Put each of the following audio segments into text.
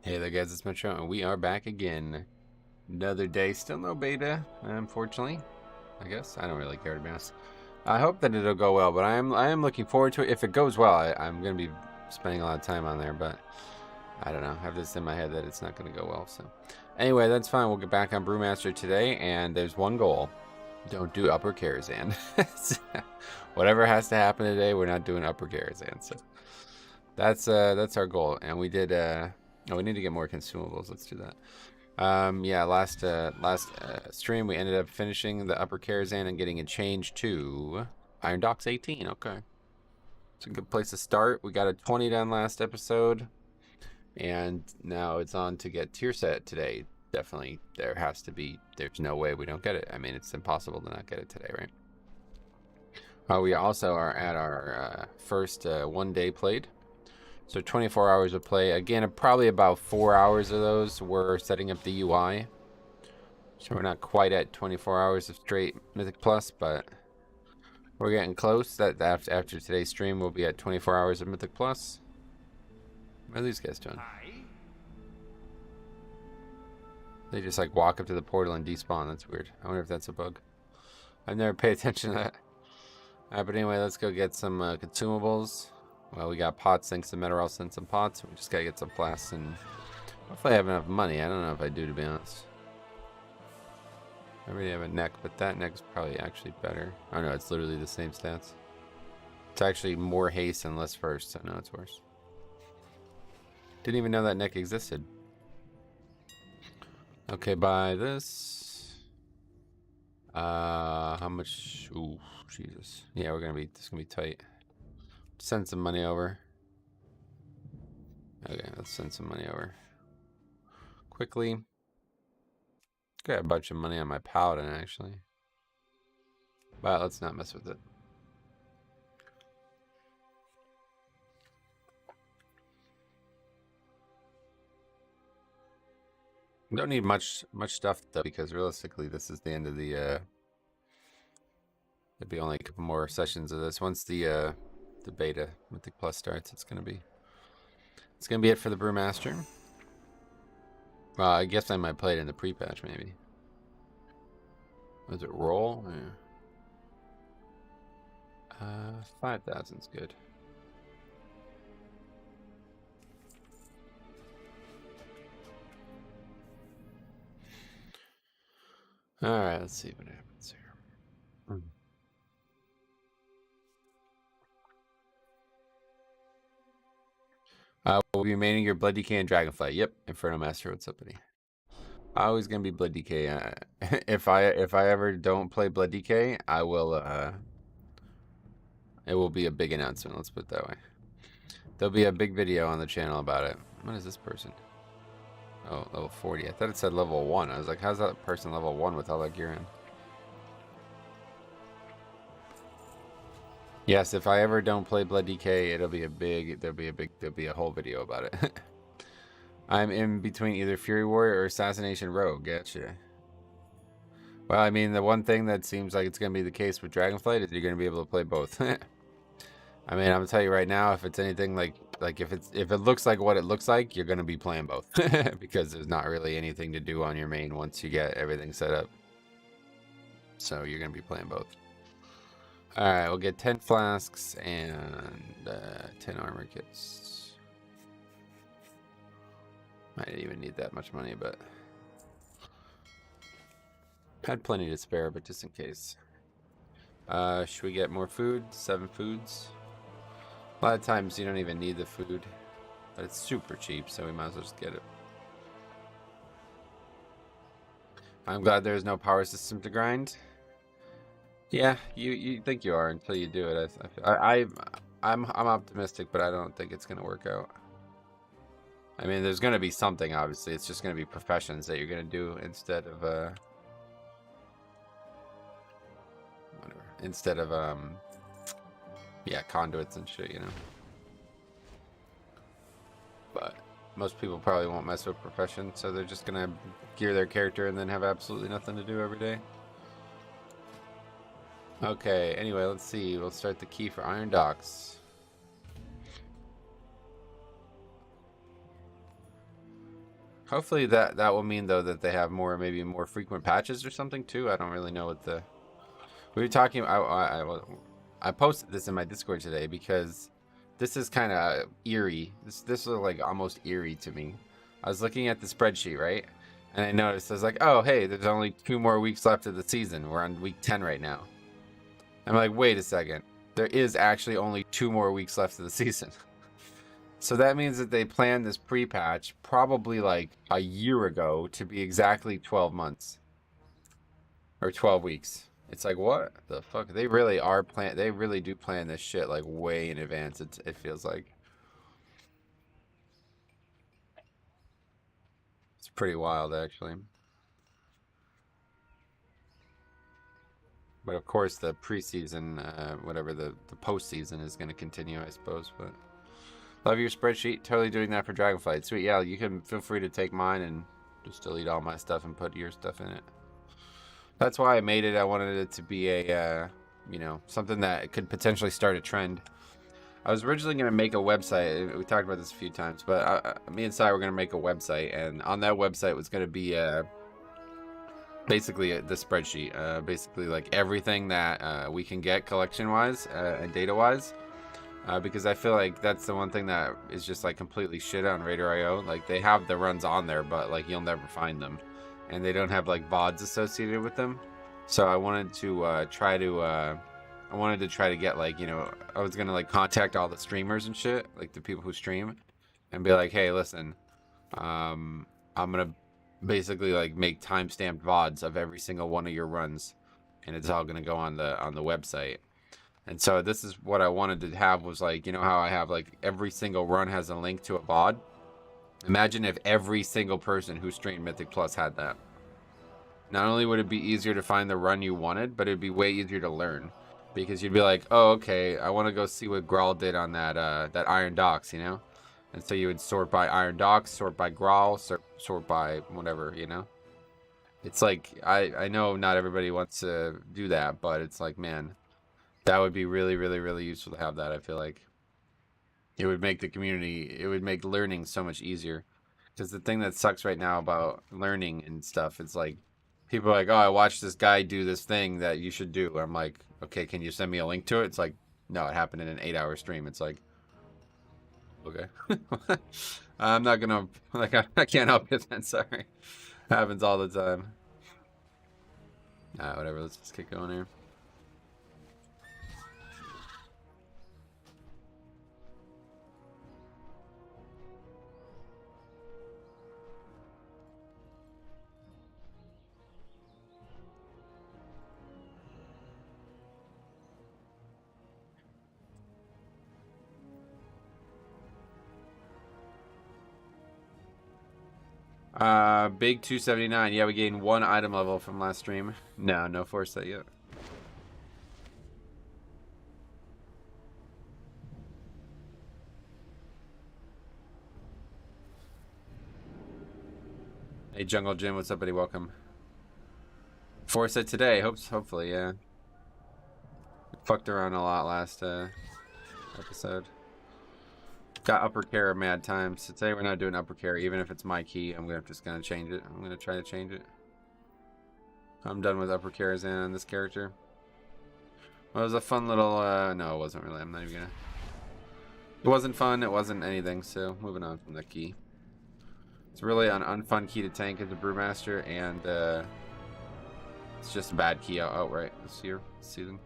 Hey there guys, it's Metro and we are back again. Another day, still no beta, unfortunately. I guess. I don't really care to be honest. I hope that it'll go well, but I am looking forward to it. If it goes well, I'm gonna be spending a lot of time on there, but I don't know. I have this in my head that it's not gonna go well, so anyway, that's fine. We'll get back on Brewmaster today, and there's one goal. Don't do upper Karazhan. Whatever has to happen today, we're not doing upper Karazhan. So that's our goal. And we did oh, we need to get more consumables. Let's do that. Yeah, last stream we ended up finishing the upper Karazhan and getting a change to Iron Docks 18. Okay, it's a good place to start. We got a 20 done last episode, and now it's on to get tier set today. Definitely, there has to be. There's no way we don't get it. I mean, it's impossible to not get it today, right? We also are at our first 1 day played. So 24 hours of play. Again, probably about 4 hours of those were setting up the UI. So we're not quite at 24 hours of straight Mythic Plus, but we're getting close. That after today's stream, we'll be at 24 hours of Mythic Plus. What are these guys doing? They just like walk up to the portal and despawn. That's weird. I wonder if that's a bug. I've never paid attention to that. But anyway, let's go get some consumables. Well, we got pots thanks to Metal sent some pots. We just gotta get some flasks and hopefully I have enough money. I don't know if I do, to be honest. I already have a neck, but that neck's probably actually better. Oh no, it's literally the same stats. It's actually more haste and less first, so no, it's worse. Didn't even know that neck existed. Okay, buy this. How much? Ooh, Jesus. Yeah, this is gonna be tight. Send some money over. Okay, let's send some money over quickly. Got a bunch of money on my paladin actually, but let's not mess with it. We don't need much stuff though, because realistically this is the end of the there'll be only a couple more sessions of this. Once the beta Mythic Plus starts, it's gonna be it for the Brewmaster. Well, I guess I might play it in the pre-patch maybe. Was it roll? Yeah. 5,000's good. All right, let's see what happens here. Will be maining your Blood DK and Dragonfly. Yep, Inferno Master. What's up, buddy? Always gonna be Blood DK. If I ever don't play Blood DK, I will. It will be a big announcement. Let's put it that way. There'll be a big video on the channel about it. What is this person? Oh, level 40. I thought it said level 1. I was like, how's that person level 1 with all that gear in? Yes, if I ever don't play Blood DK, it'll be a big. There'll be a whole video about it. I'm in between either Fury Warrior or Assassination Rogue. Gotcha. Well, I mean, the one thing that seems like it's going to be the case with Dragonflight is you're going to be able to play both. I mean, I'm going to tell you right now, if it's anything like if it looks like what it looks like, you're going to be playing both. Because there's not really anything to do on your main once you get everything set up. So you're going to be playing both. Alright, we'll get 10 flasks and 10 armor kits. I didn't even need that much money, but had plenty to spare, but just in case. Should we get more food? 7 foods. A lot of times you don't even need the food, but it's super cheap, so we might as well just get it. I'm glad there's no power system to grind. Yeah, you think you are until you do it. I'm optimistic, but I don't think it's gonna work out. I mean, there's gonna be something. Obviously, it's just gonna be professions that you're gonna do instead of whatever. Instead of yeah, conduits and shit, you know. But most people probably won't mess with professions, so they're just gonna gear their character and then have absolutely nothing to do every day. Okay, anyway, let's see. We'll start the key for Iron Docks. Hopefully that will mean though that they have maybe more frequent patches or something too. I don't really know what the we were talking. I posted this in my Discord today because this is kind of eerie. This is like almost eerie to me. I was looking at the spreadsheet, right, and I noticed I was like, oh hey, there's only 2 more weeks left of the season. We're on week 10 right now. I'm like, wait a second. There is actually only 2 more weeks left of the season. So that means that they planned this pre-patch probably like a year ago to be exactly 12 months or 12 weeks. It's like, what the fuck? They really do plan this shit like way in advance. It feels like. It's pretty wild actually. But of course the preseason, whatever the postseason is going to continue, I suppose, but love your spreadsheet. Totally doing that for Dragonflight. Sweet. Yeah, you can feel free to take mine and just delete all my stuff and put your stuff in it. That's why I made it. I wanted it to be a, you know, something that could potentially start a trend. I was originally going to make a website. We talked about this a few times, but me and Sai were going to make a website, and on that website was going to be basically the spreadsheet. Basically, like everything that we can get collection-wise and data-wise. Because I feel like that's the one thing that is just like completely shit on Raider.io. Like they have the runs on there, but like you'll never find them, and they don't have like VODs associated with them. So I wanted to try to get like, you know, I was gonna like contact all the streamers and shit, like the people who stream, and be like, hey, listen, I'm gonna basically like make time-stamped VODs of every single one of your runs, and it's all gonna go on the website. And so this is what I wanted to have was like, you know how I have like every single run has a link to a VOD? Imagine if every single person who streamed Mythic Plus had that. Not only would it be easier to find the run you wanted, but it'd be way easier to learn. Because you'd be like, oh, okay, I want to go see what Grawl did on that that Iron Docks, you know? And so you would sort by Iron Docks, sort by Grawl, sort by whatever, you know? It's like, I know not everybody wants to do that, but it's like, man, that would be really, really, really useful to have that. I feel like it would make the community, it would make learning so much easier. Because the thing that sucks right now about learning and stuff, it's like people are like, oh, I watched this guy do this thing that you should do. I'm like, okay, can you send me a link to it? It's like, no, it happened in an 8-hour stream. It's like, okay. I'm not gonna, like, I can't help it then, sorry. Happens all the time. Whatever, let's just get going here. Big 279. Yeah, we gained 1 item level from last stream. No force that yet. Hey, Jungle Jim, what's up, buddy? Welcome. Force it today. Hopefully, yeah. Fucked around a lot last episode. Got upper care mad times. So today we're not doing upper care, even if it's my key. I'm just gonna change it. I'm gonna try to change it. I'm done with upper cares on this character. Well, it was a fun little no, it wasn't really. I'm not even gonna. It wasn't fun, it wasn't anything, so moving on from the key. It's really an unfun key to tank as a Brewmaster, and it's just a bad key outright this season.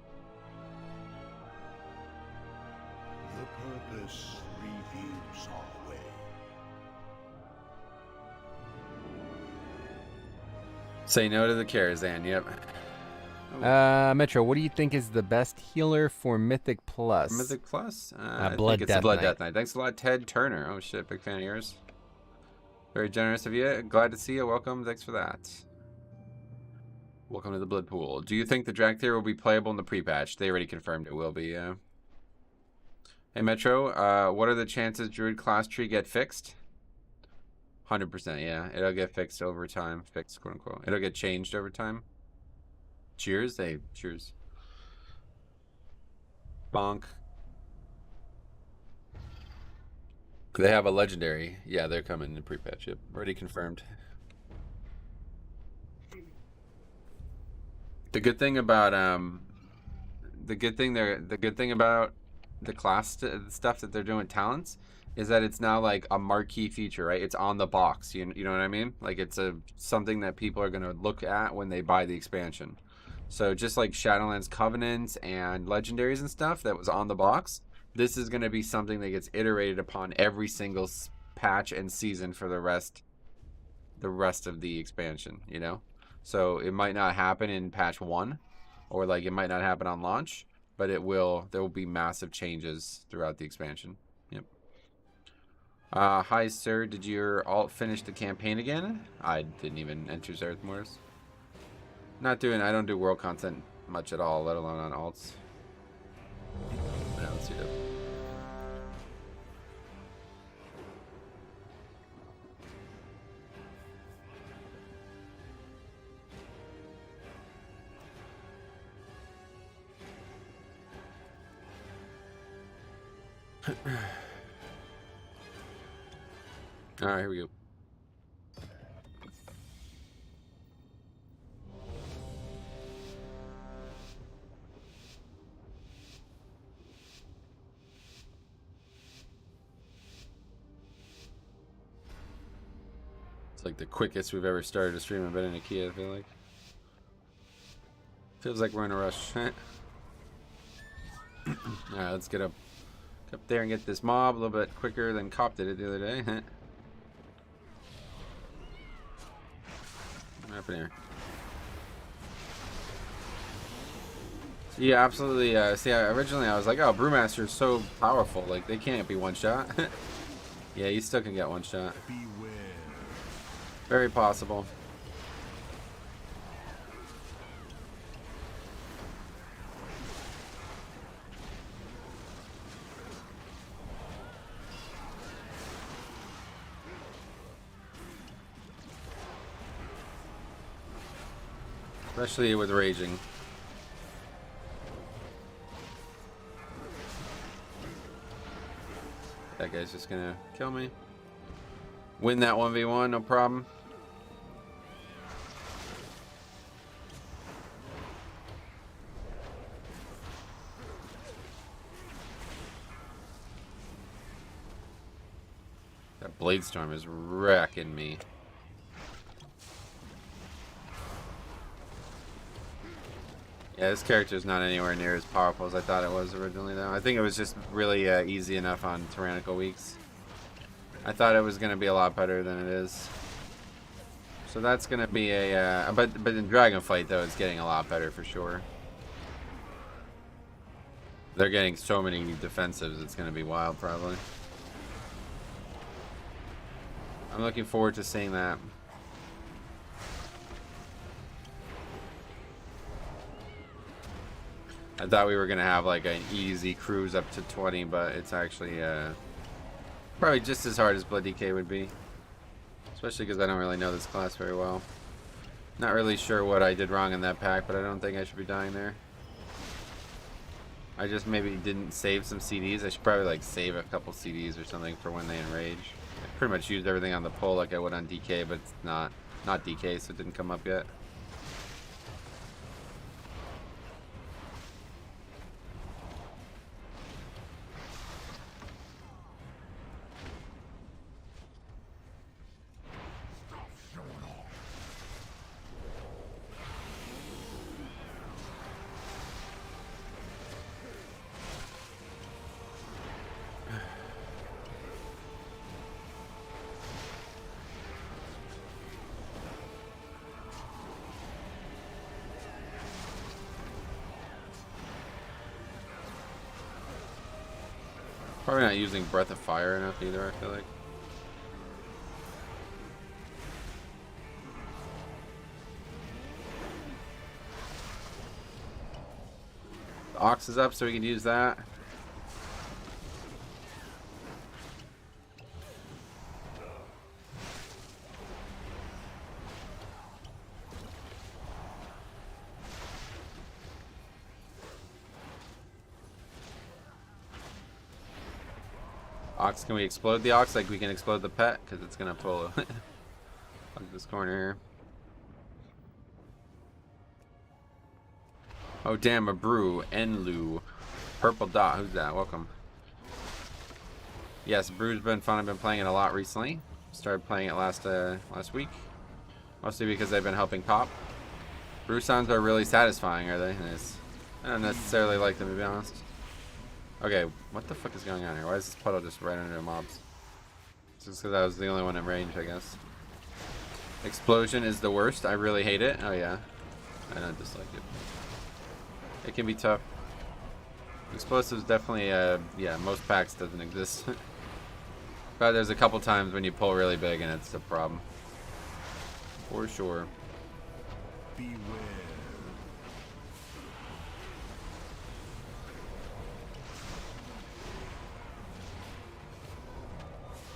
The purpose reveals our way. Say no to the Karazhan, yep. Metro, what do you think is the best healer for Mythic Plus? Mythic Plus? Blood I think it's Death a Blood Knight. Death Knight. Thanks a lot, Ted Turner. Oh shit, big fan of yours. Very generous of you. Glad to see you. Welcome. Thanks for that. Welcome to the Blood Pool. Do you think the Drag Theory will be playable in the pre-patch? They already confirmed it will be, yeah. Hey, Metro, what are the chances Druid class tree get fixed? 100%, yeah. It'll get fixed over time. Fixed, quote unquote. It'll get changed over time. Cheers? Hey, cheers. Bonk. They have a legendary. Yeah, they're coming in pre-patch. Yep, already confirmed. The good thing about the good thing about the class stuff that they're doing with talents is that it's now like a marquee feature, right? It's on the box. You know what I mean? Like it's something that people are gonna look at when they buy the expansion. So just like Shadowlands Covenants and legendaries and stuff that was on the box, this is gonna be something that gets iterated upon every single patch and season for the rest of the expansion. You know, so it might not happen in patch 1, or like it might not happen on launch, but it will. There will be massive changes throughout the expansion. Yep. Hi sir, did your alt finish the campaign again? I didn't even enter Zereth Mortis. I don't do world content much at all, let alone on alts. Yeah, let's see that. All right, here we go. It's like the quickest we've ever started a stream. I've been in a key, I feel like. Feels like we're in a rush. Alright, let's get up there and get this mob a little bit quicker than Cop did it the other day. What happened here? So yeah, absolutely. Originally I was like, oh, Brewmaster is so powerful. Like, they can't be one shot. Yeah, you still can get one shot. Beware. Very possible. Especially with raging. That guy's just gonna kill me. Win that 1v1, no problem. That Blade Storm is wrecking me. Yeah, this character is not anywhere near as powerful as I thought it was originally, though. I think it was just really easy enough on Tyrannical Weeks. I thought it was going to be a lot better than it is. So that's going to be a... but in Dragonflight, though, it's getting a lot better for sure. They're getting so many defensives, it's going to be wild, probably. I'm looking forward to seeing that. I thought we were going to have like an easy cruise up to 20, but it's actually probably just as hard as Blood DK would be. Especially because I don't really know this class very well. Not really sure what I did wrong in that pack, but I don't think I should be dying there. I just maybe didn't save some CDs. I should probably like save a couple CDs or something for when they enrage. I pretty much used everything on the pull like I would on DK, but it's not DK, so it didn't come up yet. Probably not using Breath of Fire enough either, I feel like. The Ox is up, so we can use that. Ox, can we explode the ox like we can explode the pet? Because it's gonna pull this corner here. Oh damn, a brew. Enlu. Purple dot. Who's that? Welcome. Yes, Brew's been fun. I've been playing it a lot recently. Started playing it last week. Mostly because I've been helping Pop. Brew sounds are really satisfying, are they? Nice. I don't necessarily like them, to be honest. Okay, what the fuck is going on here? Why is this puddle just right under the mobs? Just because I was the only one in range, I guess. Explosion is the worst. I really hate it. Oh yeah. I don't dislike it. It can be tough. Explosives definitely, yeah, most packs doesn't exist. But there's a couple times when you pull really big and it's a problem. For sure. Beware.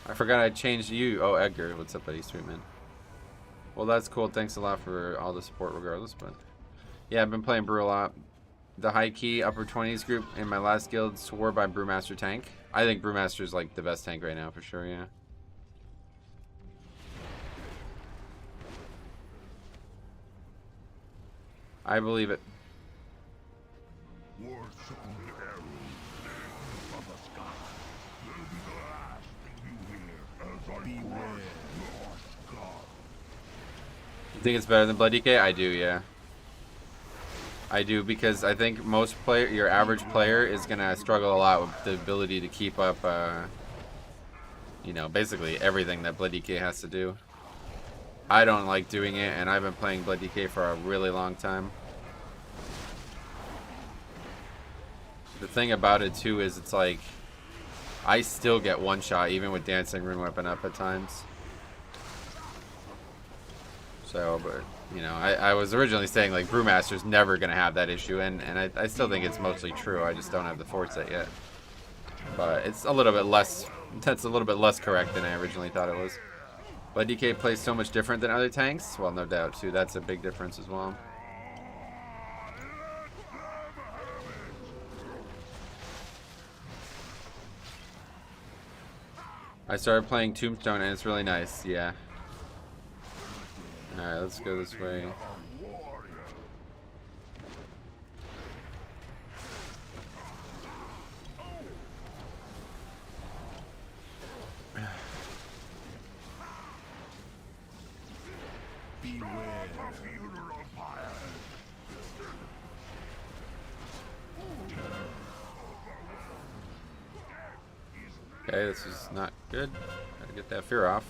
I forgot I changed you. Oh, Edgar. What's up, buddy? Sweet man. Well, that's cool. Thanks a lot for all the support regardless. But yeah, I've been playing Brew a lot. The high key upper 20s group in my last guild swore by Brewmaster tank. I think Brewmaster is like the best tank right now for sure, yeah. I believe it. You think it's better than Blood DK? I do, yeah. I do, because I think your average player is gonna struggle a lot with the ability to keep up, you know, basically everything that Blood DK has to do. I don't like doing it, and I've been playing Blood DK for a really long time. The thing about it too is it's like I still get one shot even with Dancing Rune Weapon up at times. So, but you know, I was originally saying like Brewmaster's never gonna have that issue, and I still think it's mostly true. I just don't have the fort set yet. But it's a little bit less. That's a little bit less correct than I originally thought it was. But DK plays so much different than other tanks. Well, no doubt too. That's a big difference as well. I started playing Tombstone and it's really nice. Yeah. All right, let's go this way. Okay, this is not good. Gotta get that fear off.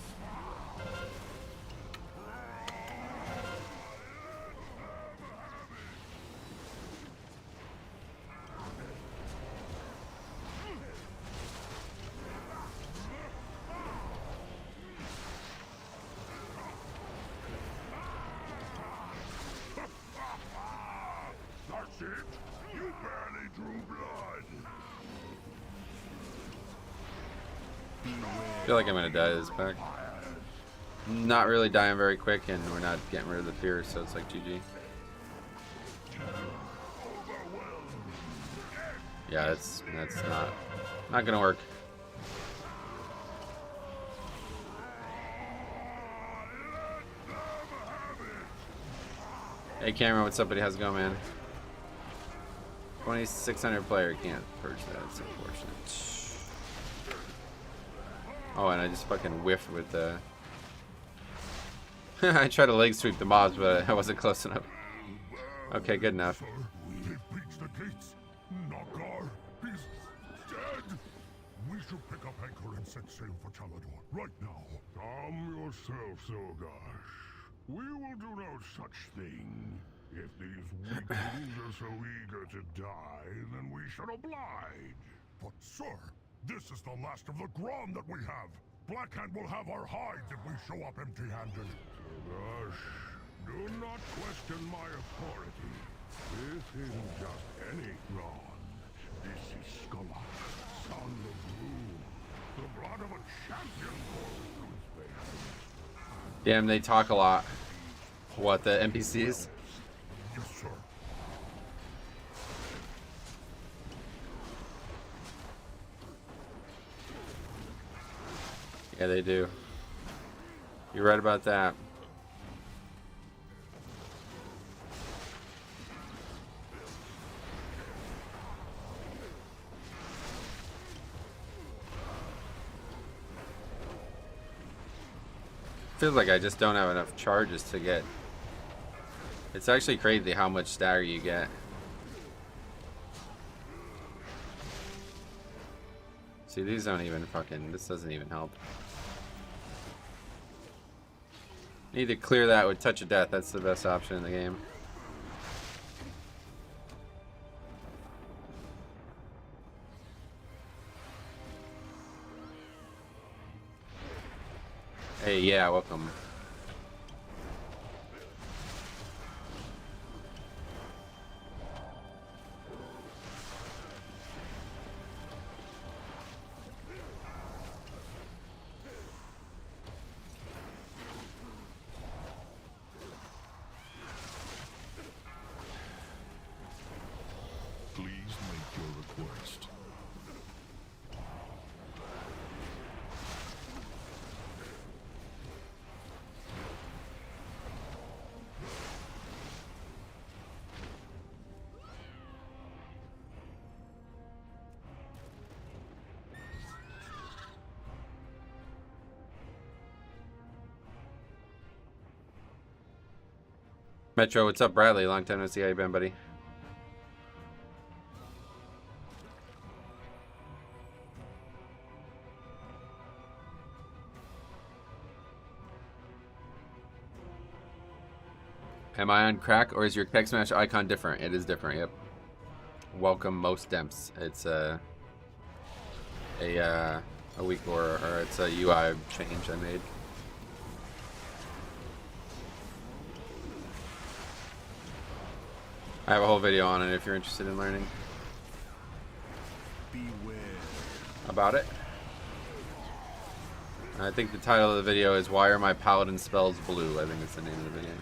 That's it. You barely drew blood. I feel like I'm gonna die this pack. Not really dying very quick, and we're not getting rid of the fear, so it's like GG. Yeah, that's not gonna work. Hey Cameron, what's up, buddy? How's it going, man? 2600 player can't purge that. It's unfortunate. Oh, and I just fucking whiffed with the. I tried to leg sweep the mobs, but I wasn't close enough. Okay, good enough. They've breached the gates. Nagar, he's dead. We should pick up anchor and set sail for Talador right now. Calm yourself, Sogash. We will do no such thing. If these weaklings are so eager to die, then we should oblige. But sir, this is the last of the Grom that we have. Blackhand will have our hides if we show up empty-handed. Gosh, do not question my authority. This isn't just any Grom. This is Skola, son of Rune. The blood of a champion flows through his veins. Damn, they talk a lot. What, the NPCs? Yes, sir. Yeah, they do. You're right about that. Feels like I just don't have enough charges to get. It's actually crazy how much stagger you get. See, these don't even fucking. This doesn't even help. Need to clear that with Touch of Death. That's the best option in the game. Hey, yeah, welcome. Please make your request. Metro, what's up, Bradley? Long time no see. How you been, buddy? Am I on crack, or is your Keg Smash icon different? It is different, yep. Welcome most demps. It's a week or it's a UI change I made. I have a whole video on it if you're interested in learning Beware. about it. I think the title of the video is Why Are My Paladin Spells Blue? I think it's the name of the video.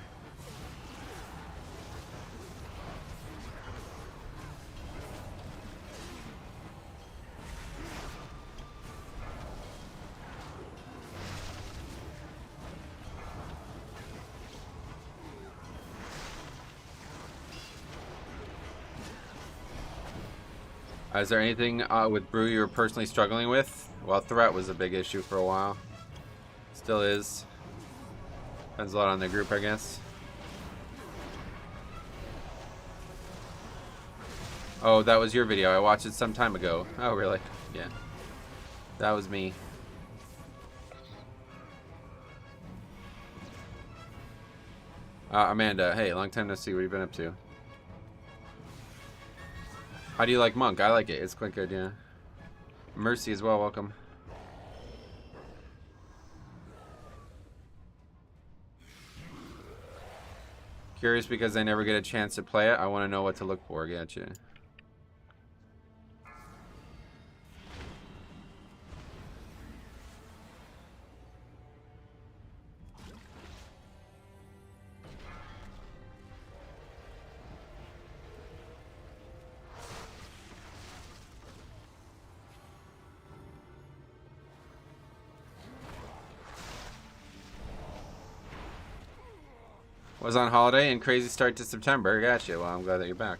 Is there anything with Brew you're personally struggling with? Well, threat was a big issue for a while. Still is. Depends a lot on the group, I guess. Oh, that was your video. I watched it some time ago. Oh, really? Yeah. That was me. Amanda, hey, long time no see. What have you been up to? How do you like Monk? I like it. It's quite good, yeah. Mercy as well, welcome. Curious because I never get a chance to play it. I want to know what to look for. Gotcha. Was on holiday and crazy start to September. Gotcha. Well, I'm glad that you're back.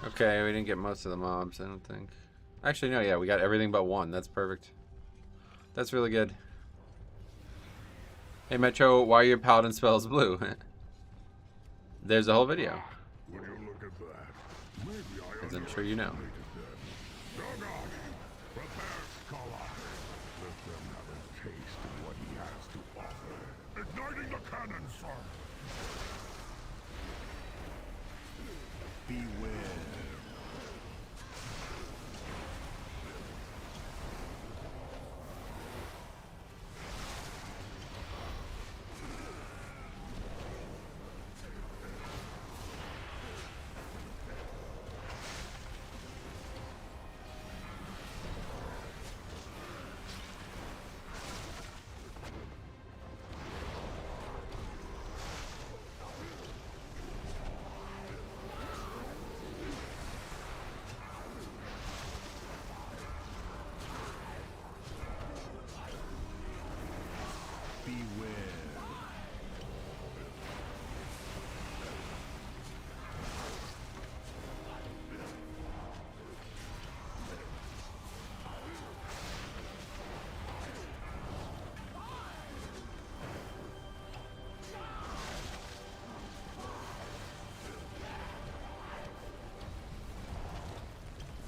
Okay, we didn't get most of the mobs, I don't think. Actually, no, yeah, we got everything but one. That's perfect. That's really good. Hey, Metro, why are your paladin spells blue? There's a whole video. Would you look at that? Maybe I As I'm sure you know. Doggone! Prepare, scholar. Let them have a taste of what he has to offer. Igniting the cannon, sir. Beware.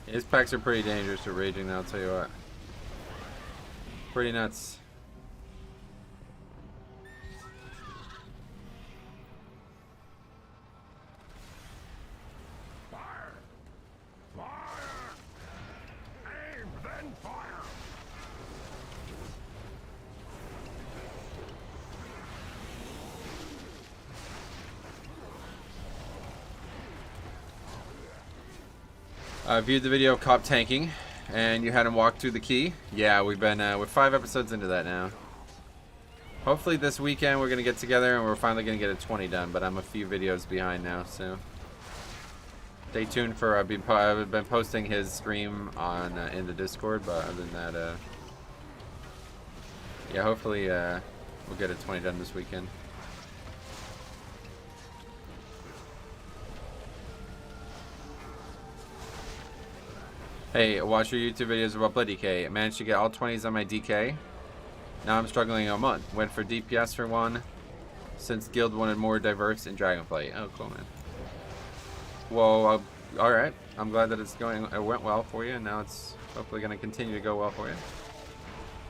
His packs are pretty dangerous to raging, I'll tell you what. Pretty nuts. Fire! Fire! Aim, then fire! I viewed the video of Cop tanking, and you had him walk through the key. Yeah, we've been we're 5 episodes into that now. Hopefully this weekend we're gonna get together and we're finally gonna get a 20 done. But I'm a few videos behind now, so stay tuned for. I've been posting his stream on in the Discord, but other than that, yeah, hopefully we'll get a 20 done this weekend. Hey, watch your YouTube videos about Blood DK. I managed to get all 20s on my DK. Now I'm struggling a month. Went for DPS for one, since Guild wanted more diverse in Dragonflight. Oh, cool, man. Well, all right. I'm glad that it went well for you, and now it's hopefully going to continue to go well for you. If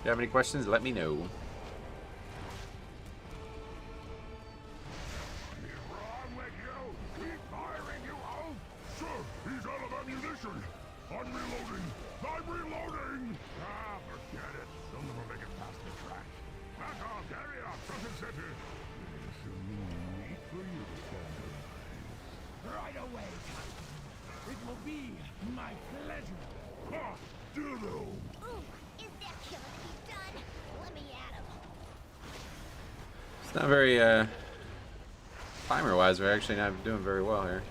you have any questions, let me know. Wrong with you? Keep firing, you oaf! Sir, he's out of ammunition! I'm reloading! I'm reloading! Ah, forget it. They'll never make it past the track. Back off, carry up, Crescent City! This will need for you to standardize. Right away, Captain. It will be my pleasure. Ha! Dildo! Ooh, is that killer to be done? Let me at him. It's not very, timer-wise, we're actually not doing very well here.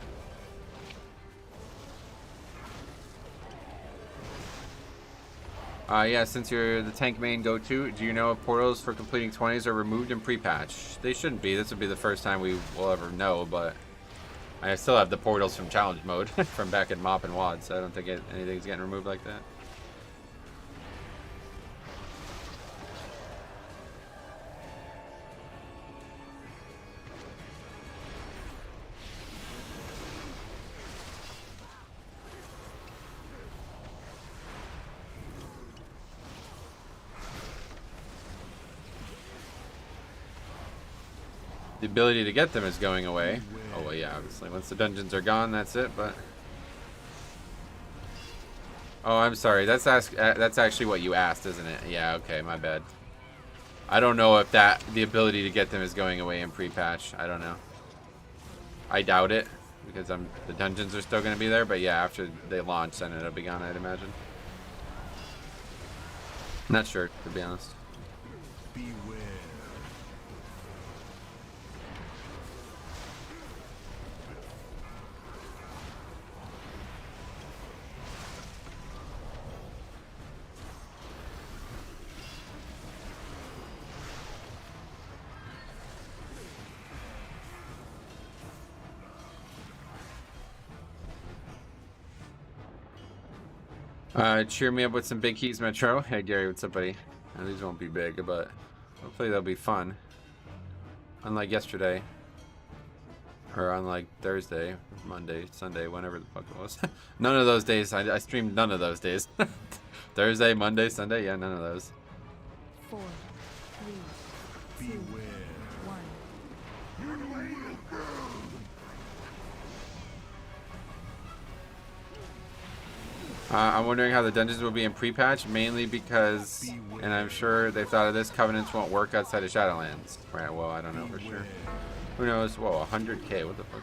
Yeah, since you're the tank main go-to, do you know if portals for completing 20s are removed in pre-patch? They shouldn't be. This would be the first time we will ever know, but I still have the portals from challenge mode from back in Mop and Wad, so I don't think anything's getting removed like that. The ability to get them is going away. Oh, well, yeah, obviously. Once the dungeons are gone, that's it, but... Oh, I'm sorry. That's actually what you asked, isn't it? Yeah, okay, my bad. I don't know if the ability to get them is going away in pre-patch. I don't know. I doubt it, because the dungeons are still going to be there, but yeah, after they launch, then it'll be gone, I'd imagine. Not sure, to be honest. Beware. Cheer me up with some big keys, Metro. Hey, Gary, what's up, buddy? Now, these won't be big, but hopefully they'll be fun. Unlike yesterday. Or unlike Thursday, Monday, Sunday, whenever the fuck it was. None of those days. I streamed none of those days. Thursday, Monday, Sunday, yeah, none of those. 4, 3, 2, 1. I'm wondering how the dungeons will be in pre-patch, mainly because, and I'm sure they've thought of this, Covenants won't work outside of Shadowlands. Right, well, I don't know for sure. Who knows? Whoa, 100k, what the fuck?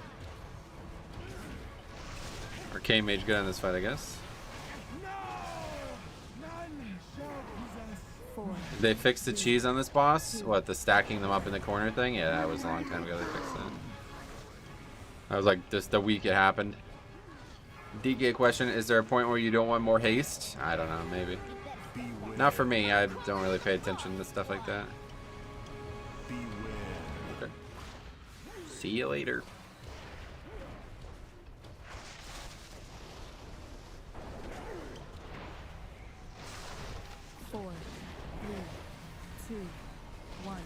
Arcane Mage good on this fight, I guess. They fixed the cheese on this boss? What, the stacking them up in the corner thing? Yeah, that was a long time ago they fixed that. That was like just the week it happened. DK question, is there a point where you don't want more haste? I don't know, maybe. Not for me, I don't really pay attention to stuff like that. Okay. See you later. Four, 3, 2, 1.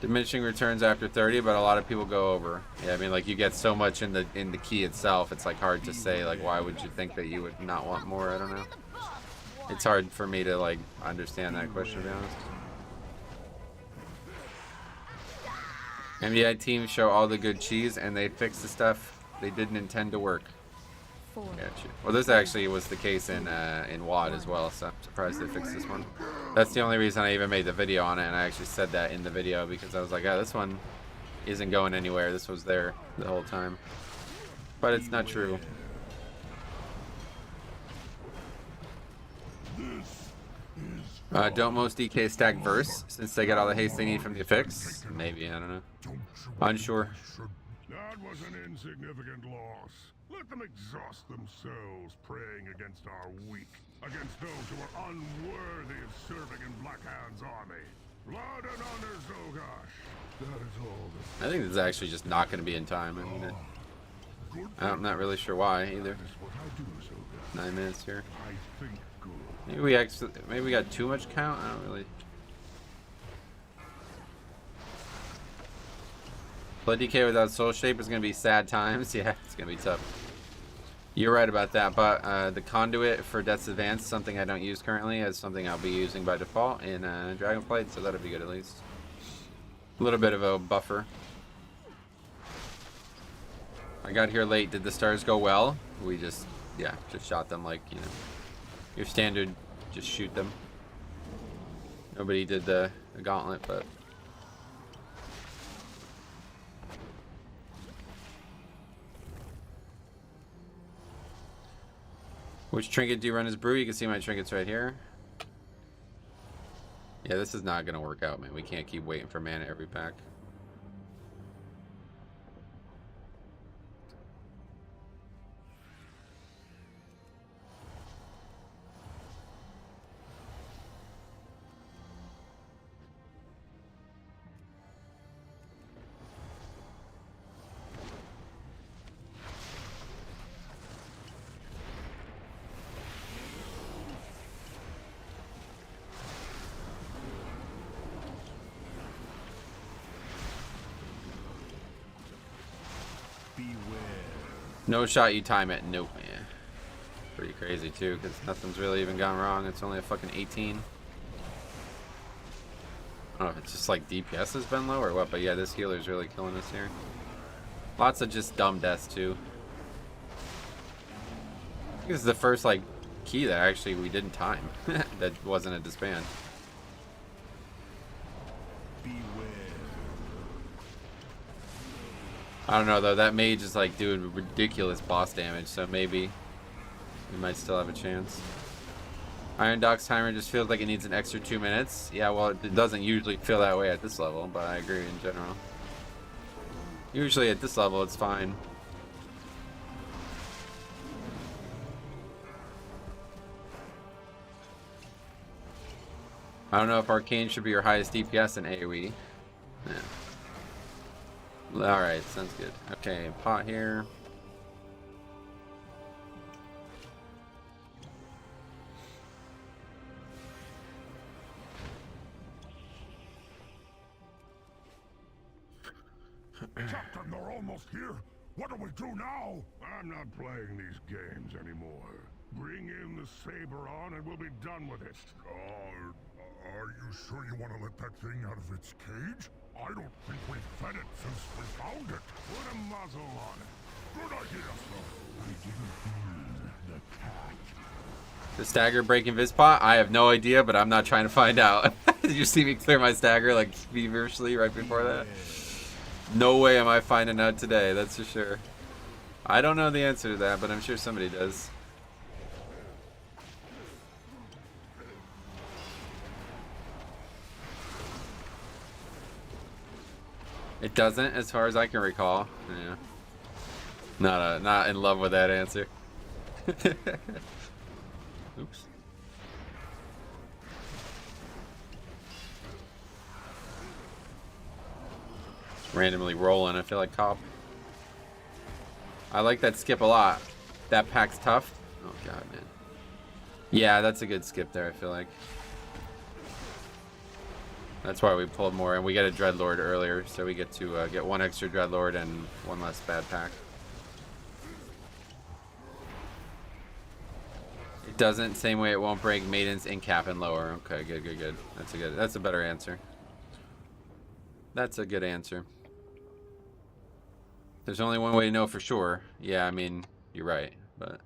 Diminishing returns after 30, but a lot of people go over. Yeah, I mean, like, you get so much in the key itself, it's like hard to say, like, why would you think that you would not want more? I don't know. It's hard for me to, like, understand that question, to be honest. MDI teams show all the good cheese, and they fix the stuff they didn't intend to work. 4. Gotcha. Well, this actually was the case in WAD as well, so I'm surprised they fixed this one. That's the only reason I even made the video on it, and I actually said that in the video because I was like, oh, this one isn't going anywhere. This was there the whole time. But it's not true. Don't most DK stack verse since they get all the haste they need from the fix? Maybe, I don't know. Unsure. That was an insignificant loss. Let them exhaust themselves praying against our weak, against those who are unworthy of serving in Blackhand's army. Blood and honor, Zogosh. That is all that I think this is actually just not going to be in time. I mean, I'm not really sure why either. is what I do, Zogosh. 9 minutes here. I think good. Maybe we got too much count. I don't really. Blood DK without soul shape is gonna be sad times. Yeah, it's gonna be tough. You're right about that, but the conduit for Death's Advance, something I don't use currently, is something I'll be using by default in Dragonflight, so that'll be good at least. A little bit of a buffer. I got here late. Did the stars go well? We just shot them like, you know, your standard, just shoot them. Nobody did the gauntlet, but. Which trinket do you run as brew? You can see my trinkets right here. Yeah, this is not gonna work out, man. We can't keep waiting for mana every pack. No shot you time it. Nope, man. Pretty crazy too, because nothing's really even gone wrong. It's only a fucking 18. I don't know if it's just like DPS has been low or what, but yeah, this healer's really killing us here. Lots of just dumb deaths too. I think this is the first like key that actually we didn't time. That wasn't a disband. I don't know though, that mage is like doing ridiculous boss damage, so maybe we might still have a chance. Iron Doc's timer just feels like it needs an extra 2 minutes. Yeah, well, it doesn't usually feel that way at this level, but I agree in general. Usually at this level it's fine. I don't know if Arcane should be your highest DPS in AoE. Yeah. Alright, sounds good. Okay, pot here. Captain, they're almost here. What do we do now? I'm not playing these games anymore. Bring in the saber on and we'll be done with it. Are you sure you want to let that thing out of its cage? I don't think we've fed it since we found it. Put a muzzle on it. Good idea, sir. I didn't mean the cat. The stagger breaking Vispot? I have no idea, but I'm not trying to find out. Did you see me clear my stagger like feverishly right before that? No way am I finding out today, that's for sure. I don't know the answer to that, but I'm sure somebody does. It doesn't, as far as I can recall. Yeah. Not in love with that answer. Oops. Just randomly rolling, I feel like cop. I like that skip a lot. That pack's tough. Oh god, man. Yeah, that's a good skip there, I feel like. That's why we pulled more, and we get a Dreadlord earlier, so we get to get one extra Dreadlord and one less bad pack. It doesn't. Same way it won't break Maidens in cap and lower. Okay, good, good, good. That's a better answer. That's a good answer. There's only one way to know for sure. Yeah, I mean, you're right, but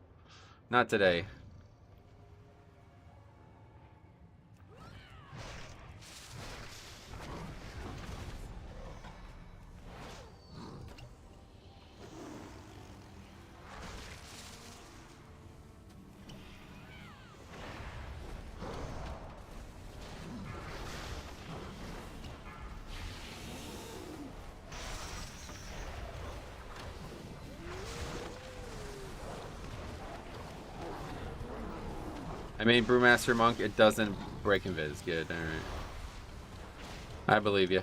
not today. I mean, Brewmaster Monk, it doesn't break invis. Good, alright. I believe you.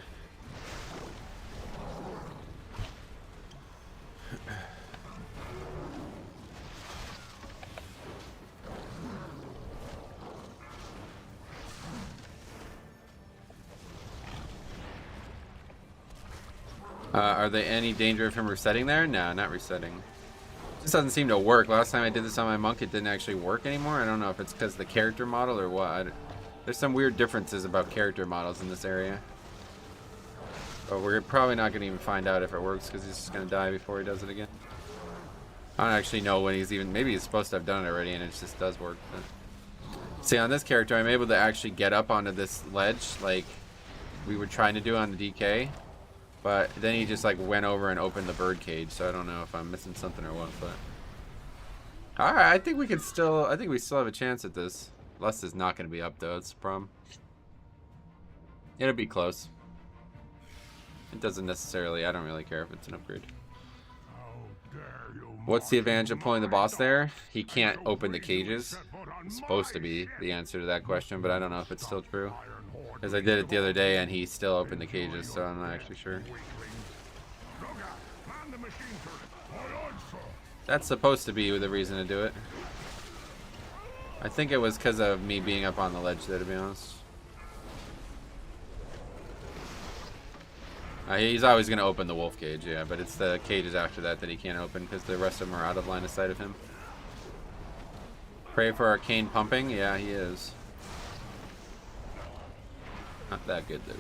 Are there any danger of him resetting there? No, not resetting. This doesn't seem to work. Last time I did this on my monk, it didn't actually work anymore. I don't know if it's because of the character model or what. There's some weird differences about character models in this area. But we're probably not going to even find out if it works because he's just going to die before he does it again. I don't actually know when he's even... Maybe he's supposed to have done it already and it just does work. But... See, on this character, I'm able to actually get up onto this ledge like we were trying to do on the DK. But then he just like went over and opened the bird cage, so I don't know if I'm missing something or what, but... Alright, I think we can still... I think we still have a chance at this. Lust is not going to be up though, it's the problem. It'll be close. It doesn't necessarily... I don't really care if it's an upgrade. What's the advantage of pulling the boss there? He can't open the cages. It's supposed to be the answer to that question, but I don't know if it's still true. Because I did it the other day and he still opened the cages, so I'm not actually sure. That's supposed to be the reason to do it. I think it was because of me being up on the ledge there, to be honest. He's always going to open the wolf cage, yeah, but it's the cages after that that he can't open because the rest of them are out of line of sight of him. Pray for arcane pumping? Yeah, he is. Not that good, though.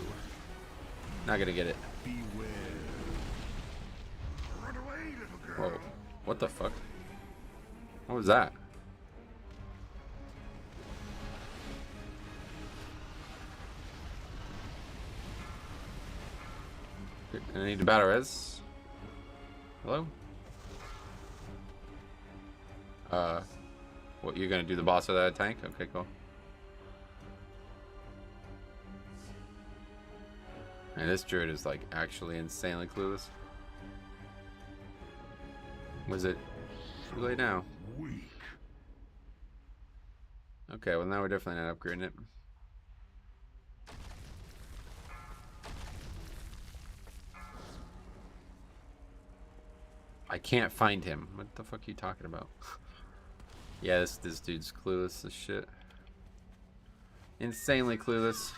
Not going to get it. Whoa. What the fuck? What was that? I need to battle res. Hello? What, you're gonna do the boss without a tank? Okay, cool. And this druid is like actually insanely clueless. Was it too late now? Okay, well now we're definitely not upgrading it. I can't find him. What the fuck are you talking about? Yeah, this dude's clueless as shit. Insanely clueless.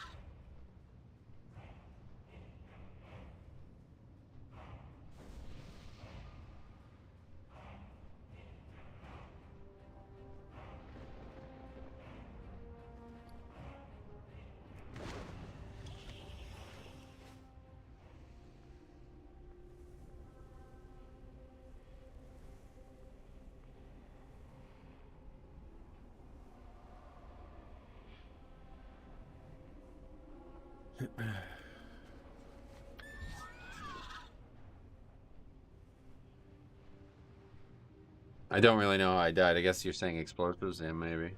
I don't really know how I died. I guess you're saying explosives? Yeah, maybe.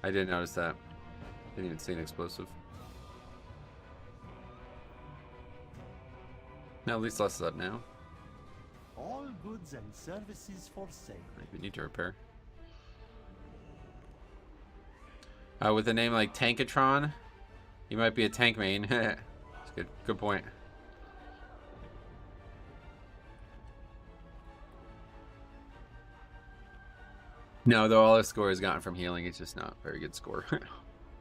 I didn't notice that. Didn't even see an explosive. No, at least less is up now. All goods and services for sale. We need to repair. With a name like Tankatron, you might be a tank main. That's good point. No, though all his score is gotten from healing, it's just not a very good score.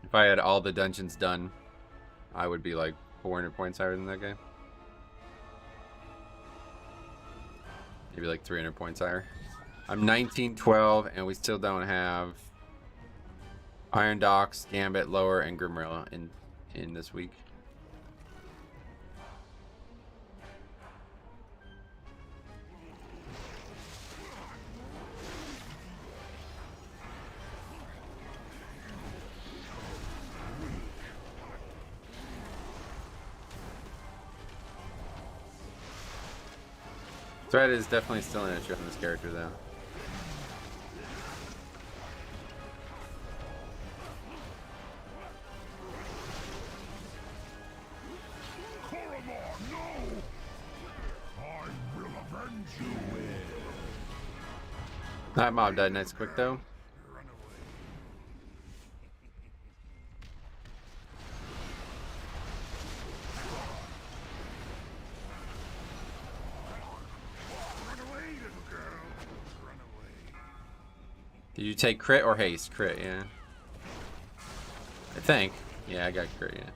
If I had all the dungeons done, I would be like 400 points higher than that guy. Maybe like 300 points higher. I'm 1912, and we still don't have Iron Docks, Gambit, Lower, and Grimrail in this week. Threat is definitely still an issue on this character, though. Koramar, no! I will avenge you. That mob died nice quick, though. Run away. Run away, little girl. Run away. Did you take crit or haste? Crit, yeah. I think. Yeah, I got crit, yeah.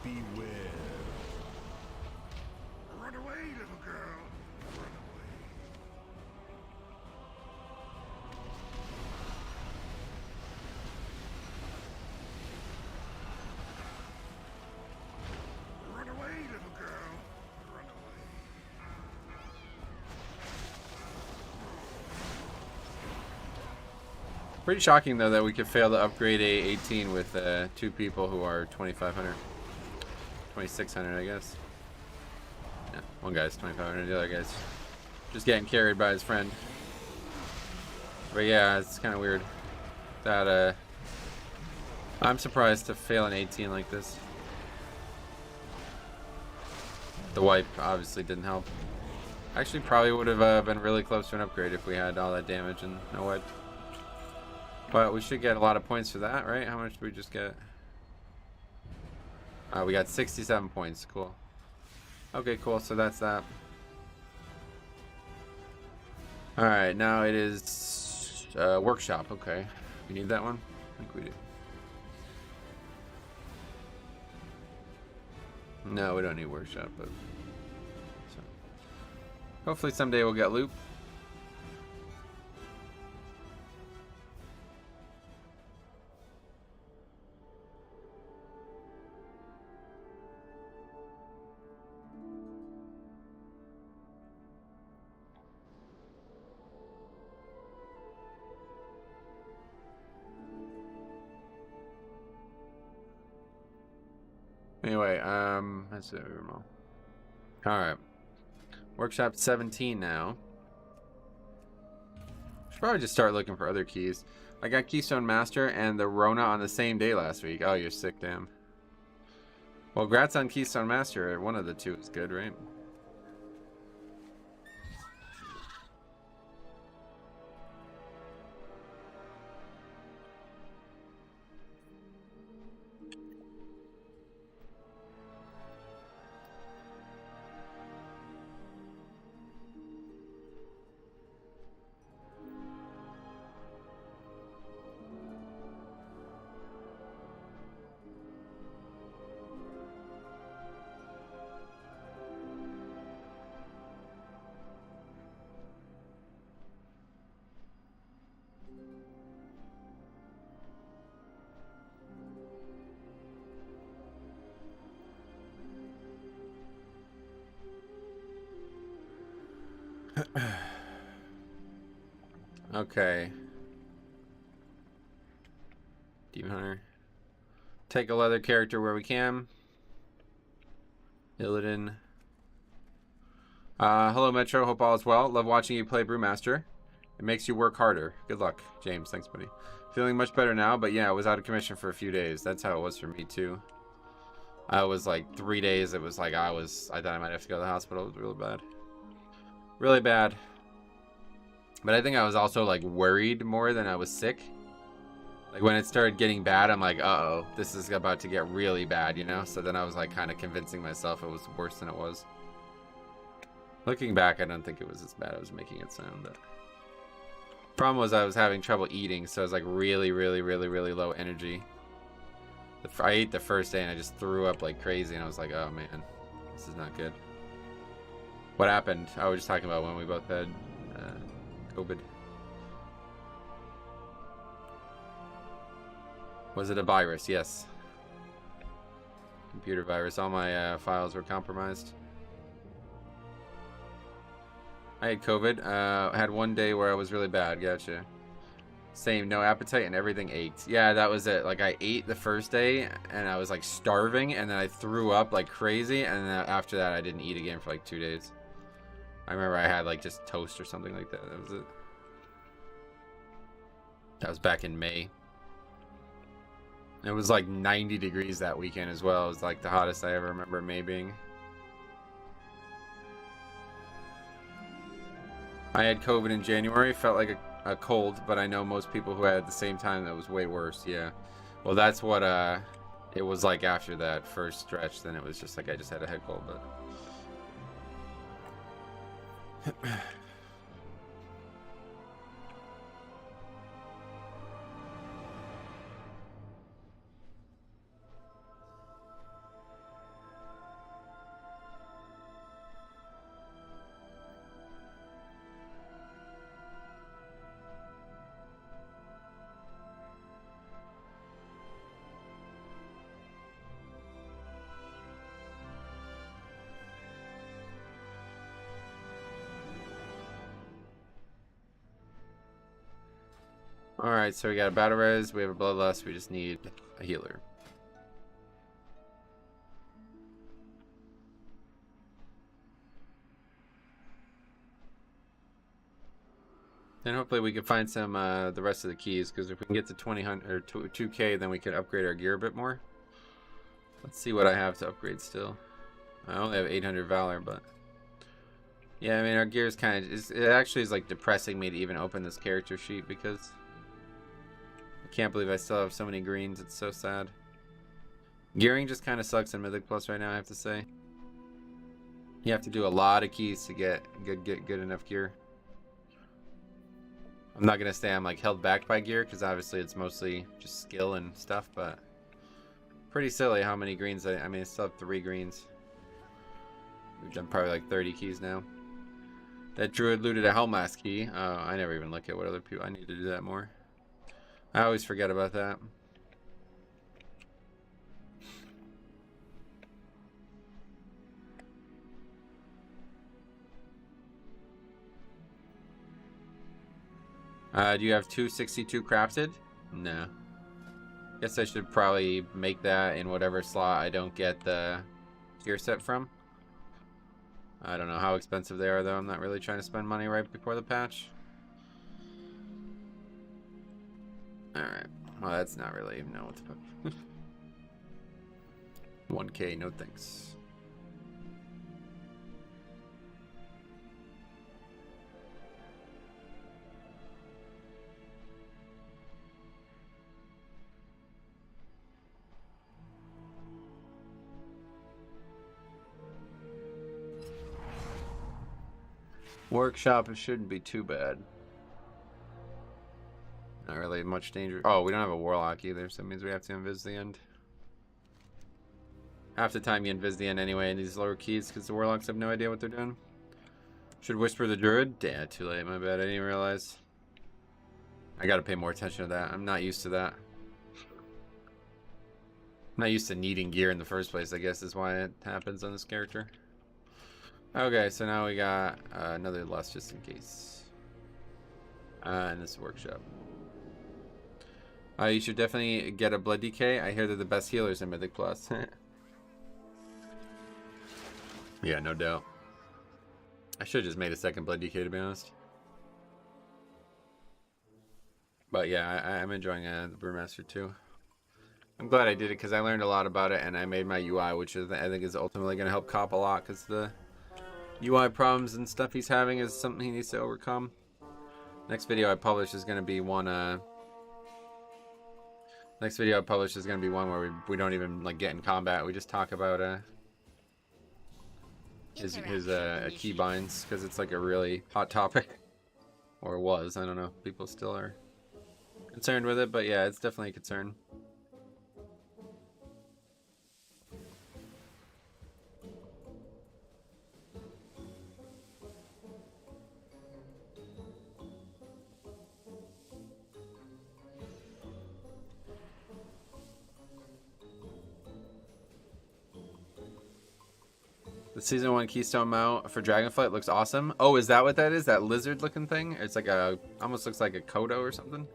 Beware. Run away, little girl. Run away. Run away, little girl. Run away. Pretty shocking, though, that we could fail to upgrade a 18 with 2 people who are 2,500. 2,600, I guess. Yeah, one guy's 2,500, the other guy's just getting carried by his friend. But yeah, it's kind of weird that I'm surprised to fail an 18 like this. The wipe obviously didn't help. Actually, probably would have been really close to an upgrade if we had all that damage and no wipe. But we should get a lot of points for that, right? How much did we just get? We got 67 points. Cool. Okay, cool. So that's that. Alright, now it is workshop. Okay. We need that one? I think we do. No, we don't need workshop, but so. Hopefully someday we'll get loot. Anyway, that's it. Alright. Workshop 17 now. Should probably just start looking for other keys. I got Keystone Master and the Rona on the same day last week. Oh, you're sick, damn. Well, congrats on Keystone Master. One of the two is good, right? Okay. Demon Hunter. Take a leather character where we can. Illidan. Hello, Metro. Hope all is well. Love watching you play Brewmaster. It makes you work harder. Good luck, James. Thanks, buddy. Feeling much better now, but yeah, I was out of commission for a few days. That's how it was for me too. I was like 3 days. It was like I thought I might have to go to the hospital. It was really bad. Really bad. But I think I was also like worried more than I was sick. Like when it started getting bad, I'm like, uh-oh, this is about to get really bad, you know? So then I was like kind of convincing myself it was worse than it was. Looking back, I don't think it was as bad as I was making it sound. But problem was I was having trouble eating, so I was like really low energy. I ate the first day and I just threw up like crazy, and I was like, oh man, this is not good. What happened? I was just talking about when we both had COVID. Was it a virus? Yes. Computer virus. All my files were compromised. I had COVID. I had one day where I was really bad. Gotcha. Same. No appetite and everything ached. Yeah, that was it. Like I ate the first day and I was like starving, and then I threw up like crazy, and then after that I didn't eat again for like 2 days. I remember I had like just toast or something like that. That was it. That was back in May. It was like 90 degrees that weekend as well. It was like the hottest I ever remember May being. I had COVID in January. Felt like a cold, but I know most people who had it at the same time, that was way worse. Yeah. Well, that's what it was like after that first stretch. Then it was just like I just had a head cold, but alright, so we got a battle res, we have a bloodlust, we just need a healer. And hopefully we can find some the rest of the keys, because if we can get to 200 or 2K, then we can upgrade our gear a bit more. Let's see what I have to upgrade still. I only have 800 Valor, but yeah, I mean our gear is kind of, it actually is like depressing me to even open this character sheet, because I can't believe I still have so many greens. It's so sad. Gearing just kind of sucks in Mythic Plus right now, I have to say. You have to do a lot of keys to get good enough gear. I'm not gonna say I'm like held back by gear, because obviously it's mostly just skill and stuff, but pretty silly how many greens I mean I still have 3 greens. We've done probably like 30 keys now. That druid looted a Hellmask key. Oh, I never even look at what other people, I need to do that more. I always forget about that. Do you have 262 crafted? No. Guess I should probably make that in whatever slot I don't get the gear set from. I don't know how expensive they are though. I'm not really trying to spend money right before the patch. Alright. Well, that's not really, no, what the fuck. 1K, no thanks. Workshop, it shouldn't be too bad. Not really much danger. Oh, we don't have a warlock either, so that means we have to invis the end. Half the time you invis the end anyway in these lower keys, because the warlocks have no idea what they're doing. Should whisper the druid? Damn, too late, my bad, I didn't even realize. I gotta pay more attention to that. I'm not used to that. I'm not used to needing gear in the first place, I guess is why it happens on this character. Okay, so now we got another lust just in case. In this workshop. You should definitely get a Blood DK. I hear they're the best healers in Mythic Plus. Yeah, no doubt. I should have just made a second Blood DK, to be honest. But yeah, I'm enjoying the Brewmaster too. I'm glad I did it because I learned a lot about it, and I made my UI, which is, I think is ultimately going to help Cop a lot, because the UI problems and stuff he's having is something he needs to overcome. Next video I publish is going to be one. Next video I publish is going to be one where we don't even like get in combat. We just talk about his keybinds, because it's like a really hot topic, or was. I don't know. People still are concerned with it, but yeah, it's definitely a concern. The season 1 Keystone mount for Dragonflight looks awesome. Oh, is that what that is? That lizard looking thing? It's like almost looks like a Kodo or something.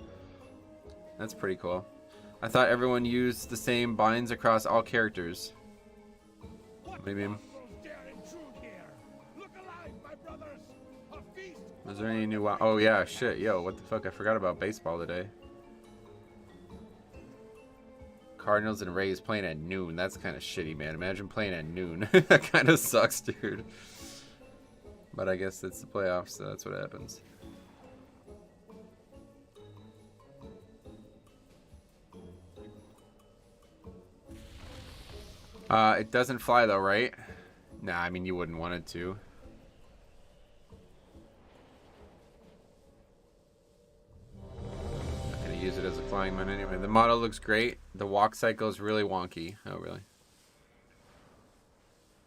That's pretty cool. I thought everyone used the same binds across all characters. What do you mean? Was there any new... Oh yeah, shit, yo, what the fuck? I forgot about baseball today. Cardinals and Rays playing at noon. That's kind of shitty, man. Imagine playing at noon. That kind of sucks, dude. But I guess it's the playoffs, so that's what happens. It doesn't fly though, right? Nah, I mean, you wouldn't want it to. Use it as a flying mount anyway. The model looks great. The walk cycle is really wonky. Oh, really?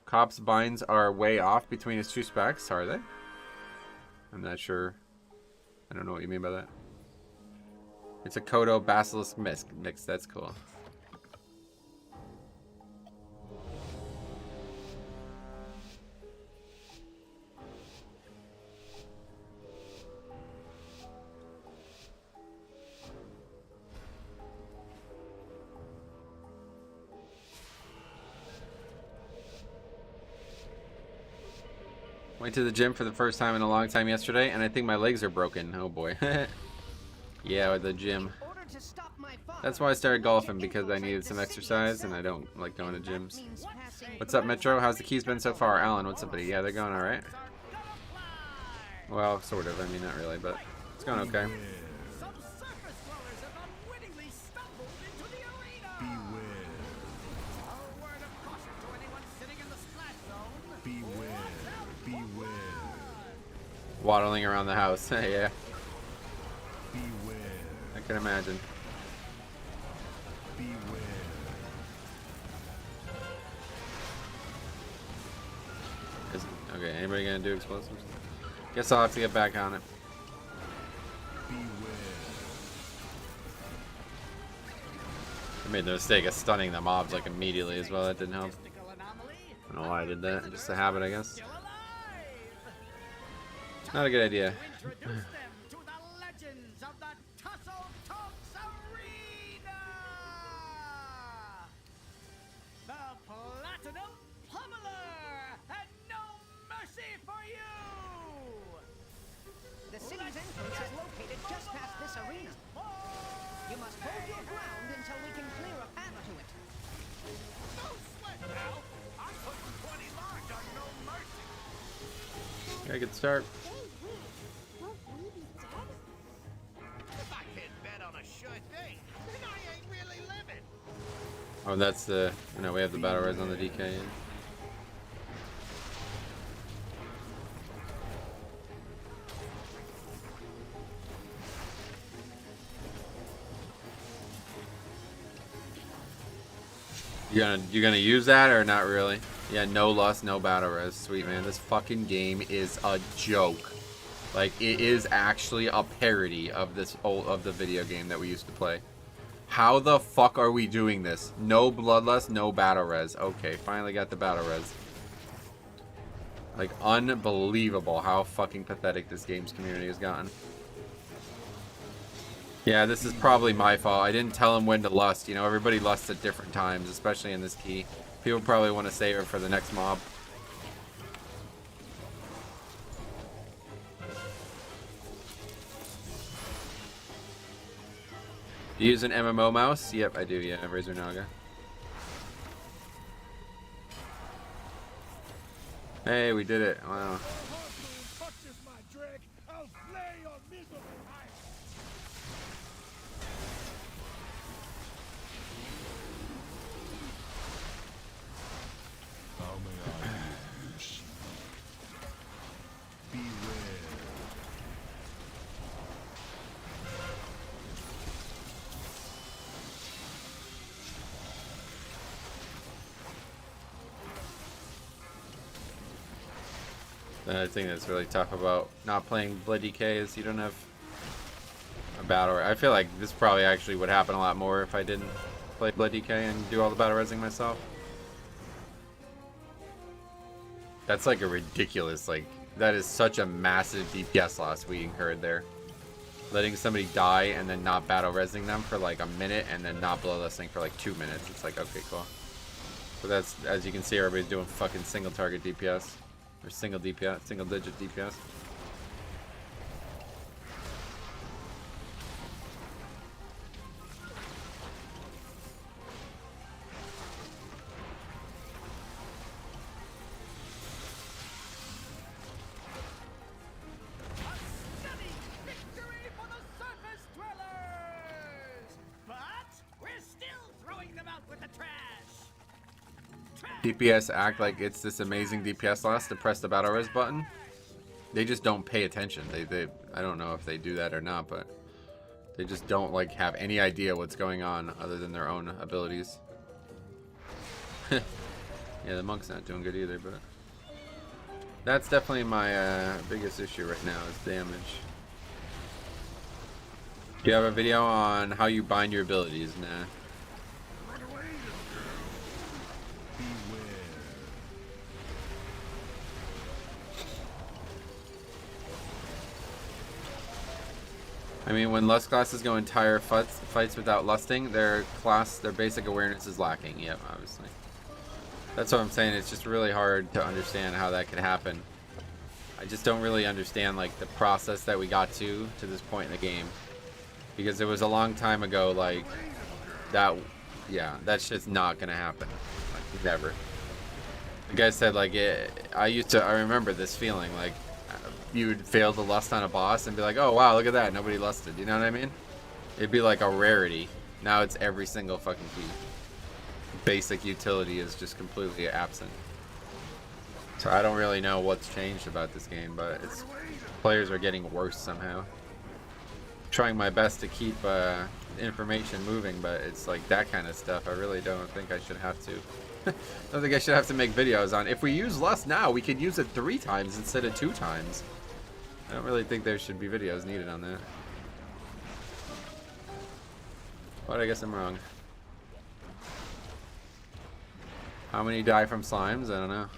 Cop's binds are way off between his two specs. Are they? I'm not sure. I don't know what you mean by that. It's a Kodo Basilisk mix. That's cool. Went to the gym for the first time in a long time yesterday, and I think my legs are broken. Oh boy. Yeah, with the gym. That's why I started golfing, because I needed some exercise, and I don't like going to gyms. What's up, Metro? How's the keys been so far? Alan, what's up, buddy? Yeah, they're going alright. Well, sort of. I mean, not really, but it's going okay. Waddling around the house. Yeah. I can imagine. Okay, anybody gonna do explosives? Guess I'll have to get back on it. I made the mistake of stunning the mobs like immediately as well. That didn't help. I don't know why I did that. Just a habit, I guess. Not a good idea. The city's entrance is located just past this arena. You must hold your ground until we can clear a path to it. No sweat, pal. I'm putting 20 large on no mercy. Yeah, good start. If I can't bet on a sure thing, then I ain't really living. Oh, that's the... No, we have the battle res on the DK. Yeah. You gonna use that or not really? Yeah, no lust, no battle res. Sweet, man. This fucking game is a joke. Like, it is actually a parody of the video game that we used to play. How the fuck are we doing this? No bloodlust, no battle res. Okay, finally got the battle res. Like, unbelievable how fucking pathetic this game's community has gotten. Yeah, this is probably my fault. I didn't tell him when to lust. You know, everybody lusts at different times, especially in this key. People probably want to save it for the next mob. You use an MMO mouse? Yep, I do, yeah, Razor Naga. Hey, we did it. Wow. The thing that's really tough about not playing Blood DK is you don't have a battle. I feel like this probably actually would happen a lot more if I didn't play Blood DK and do all the battle resing myself. That's like a ridiculous, like, that is such a massive DPS loss we incurred there. Letting somebody die and then not battle resing them for like a minute and then not bloodlusting for like 2 minutes. It's like, okay, cool. But that's, as you can see, everybody's doing fucking single target DPS. Or single DPS, single digit DPS. DPS act like it's this amazing DPS loss to press the battle res button. They just don't pay attention. They I don't know if they do that or not, but they just don't like have any idea what's going on other than their own abilities. Yeah, the monk's not doing good either, but that's definitely my biggest issue right now is damage. Do you have a video on how you bind your abilities? Nah. I mean, when lust classes go entire fights without lusting, their basic awareness is lacking. Yep, obviously. That's what I'm saying. It's just really hard to understand how that could happen. I just don't really understand like the process that we got to this point in the game, because it was a long time ago. Like that, yeah, that's just not gonna happen. Like, never. The guy said like I remember this feeling like. You would fail to lust on a boss and be like, oh wow, look at that, nobody lusted. You know what I mean? It'd be like a rarity. Now it's every single fucking key. Basic utility is just completely absent. So I don't really know what's changed about this game, but it's players are getting worse somehow. I'm trying my best to keep information moving, but it's like that kind of stuff I really don't think I should have to. I don't think I should have to make videos on. If we use lust now, we could use it 3 times instead of 2 times. I don't really think there should be videos needed on that. But I guess I'm wrong. How many die from slimes? I don't know.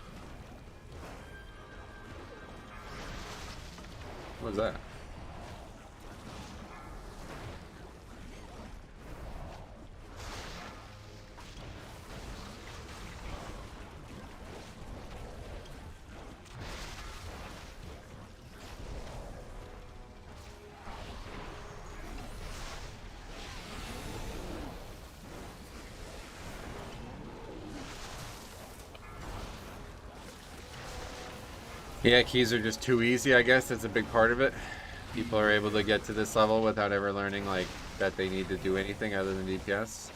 What was that? Yeah, keys are just too easy, I guess. That's a big part of it. People are able to get to this level without ever learning, like, that they need to do anything other than DPS.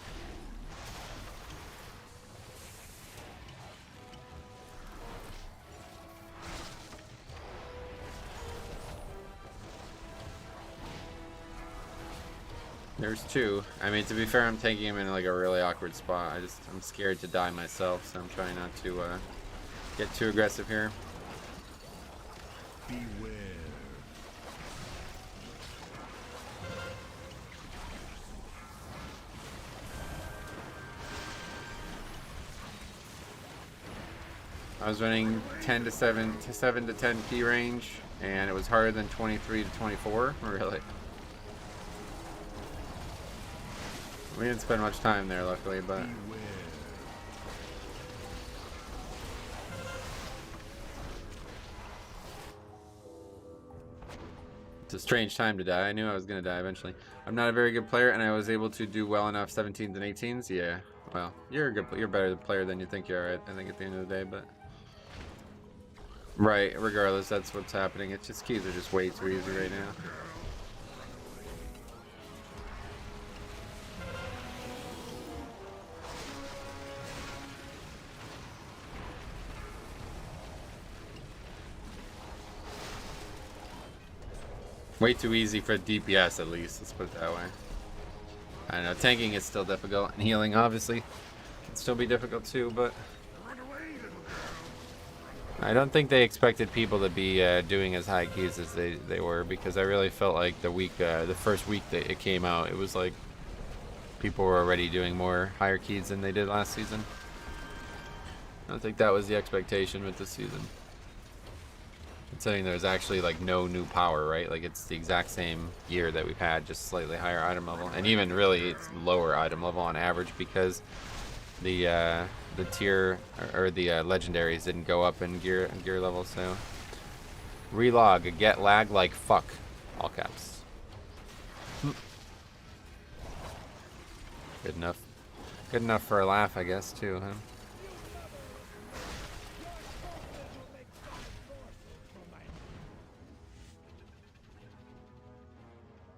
There's 2. I mean, to be fair, I'm taking him in, like, a really awkward spot. I'm scared to die myself, so I'm trying not to, get too aggressive here. Beware. I was running 10 to 7 to 10 P range, and it was harder than 23 to 24. Really. We didn't spend much time there, luckily, but. It's a strange time to die. I knew I was going to die eventually. I'm not a very good player, and I was able to do well enough 17s and 18s. Yeah, well, you're better player than you think you are, I think, at the end of the day, but... Right, regardless, that's what's happening. It's just keys are just way too easy right now. Way too easy for DPS, at least. Let's put it that way. I don't know. Tanking is still difficult, and healing, obviously, can still be difficult too, but... I don't think they expected people to be doing as high keys as they were, because I really felt like the first week that it came out, it was like people were already doing more higher keys than they did last season. I don't think that was the expectation with this season. Considering there's actually like no new power, right? Like it's the exact same gear that we've had, just slightly higher item level, and even really it's lower item level on average because the tier or the legendaries didn't go up in gear level. So relog, get lag like fuck, all caps. Good enough. Good enough for a laugh, I guess, too, huh?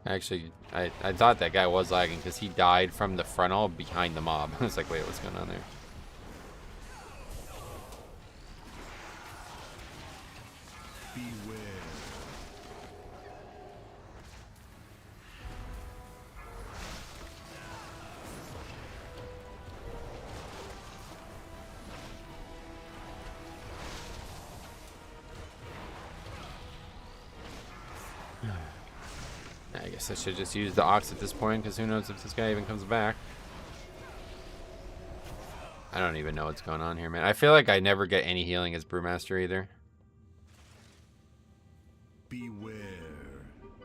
Actually, I thought that guy was lagging because he died from the frontal behind the mob. I was like, wait, what's going on there? Beware. I guess I should just use the Ox at this point, because who knows if this guy even comes back. I don't even know what's going on here, man. I feel like I never get any healing as Brewmaster either. Beware.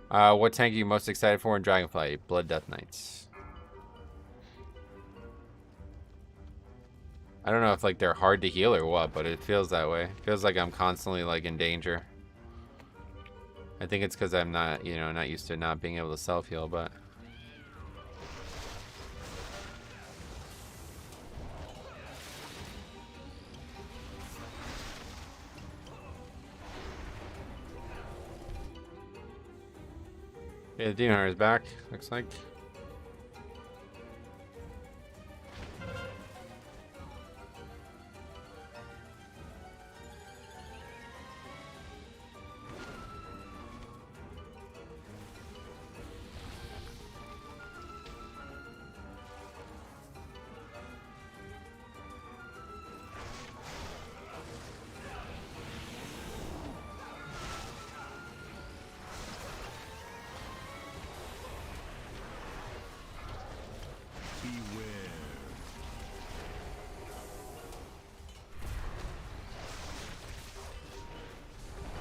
What tank are you most excited for in Dragonflight? Blood Death Knights. I don't know if like they're hard to heal or what, but it feels that way. It feels like I'm constantly like in danger. I think it's because I'm not, you know, not used to not being able to self-heal, but... Yeah, the Demon Hunter is back, looks like.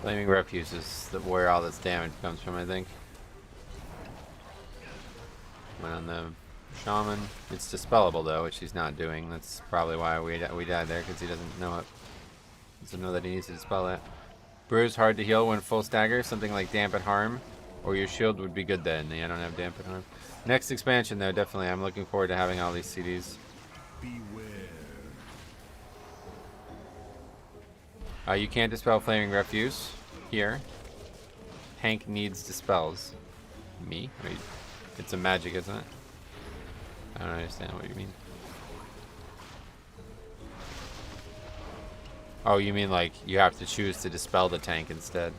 Flaming Refuse is where all this damage comes from, I think. Went on the Shaman. It's dispellable though, which he's not doing. That's probably why we died there, because he doesn't know it. Doesn't know that he needs to dispel that. Bruise hard to heal when full stagger. Something like Dampen Harm, or your shield would be good then. Yeah, I don't have Dampen Harm. Next expansion though, definitely. I'm looking forward to having all these CDs. Beware. You can't dispel Flaming Refuse here. Tank needs dispels. Me? Wait, it's a magic, isn't it? I don't understand what you mean. Oh, you mean like you have to choose to dispel the tank instead.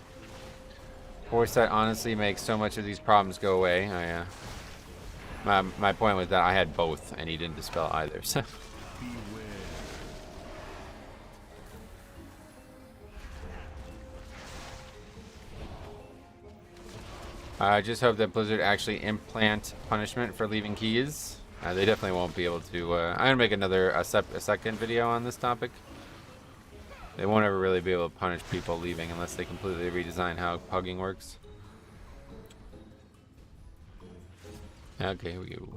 Foresight honestly makes so much of these problems go away. Oh yeah. My point was that I had both and he didn't dispel either, so. I just hope that Blizzard actually implant punishment for leaving keys. They definitely won't be able to. I'm gonna make a second video on this topic. They won't ever really be able to punish people leaving unless they completely redesign how pugging works. Okay, here we go.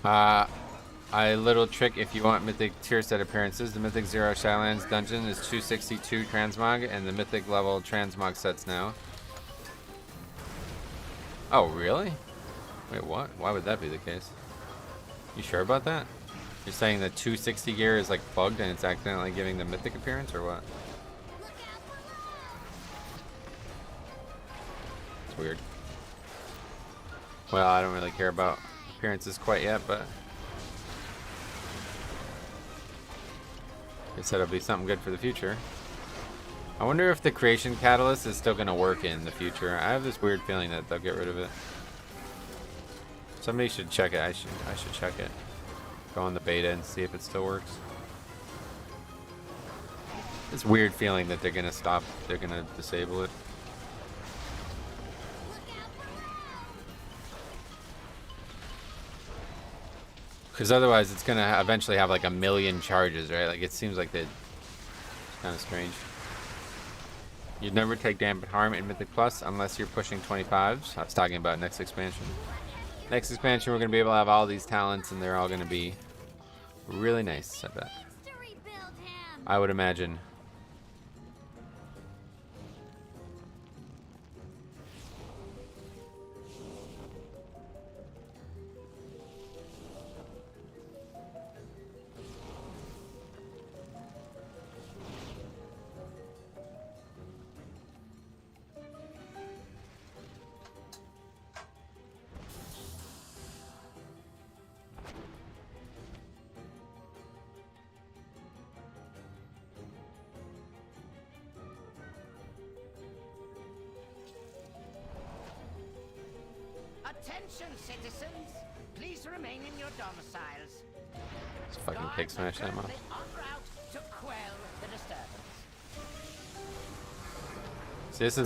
A little trick if you want Mythic tier set appearances. The Mythic Zero Shylands dungeon is 262 transmog, and the Mythic level transmog sets now. Oh, really? Wait, what? Why would that be the case? You sure about that? You're saying the 260 gear is like bugged and it's accidentally giving the Mythic appearance, or what? It's weird. Well, I don't really care about appearances quite yet, but they said it'll be something good for the future. I wonder if the creation catalyst is still going to work in the future. I have this weird feeling that they'll get rid of it. Somebody should check it. I should check it. Go on the beta and see if it still works. This weird feeling that they're going to stop. They're going to disable it. Because otherwise it's going to eventually have like 1 million charges, right? Like it seems like it's kind of strange. You'd never take damage harm in Mythic Plus unless you're pushing 25s. I was talking about next expansion. Next expansion we're going to be able to have all these talents and they're all going to be really nice, I bet. I would imagine. Attention, citizens! Please remain in your domiciles. Let's fucking pig smash that mob. En route to quell the disturbance. See, this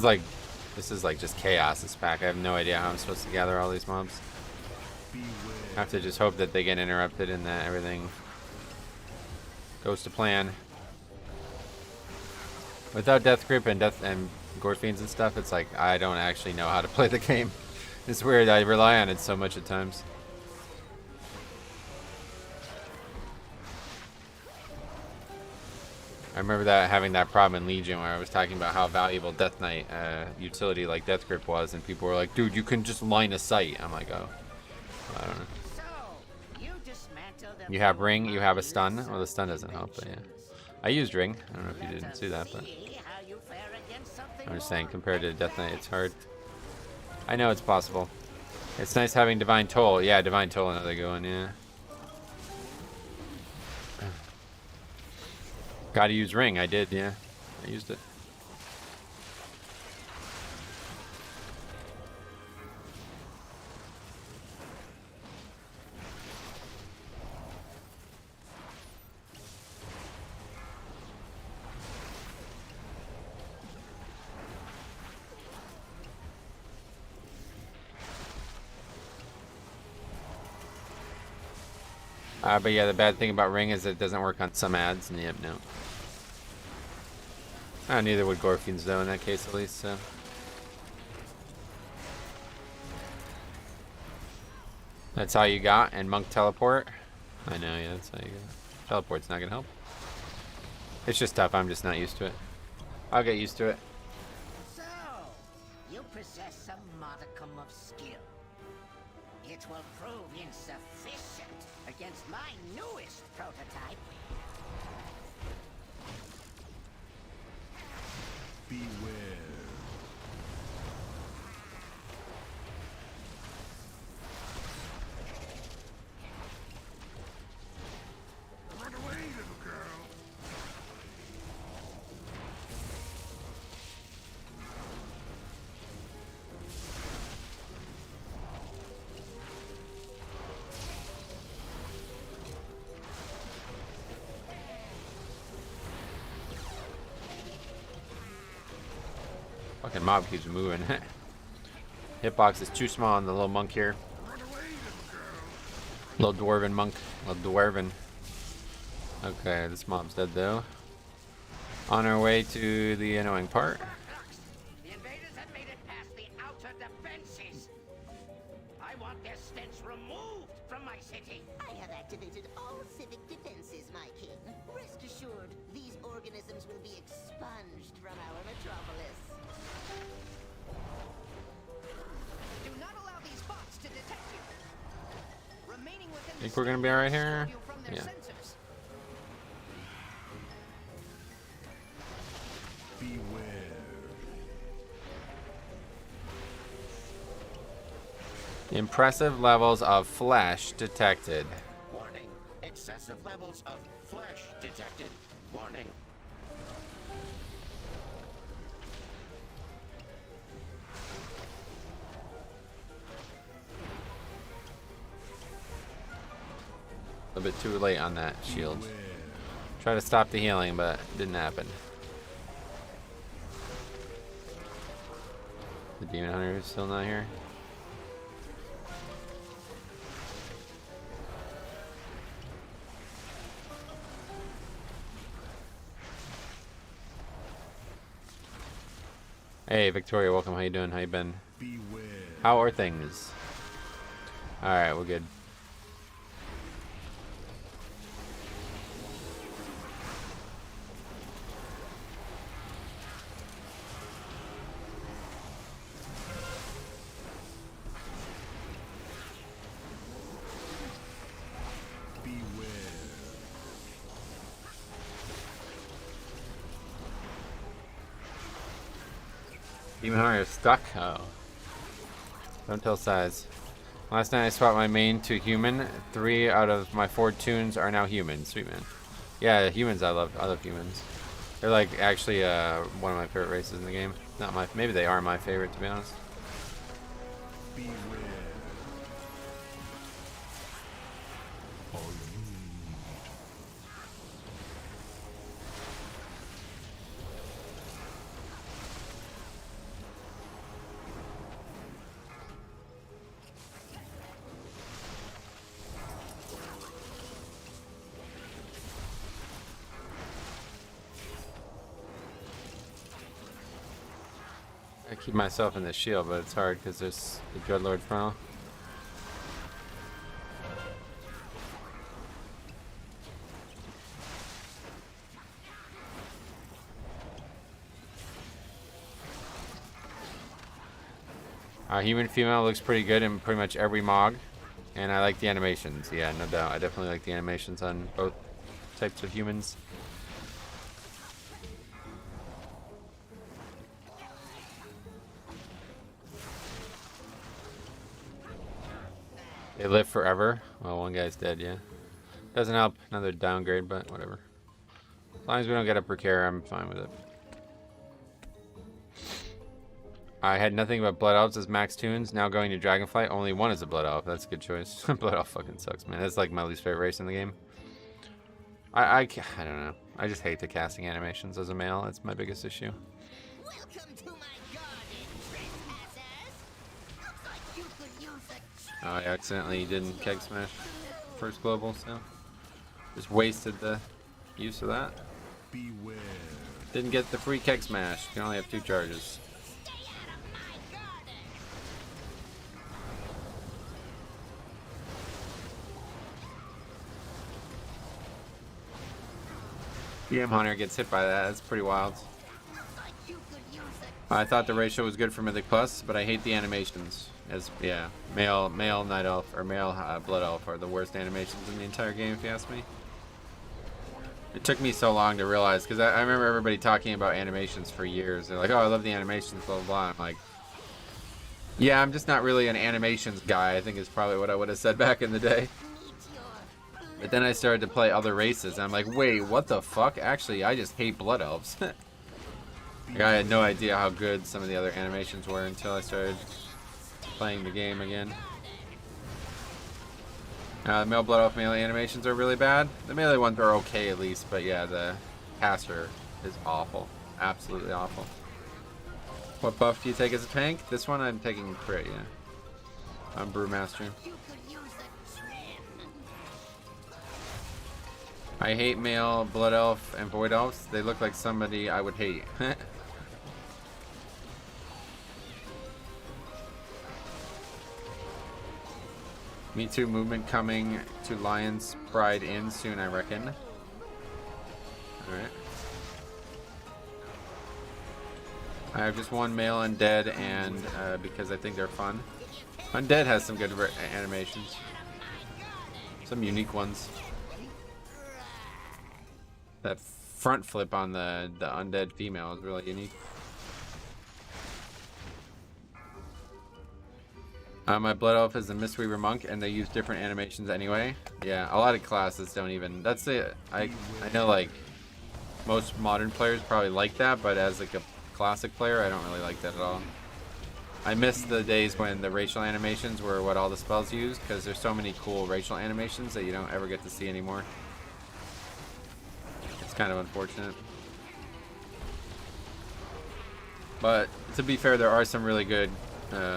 is like just chaos, this pack. I have no idea how I'm supposed to gather all these mobs. I have to just hope that they get interrupted and that everything goes to plan. Without Death Grip and Gore Fiends and stuff, it's like I don't actually know how to play the game. It's weird, I rely on it so much at times. I remember having that problem in Legion where I was talking about how valuable Death Knight utility like Death Grip was, and people were like, dude, you can just line of sight. I'm like, oh, I don't know. You have Ring, you have a stun. Well, the stun doesn't help, but yeah. I used Ring. I don't know if you didn't see that, but I'm just saying, compared to Death Knight, it's hard. I know it's possible. It's nice having Divine Toll. Yeah, Divine Toll, another good one, yeah. Gotta use Ring. I did, yeah. I used it. But yeah, the bad thing about Ring is it doesn't work on some ads, and yep, no. Neither would Gore Fiends though, in that case at least, so. That's all you got, and Monk Teleport? I know, yeah, that's all you got. Teleport's not gonna help. It's just tough, I'm just not used to it. I'll get used to it. So, you possess a modicum of skill. It will prove insufficient against my newest prototype. Beware. Run away, little girl. Fucking mob keeps moving. Hitbox is too small on the little monk here. Little dwarven monk. Little dwarven. Okay, this mob's dead though. On our way to the annoying part. The invaders have made it past the outer defenses. I want their stench removed from my city. I have activated all civic defenses, my king. Rest assured, these organisms will be expunged from our metropolis. Do not allow these bots to detect you. Remaining within Think the we're gonna be alright state here? will shield you from their Yeah. sensors. Impressive levels of flesh detected. Warning. Excessive levels of flesh detected. Warning. A bit too late on that shield. Try to stop the healing, but it didn't happen. The demon hunter is still not here. Hey, Victoria, welcome. How you doing? How you been? How are things? All right, we're good. Demon Hunter is stuck? Oh. Don't tell size. Last night I swapped my main to human. 3 out of my 4 tunes are now human. Sweet man. Yeah, humans I love humans. They're like actually one of my favorite races in the game. Not my, maybe they are my favorite to be honest. I keep myself in the shield, but it's hard because there's the Dreadlord frontal. Human female looks pretty good in pretty much every Mog, and I like the animations. Yeah, no doubt. I definitely like the animations on both types of humans. They live forever. Well, one guy's dead, yeah. Doesn't help. Another downgrade, but whatever. As long as we don't get a precare, I'm fine with it. I had nothing but Blood Elves as max tunes. Now going to Dragonflight. Only one is a Blood Elf. That's a good choice. Blood Elf fucking sucks, man. That's like my least favorite race in the game. I don't know. I just hate the casting animations as a male. That's my biggest issue. Welcome to my garden, trespassers. Looks like you could use a Oh, I accidentally didn't keg smash first global, so just wasted the use of that. Beware. Didn't get the free keg smash. You can only have 2 charges. stay out of my garden. DM Hunter gets hit by that. That's pretty wild. Looks like you could use a I thought the ratio was good for Mythic Plus, but I hate the animations. As yeah, male Night Elf or male Blood Elf are the worst animations in the entire game, if you ask me. It took me so long to realize, because I remember everybody talking about animations for years. They're like, oh, I love the animations, blah, blah, blah. I'm like, yeah, I'm just not really an animations guy, I think is probably what I would have said back in the day. meteor. But then I started to play other races, and I'm like, wait, what the fuck? Actually, I just hate Blood Elves. Like, I had no idea how good some of the other animations were until I started playing the game again. The male Blood Elf melee animations are really bad. The melee ones are okay at least, but yeah, the caster is awful. Absolutely awful. What buff do you take as a tank? This one I'm taking crit, yeah. I'm Brewmaster. You could use a trim. I hate male Blood Elf and Void Elves. They look like somebody I would hate. Me Too movement coming to Lion's Pride Inn soon, I reckon. Alright. I have just one male undead, and because I think they're fun. Undead has some good animations. Some unique ones. That front flip on the undead female is really unique. My Blood Elf is a Mistweaver Monk, and they use different animations anyway. Yeah, a lot of classes don't even... That's it. I know, like, most modern players probably like that, but as, like, a classic player, I don't really like that at all. I miss the days when the racial animations were what all the spells use, because there's so many cool racial animations that you don't ever get to see anymore. It's kind of unfortunate. But, to be fair, there are some really good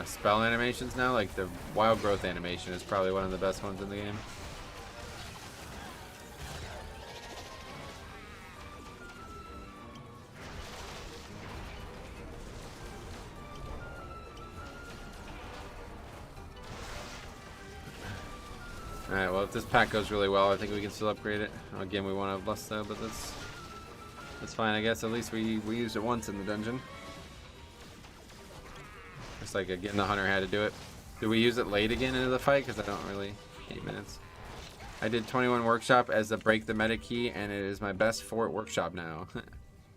spell animations now. Like the Wild Growth animation is probably one of the best ones in the game. Alright, well if this pack goes really well, I think we can still upgrade it. Again, we won't have Lust though, but that's fine, I guess. At least we used it once in the dungeon. Just like again, the hunter had to do it. Do we use it late again into the fight? Because I don't really... 8 minutes. I did 21 workshop as a break the meta key, and it is my best fort workshop now.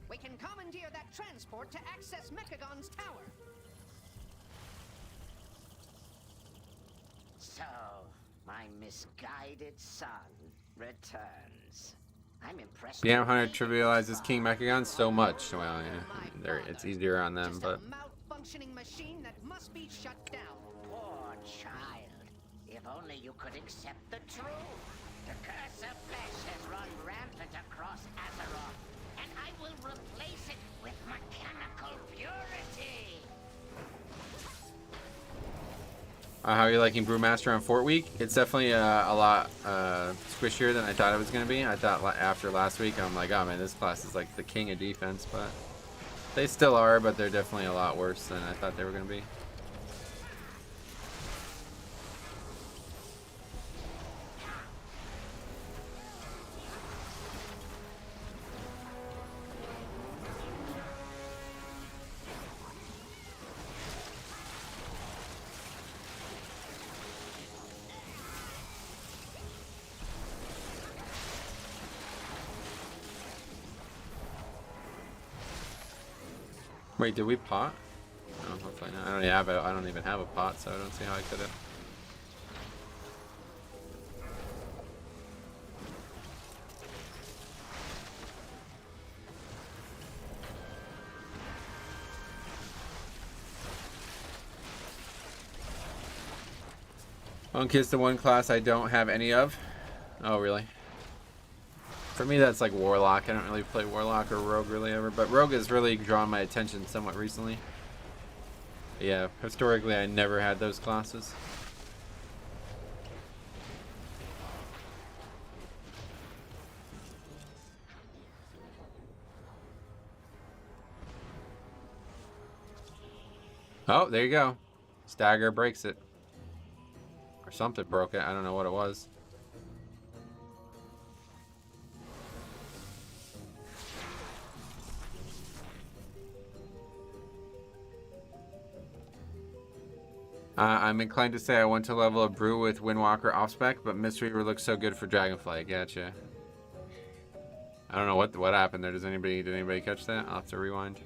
We can commandeer that transport to access Mechagon's tower. So, my misguided son returns. I'm impressed. The Am Hunter trivializes King Mechagon so much. Well, yeah, it's easier on them, but... Functioning machine that must be shut down. Poor child. If only you could accept the truth. The curse of flesh has run rampant across Azeroth, and I will replace it with mechanical purity. How are you liking Brewmaster on Fort Week? It's definitely a lot squishier than I thought it was going to be. I thought after last week, I'm like, oh man, this class is like the king of defense, but... They still are, but they're definitely a lot worse than I thought they were going to be. Wait, did we pot? No, hopefully not. I don't even have a pot, so I don't see how I could have. Monk is the one class I don't have any of. Oh, really? For me, that's like Warlock. I don't really play Warlock or Rogue really ever, but Rogue has really drawn my attention somewhat recently. Yeah, historically, I never had those classes. Oh, there you go. Stagger breaks it. Or something broke it. I don't know what it was. I'm inclined to say I want to level a brew with Windwalker off spec, but Mistweaver looks so good for Dragonflight. Gotcha. I don't know what happened there. Did anybody catch that? I'll have to rewind.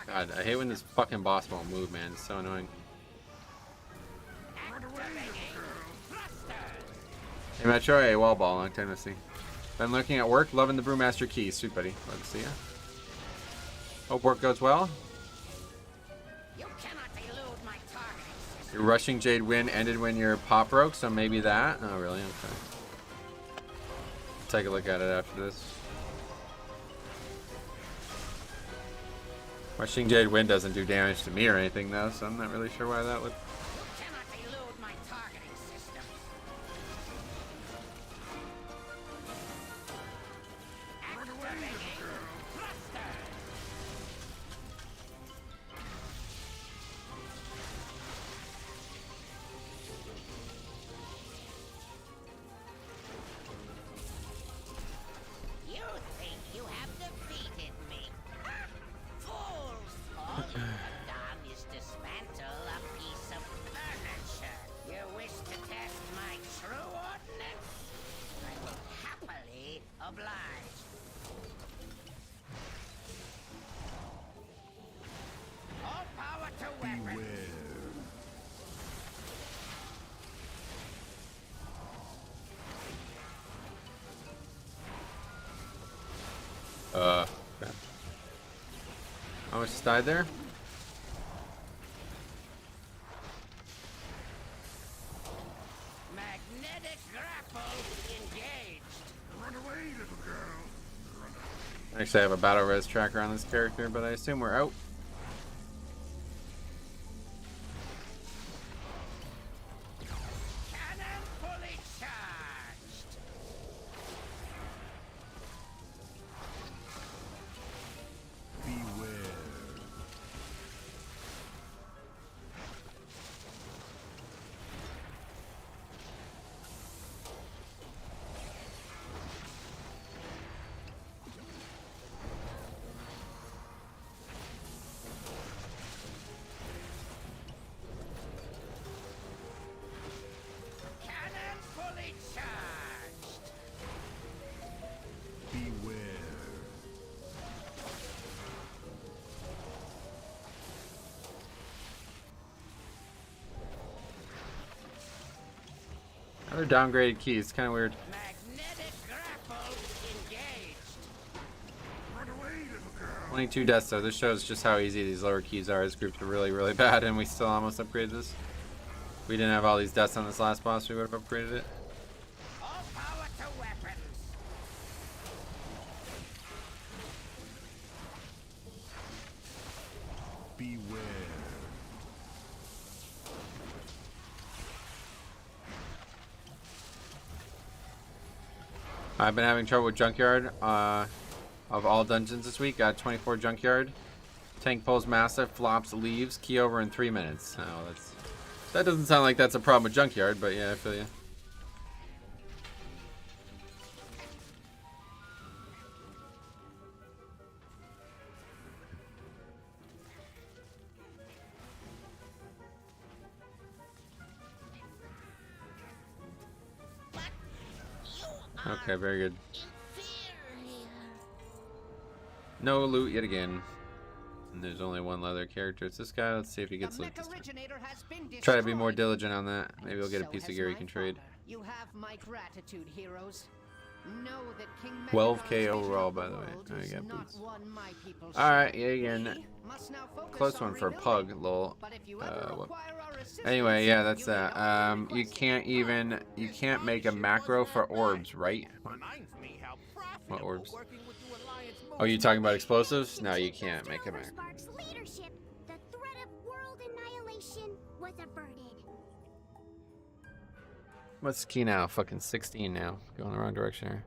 God, I hate when this fucking boss won't move, man. It's so annoying. Hey, Metro, hey, wall ball, long time to see. Been looking at work, loving the Brewmaster keys. Sweet, buddy. Love to see ya. Hope work goes well. You cannot elude my targeting system. Your rushing Jade Wind ended when your pop broke, so maybe that. Oh, really? Okay. Take a look at it after this. Rushing Jade Wind doesn't do damage to me or anything, though, so I'm not really sure why that would. You cannot elude my targeting system. Activating thruster. You think you have defeated me? Fools! All you have done is dismantle a piece of furniture. You wish to test my true ordnance? I will happily oblige. All power to weapons. Okay. How much just died there? Magnetic grapple engaged. Run away, little girl. Actually, I have a battle res tracker on this character, but I assume we're out. Cannon fully charged. Cannon fully charged. Another downgraded key. It's kind of weird. Magnetic grapple engaged. Run away, little girl. 22 deaths, though. This shows just how easy these lower keys are. This group's really, really bad, and we still almost upgraded this. If we didn't have all these deaths on this last boss, we would have upgraded it. All power to weapons. I've been having trouble with Junkyard of all dungeons this week. Got 24 Junkyard. Tank pulls massive, flops, leaves, key over in 3 minutes. Oh, that doesn't sound like that's a problem with Junkyard, but yeah, I feel you. Okay, very good. No loot yet again. And there's only one other character. It's this guy. Let's see if he gets loot this time. Try to be more diligent on that. Maybe we'll get a piece of gear he can trade. You have my gratitude, heroes. Know that King 12k overall, by the way. Oh, you got boots. Alright, yeah, again. Close one for a pug, lol. Anyway, yeah, that's that. You can't make a macro for orbs, right? What orbs? Oh, you talking about explosives? No, you can't make a macro. Spark's leadership, the threat of world annihilation was averted. What's the key now? Fucking 16 now. Going the wrong direction here.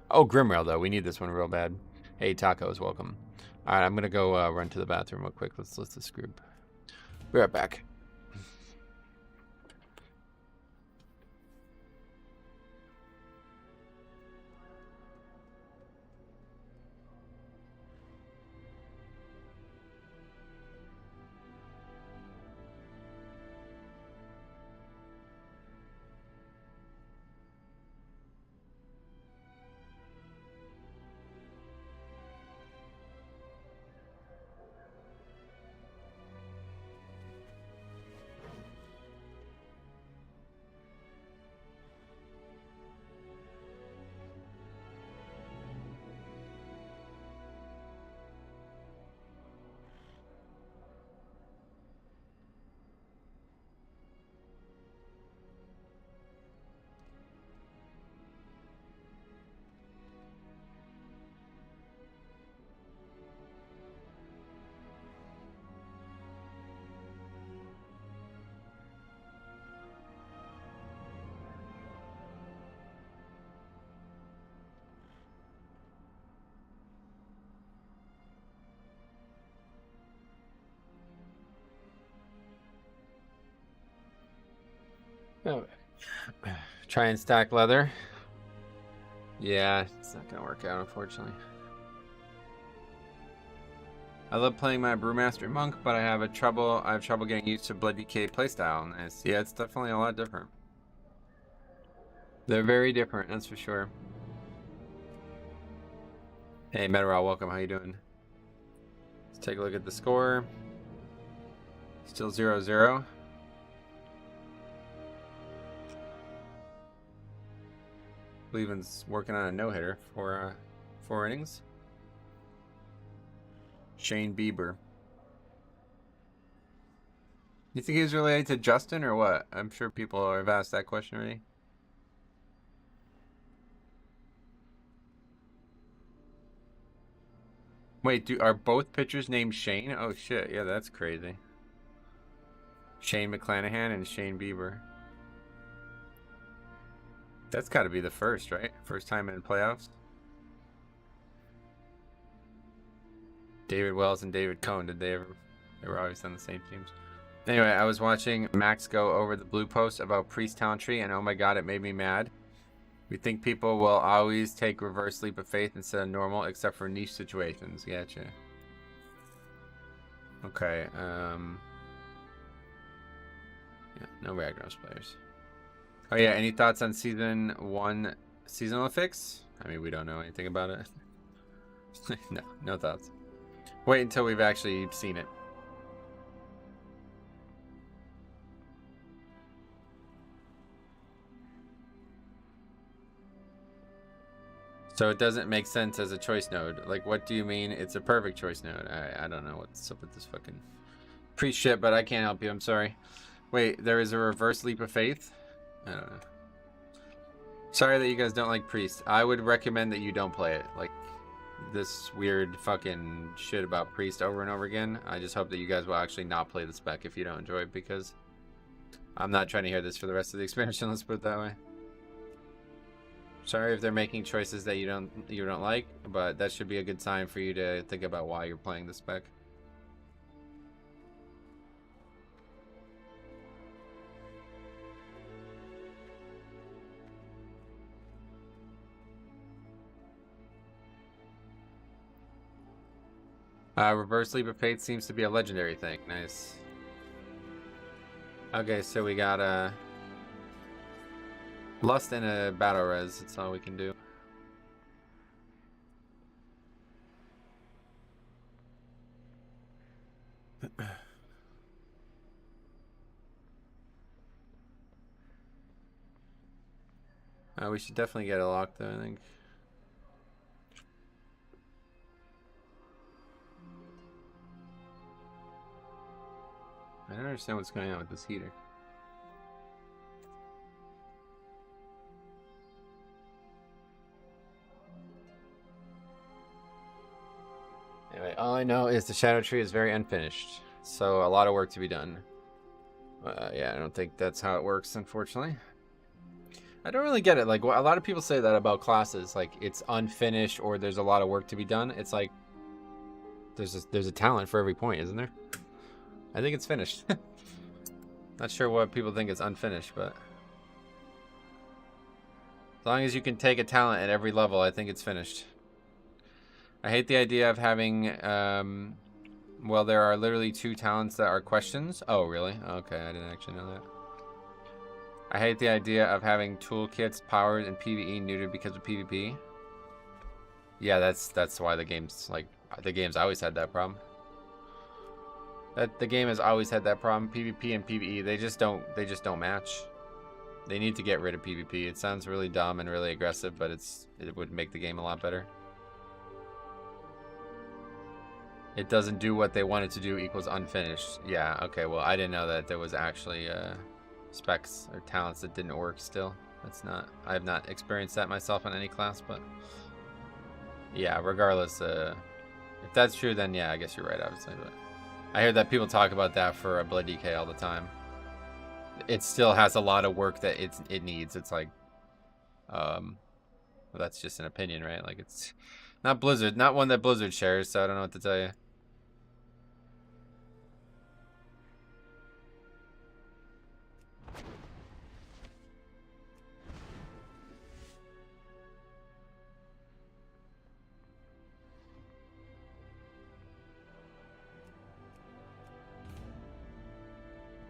Oh, Grimrail, though. We need this one real bad. Hey, Tacos, welcome. Alright, I'm gonna go run to the bathroom real quick. Let's list this group. Be right back. Oh. Try and stack leather. Yeah, it's not gonna work out, unfortunately. I love playing my Brewmaster monk, but I have trouble getting used to Blood DK playstyle. And yeah, it's definitely a lot different. They're very different, that's for sure. Hey, Metaral, welcome. How you doing? Let's take a look at the score. Still 0-0. Cleveland's working on a no-hitter for 4 innings. Shane Bieber. You think he's related to Justin or what? I'm sure people have asked that question already. Wait, are both pitchers named Shane? Oh shit, yeah, that's crazy. Shane McClanahan and Shane Bieber. That's got to be the first, right? First time in playoffs. David Wells and David Cohn, they were always on the same teams. Anyway, I was watching Max go over the blue post about Priest Talent Tree, and oh my god, it made me mad. We think people will always take reverse leap of faith instead of normal, except for niche situations. Gotcha. Okay, yeah, no Ragnaros players. Oh yeah, any thoughts on Season 1 seasonal fix? I mean, we don't know anything about it. No thoughts. Wait until we've actually seen it. So it doesn't make sense as a choice node. Like, what do you mean it's a perfect choice node? I don't know what's up with this fucking pre-shit, but I can't help you. I'm sorry. Wait, there is a reverse leap of faith? I don't know. Sorry that you guys don't like Priest. I would recommend that you don't play it. Like, this weird fucking shit about Priest over and over again. I just hope that you guys will actually not play the spec if you don't enjoy it, because I'm not trying to hear this for the rest of the expansion, let's put it that way. Sorry if they're making choices that you don't like, but that should be a good sign for you to think about why you're playing the spec. Reverse Leap of Faith seems to be a legendary thing. Nice. Okay, so we got Lust and a battle res. That's all we can do. We should definitely get it locked though, I think. I don't understand what's going on with this heater. Anyway, all I know is the Shadow Tree is very unfinished, so a lot of work to be done. Yeah, I don't think that's how it works, unfortunately. I don't really get it. Like, a lot of people say that about classes, like it's unfinished or there's a lot of work to be done. It's like there's a talent for every point, isn't there? I think it's finished. Not sure what people think is unfinished, but as long as you can take a talent at every level, I think it's finished. I hate the idea of having, well, there are literally 2 talents that are questions. Oh, really? Okay, I didn't actually know that. I hate the idea of having toolkits, powers, and PvE neutered because of PvP. Yeah, that's why the game's always had that problem. The game has always had that problem. PvP and PvE, they just don't match. They need to get rid of PvP. It sounds really dumb and really aggressive, but it would make the game a lot better. It doesn't do what they want it to do equals unfinished. Yeah, okay, well, I didn't know that there was actually specs or talents that didn't work still. I have not experienced that myself on any class, but yeah, regardless, if that's true, then yeah, I guess you're right, obviously, but I hear that people talk about that for Blood DK all the time. It still has a lot of work that it needs. It's like, well, that's just an opinion, right? Like, it's not Blizzard, not one that Blizzard shares, so I don't know what to tell you.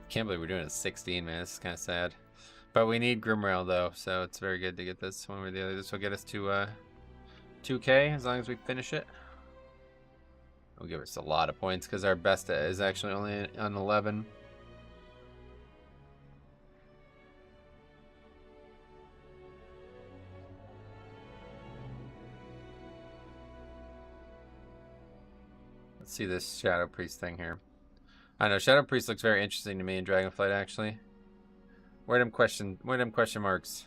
Can't believe we're doing a 16, man. This is kind of sad. But we need Grimrail though, so it's very good to get this one way or the other. This will get us to 2K as long as we finish it. It'll give us a lot of points because our best is actually only on 11. Let's see this Shadow Priest thing here. I know Shadow Priest looks very interesting to me in Dragonflight actually. Where them question marks?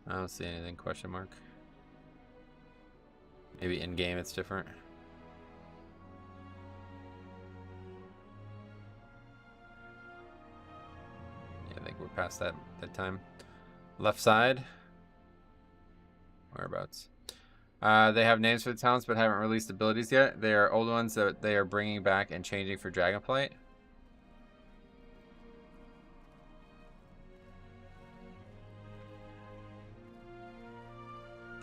I don't see anything question mark. Maybe in game it's different. Yeah, I think we're past that time. Left side. Whereabouts? They have names for the talents but haven't released abilities yet. They are old ones that they are bringing back and changing for Dragonflight.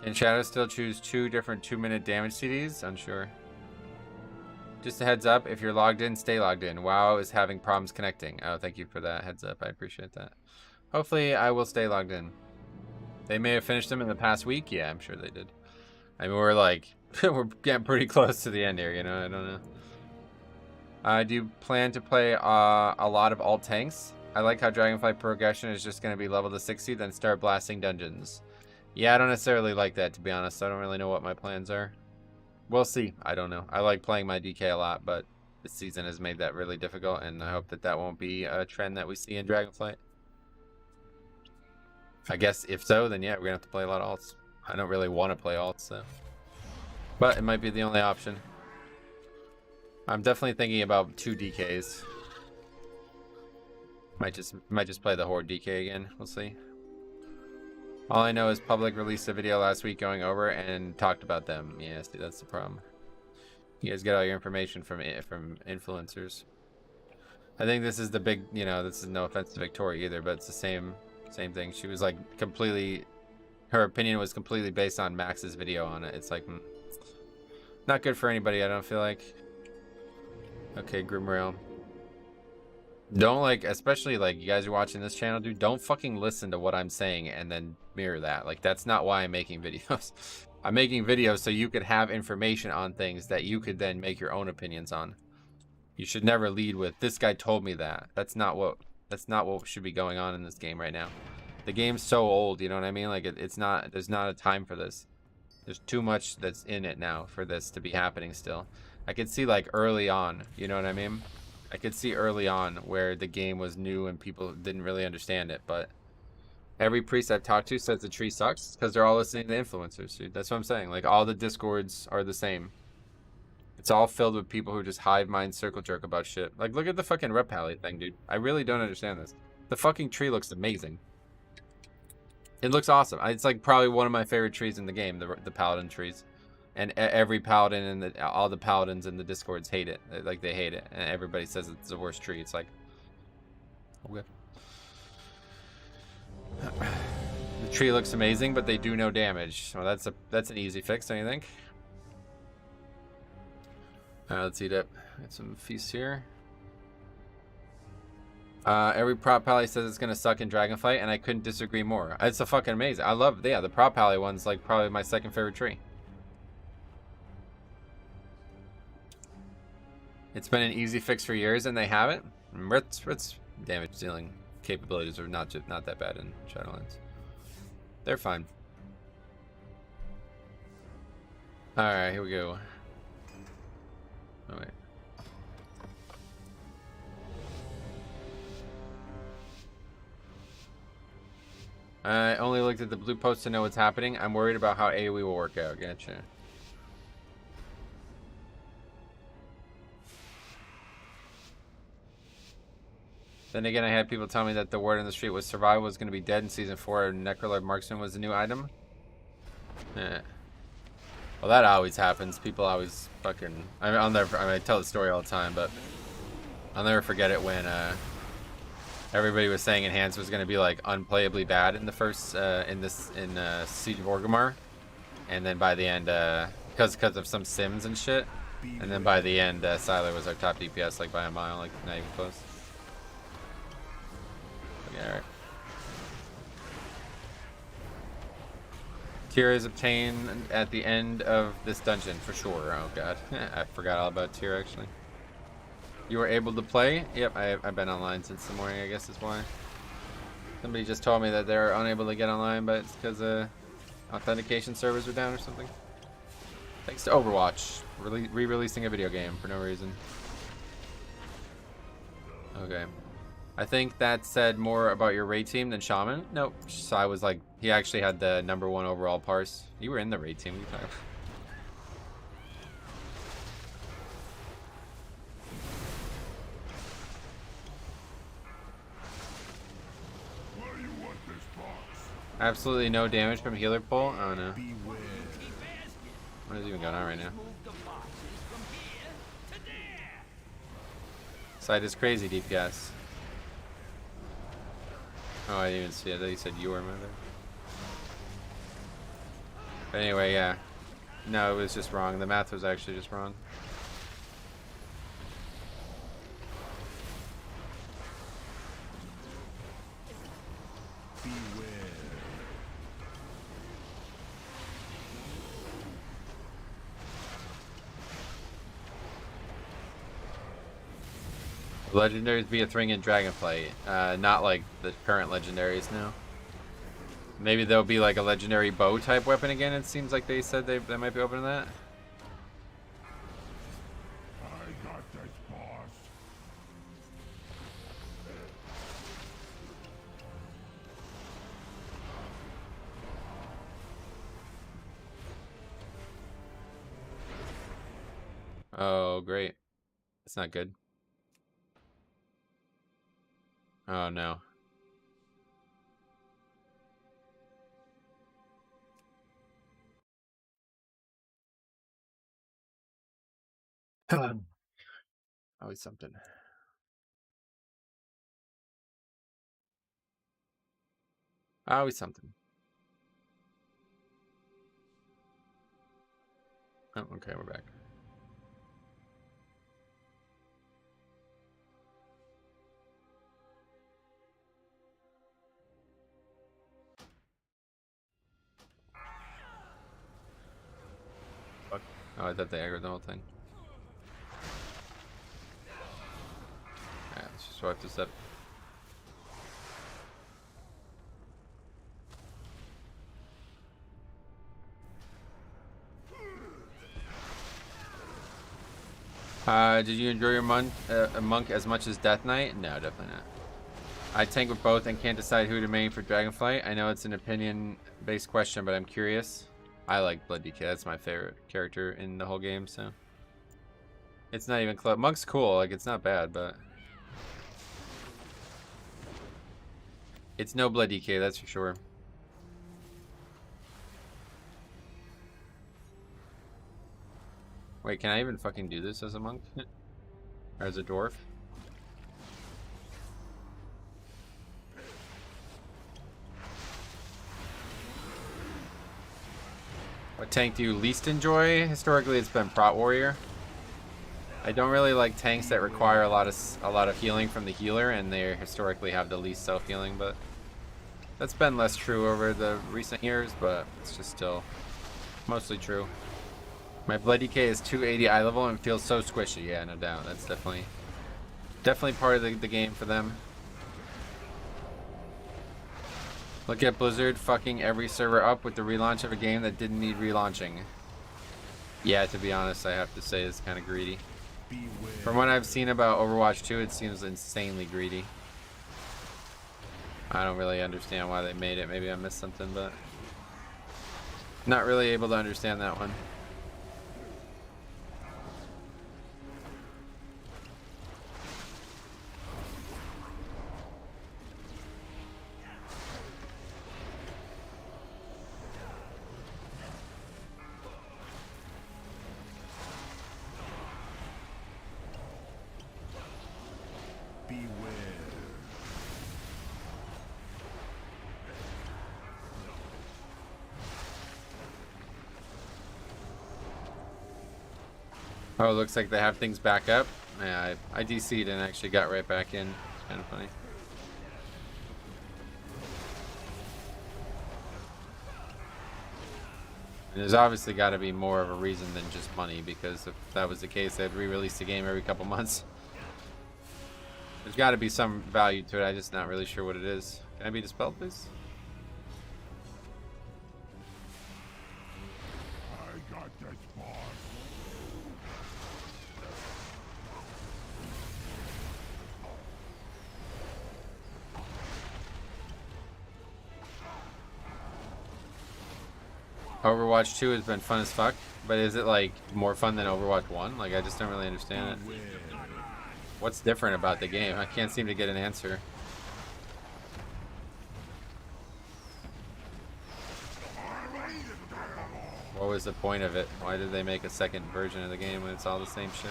Can Shadow still choose 2 different 2-minute damage CDs? Unsure. Just a heads up, if you're logged in, stay logged in. WoW is having problems connecting. Oh, thank you for that heads up. I appreciate that. Hopefully, I will stay logged in. They may have finished them in the past week. Yeah, I'm sure they did. I mean, we're like, we're getting pretty close to the end here, you know? I don't know. Do you plan to play a lot of alt tanks? I like how Dragonflight progression is just going to be level to 60, then start blasting dungeons. Yeah, I don't necessarily like that, to be honest. I don't really know what my plans are. We'll see. I don't know. I like playing my DK a lot, but this season has made that really difficult, and I hope that that won't be a trend that we see in Dragonflight. I guess if so, then yeah, we're going to have to play a lot of alts. I don't really want to play alts, so. But it might be the only option. I'm definitely thinking about 2 DKs. Might just play the Horde DK again. We'll see. All I know is Public released a video last week going over and talked about them. Yeah, see, that's the problem. You guys get all your information from influencers. I think this is the big, you know, this is no offense to Victoria either, but it's the same thing. She was like completely, her opinion was completely based on Max's video on it. It's like, not good for anybody, I don't feel like. Okay, Grimrail. Don't like, especially like you guys are watching this channel, dude, don't fucking listen to what I'm saying and then mirror that. Like, that's not why I'm making videos. I'm making videos so you could have information on things that you could then make your own opinions on. You should never lead with, this guy told me that. That's not what should be going on in this game right now. The game's so old, you know what I mean? Like, it's not, there's not a time for this. There's too much that's in it now for this to be happening still. I could see like early on, you know what I mean? I could see early on where the game was new and people didn't really understand it, but every priest I've talked to says the tree sucks because they're all listening to influencers, dude. That's what I'm saying. Like, all the discords are the same. It's all filled with people who just hive mind circle jerk about shit. Like, look at the fucking Rep Pally thing, dude. I really don't understand this. The fucking tree looks amazing. It looks awesome. It's like probably one of my favorite trees in the game, the paladin trees. And every paladin and all the paladins in the discords hate it. Like, they hate it. And everybody says it's the worst tree. It's like, okay. The tree looks amazing, but they do no damage. So that's an easy fix, don't you think? Let's eat up. Got some feasts here. Every prop pally says it's gonna suck in Dragonflight, and I couldn't disagree more. It's a fucking amazing. I love, yeah, the prop pally one's like probably my second favorite tree. It's been an easy fix for years, and they haven't. Ritz damage dealing capabilities are not that bad in Shadowlands. They're fine. All right, here we go. Oh wait. I only looked at the blue post to know what's happening. I'm worried about how AoE will work out. Gotcha. Then again, I had people tell me that the word on the street was survival was going to be dead in season 4 and Necrolord Marksman was the new item. Yeah. Well, that always happens. People always fucking... I tell the story all the time, but I'll never forget it when everybody was saying Enhance was going to be like unplayably bad in the first in Siege of Orgrimmar, and then by the end because of some sims and shit, and then by the end Siler was our top DPS like by a mile, like not even close. Yeah, alright. Tier is obtained at the end of this dungeon for sure. Oh god, I forgot all about tier actually. You were able to play? Yep, I've been online since the morning, I guess is why. Somebody just told me that they're unable to get online, but it's because authentication servers are down or something. Thanks to Overwatch, re-releasing a video game for no reason. Okay. I think that said more about your raid team than Shaman. Nope. Sai was like, he actually had the #1 overall parse. You were in the raid team. What are you talking about? Absolutely no damage from healer pull? Oh no. What is even going on right now? Side is crazy DPS. Oh, I didn't even see it. I thought you said you were, my bad. But anyway, yeah. No, it was just wrong. The math was actually just wrong. Legendaries via Thring and Dragonflight. Not like the current legendaries now. Maybe there'll be like a legendary bow type weapon again. It seems like they said they might be opening that. I got this, boss. Oh, great. That's not good. Oh no. Always something. Always something. Oh, okay, we're back. Fuck. Oh, I thought they aggroed the whole thing. Alright, let's just swipe this up. Did you enjoy your monk as much as Death Knight? No, definitely not. I tank with both and can't decide who to main for Dragonflight. I know it's an opinion-based question, but I'm curious. I like Blood DK. That's my favorite character in the whole game, so. It's not even close. Monk's cool. Like, it's not bad, but. It's no Blood DK, that's for sure. Wait, can I even fucking do this as a monk? Or as a dwarf? What tank do you least enjoy? Historically, it's been Prot Warrior. I don't really like tanks that require a lot of healing from the healer, and they historically have the least self-healing, but that's been less true over the recent years, but it's just still mostly true. My Blood DK is 280 eye level and feels so squishy. Yeah, no doubt. That's definitely part of the game for them. Look at Blizzard fucking every server up with the relaunch of a game that didn't need relaunching. Yeah, to be honest, I have to say it's kind of greedy. From what I've seen about Overwatch 2, it seems insanely greedy. I don't really understand why they made it. Maybe I missed something, but not really able to understand that one. Oh, it looks like they have things back up. Yeah, I DC'd and actually got right back in. It's kind of funny. And there's obviously got to be more of a reason than just money, because if that was the case, they'd re-release the game every couple months. There's got to be some value to it. I'm just not really sure what it is. Can I be dispelled, please? I got this, boss. Overwatch 2 has been fun as fuck, but is it like more fun than Overwatch 1? Like, I just don't really understand it. What's different about the game? I can't seem to get an answer. What was the point of it? Why did they make a second version of the game when it's all the same shit?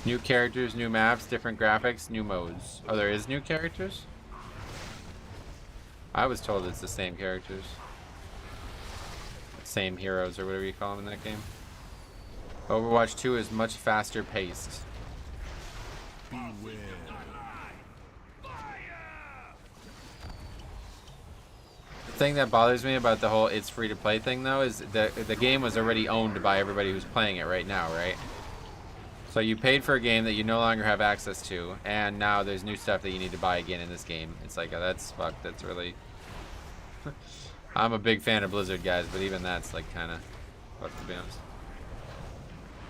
New characters, new maps, different graphics, new modes. Oh, there is new characters? I was told it's the same characters. Same heroes or whatever you call them in that game. Overwatch 2 is much faster paced. Beware. The thing that bothers me about the whole it's free to play thing though is the game was already owned by everybody who's playing it right now, right? So you paid for a game that you no longer have access to, and now there's new stuff that you need to buy again in this game. It's like, oh, that's fucked. That's really... I'm a big fan of Blizzard, guys, but even that's like kind of fucked, to be honest.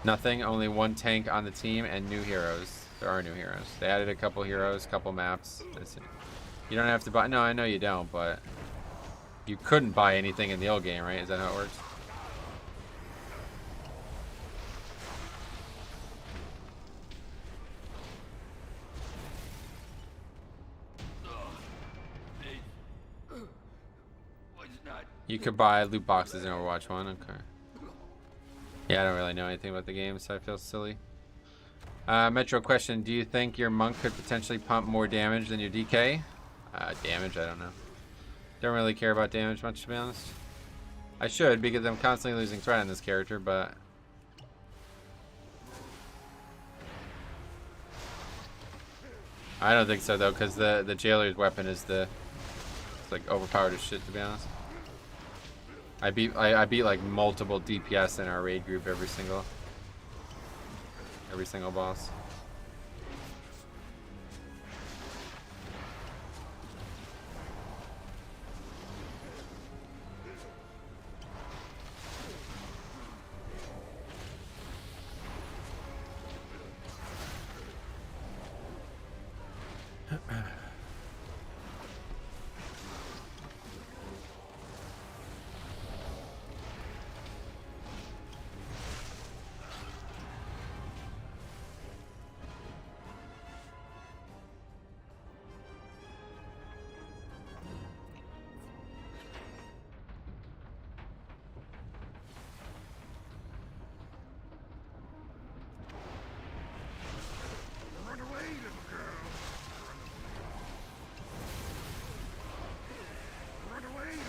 Nothing, only one tank on the team and new heroes. There are new heroes. They added a couple heroes, couple maps. That's it. You don't have to buy... No, I know you don't, but... You couldn't buy anything in the old game, right? Is that how it works? You could buy loot boxes in Overwatch 1, okay. Yeah, I don't really know anything about the game, so I feel silly. Metro question, do you think your monk could potentially pump more damage than your DK? Damage, I don't know. Don't really care about damage much, to be honest. I should, because I'm constantly losing threat in this character, but... I don't think so, though, because the jailer's weapon is the... It's like overpowered as shit, to be honest. I beat like multiple DPS in our raid group every single boss.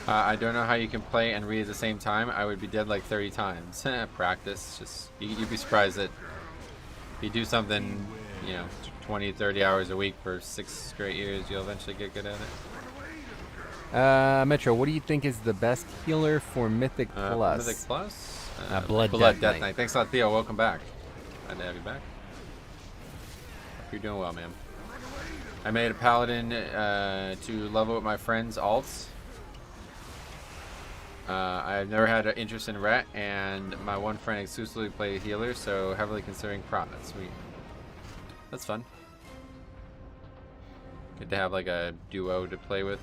I don't know how you can play and read at the same time. I would be dead like 30 times. Practice. Just you'd be surprised that if you do something, you know, 20, 30 hours a week for 6 straight years, you'll eventually get good at it. Metro, what do you think is the best healer for Mythic Plus? Mythic Plus? Blood Death Knight. Thanks a lot, Theo. Welcome back. Glad to have you back. Hope you're doing well, man. I made a paladin to level with my friends' alts. I've never had an interest in ret, and my one friend exclusively played healer, so heavily considering prot. That's sweet. That's fun. Good to have like a duo to play with.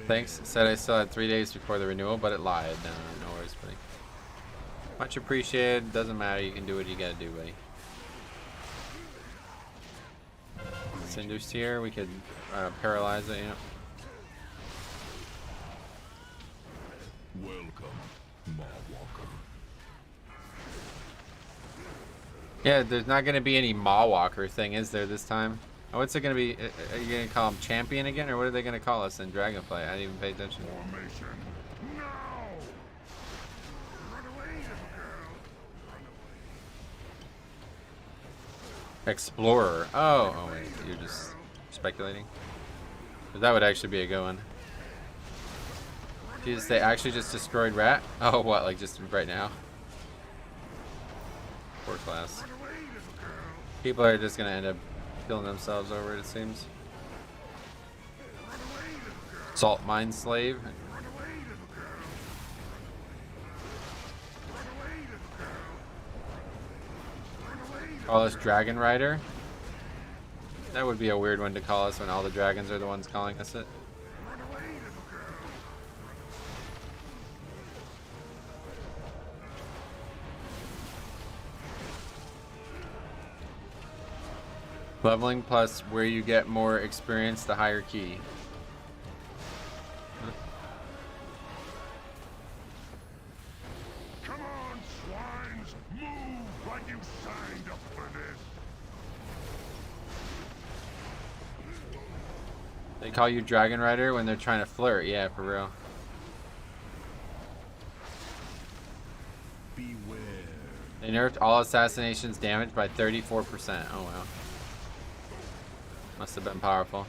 Thanks. Said I still had 3 days before the renewal, but it lied. No worries, buddy. Much appreciated. Doesn't matter. You can do what you gotta do, buddy. Cinder's here. We could paralyze it, you know. Welcome, Mawwalker. Yeah, there's not going to be any Mawwalker thing, is there, this time? Oh, what's it going to be? Are you going to call him Champion again, or what are they going to call us in Dragonflight? I didn't even pay attention. Formation. Now! Run away, little girl. Run away. Explorer. Oh, wait, you're just speculating? But that would actually be a good one. Jesus, they actually just destroyed Rat? Oh, what, like just right now? Poor class. People are just gonna end up killing themselves over it, it seems. Salt Mine Slave. Call us Dragon Rider. That would be a weird one to call us when all the dragons are the ones calling us it. Leveling plus where you get more experience, the higher key. Come on, swines! Move like you signed up for this! They call you Dragon Rider when they're trying to flirt. Yeah, for real. Beware. They nerfed all assassinations damage by 34%. Oh wow. Must have been powerful.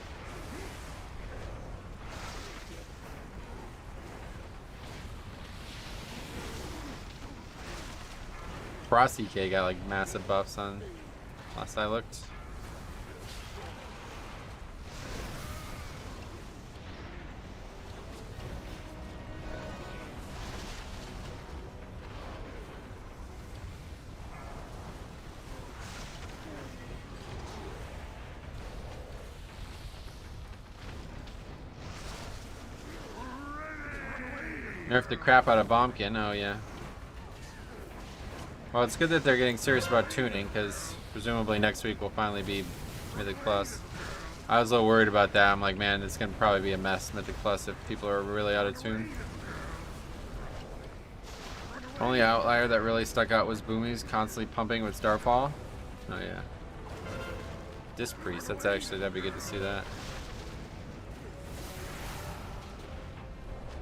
Frosty K got like massive buffs on last I looked. Nerf the crap out of Bombkin. Oh yeah. Well, it's good that they're getting serious about tuning, because presumably next week will finally be Mythic Plus. I was a little worried about that. I'm like, man, it's gonna probably be a mess, Mythic Plus, if people are really out of tune. Only outlier that really stuck out was Boomy's constantly pumping with Starfall. Oh yeah. Disc Priest, that'd be good to see that.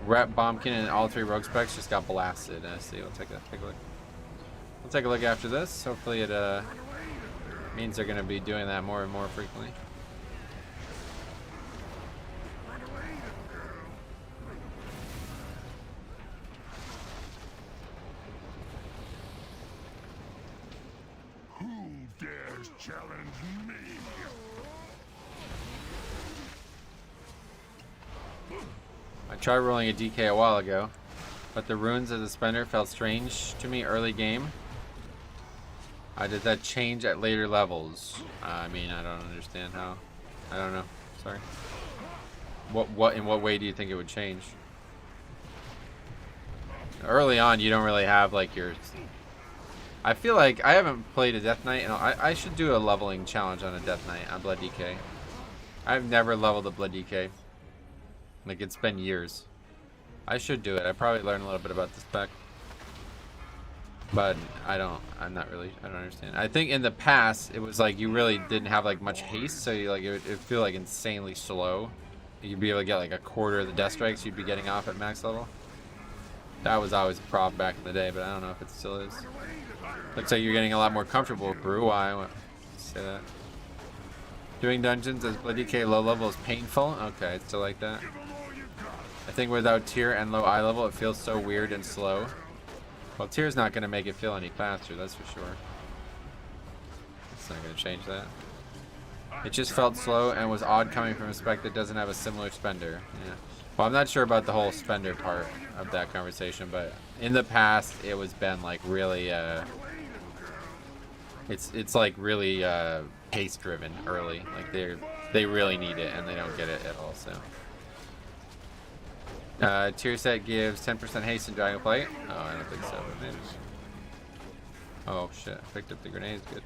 Rat Bombkin and all 3 rogue specs just got blasted. I see. We'll take a look. We'll take a look after this. Hopefully it means they're going to be doing that more and more frequently. Who dares challenge me? I tried rolling a DK a while ago, but the runes of the spender felt strange to me early game. Did that change at later levels? I mean, I don't understand how. I don't know. Sorry. In what way do you think it would change? Early on, you don't really have like your. I feel like I haven't played a Death Knight, and I should do a leveling challenge on a Death Knight on Blood DK. I've never leveled a Blood DK. Like, it's been years. I should do it. I probably learned a little bit about the spec. But I don't understand. I think in the past, it was like you really didn't have like much haste, so you like it would feel like insanely slow. You'd be able to get like a quarter of the death strikes you'd be getting off at max level. That was always a problem back in the day, but I don't know if it still is. Looks like you're getting a lot more comfortable with Brew. Why? I say that. Doing dungeons as Blood DK low level is painful. Okay, it's still like that. I think without tier and low eye level, it feels so weird and slow. Well, tier's not going to make it feel any faster, that's for sure. It's not going to change that. It just felt slow and was odd coming from a spec that doesn't have a similar spender. Yeah. Well, I'm not sure about the whole spender part of that conversation, but in the past, it was been like really, it's like really pace driven early. Like they really need it and they don't get it at all. So tier set gives 10% haste in Dragonflight. Oh, I don't think so. Maybe. Oh shit! I picked up the grenades. Good.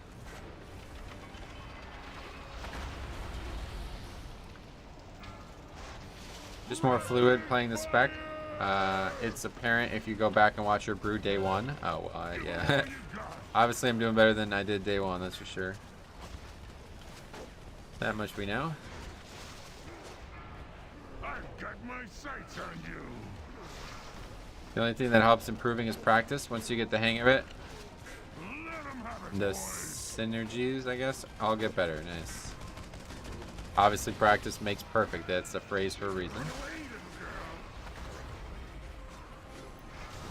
Just more fluid playing the spec. It's apparent if you go back and watch your brew day one. Oh, yeah. Obviously, I'm doing better than I did day one, that's for sure. That much we know. I've got my sights on you. The only thing that helps improving is practice. Once you get the hang of it, Let 'em have it, the boys. synergies, I guess, I'll get better. Nice. Obviously, practice makes perfect. That's a phrase for a reason. Run away, little girl.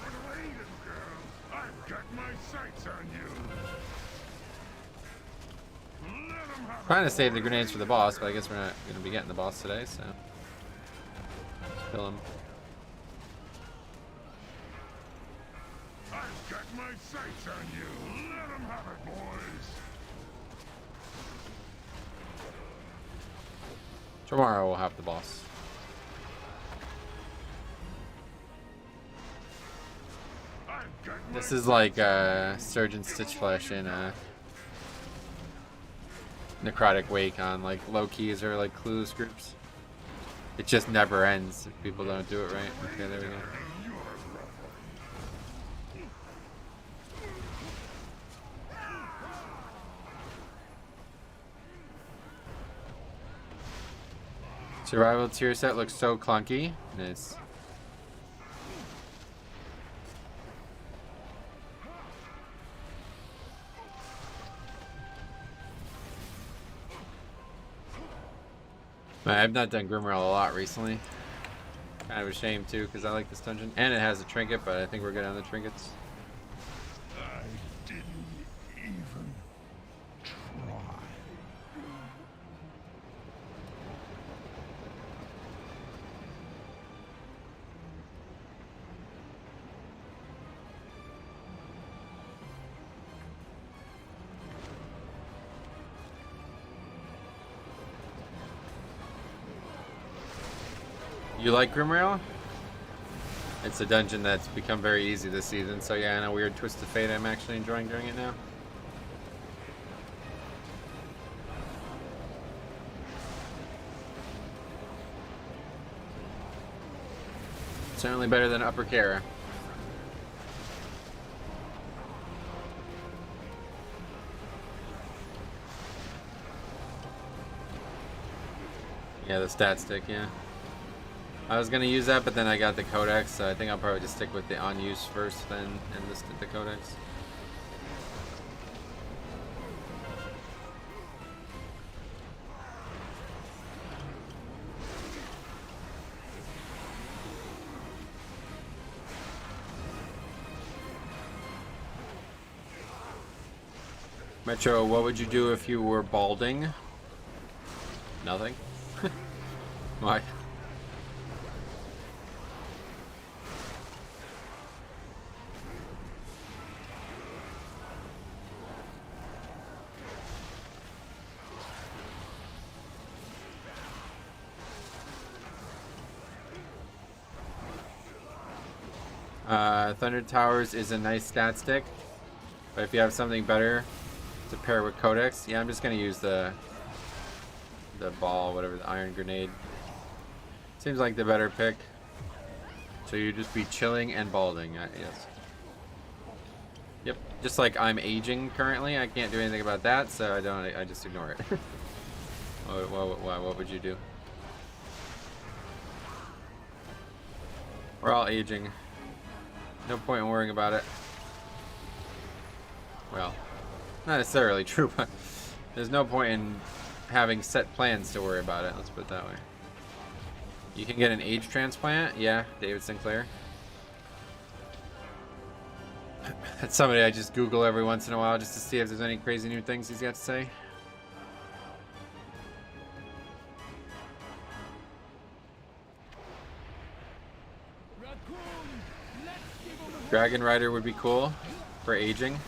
Run away, little girl. I've got my sights on you. Let 'em have Trying to it, save the boys. grenades for the boss, but I guess we're not going to be getting the boss today, so. Kill him. I've got my sights on you. Let 'em have it, boys. Tomorrow we'll have the boss. I've got This my is like Surgeon Stitchflesh in Necrotic Wake on like low keys or like clueless groups. It just never ends if people don't do it right. Okay, there we go. Survival tier set looks so clunky. Nice. I've not done Grimrail a lot recently. Kind of a shame too, because I like this dungeon. And it has a trinket, but I think we're good on the trinkets. I didn't even try. You like Grimrail? It's a dungeon that's become very easy this season, so yeah, in a weird twist of fate, I'm actually enjoying doing it now. Certainly better than Upper Kara. Yeah, the stat stick, yeah. I was gonna use that, but then I got the codex, so I think I'll probably just stick with the on use first, then enlist the codex. Metro, what would you do if you were balding? Nothing. Why? Thunder Towers is a nice stat stick, but if you have something better to pair with Codex, yeah, I'm just gonna use the ball, whatever, the iron grenade. Seems like the better pick. So you just be chilling and balding, yes. Yep, just like I'm aging currently, I can't do anything about that, so I just ignore it. What would you do? We're all aging. No point in worrying about it. Well, not necessarily true, but there's no point in having set plans to worry about it. Let's put it that way. You can get an age transplant. Yeah, David Sinclair. That's somebody I just Google every once in a while just to see if there's any crazy new things he's got to say. Dragon Rider would be cool for aging.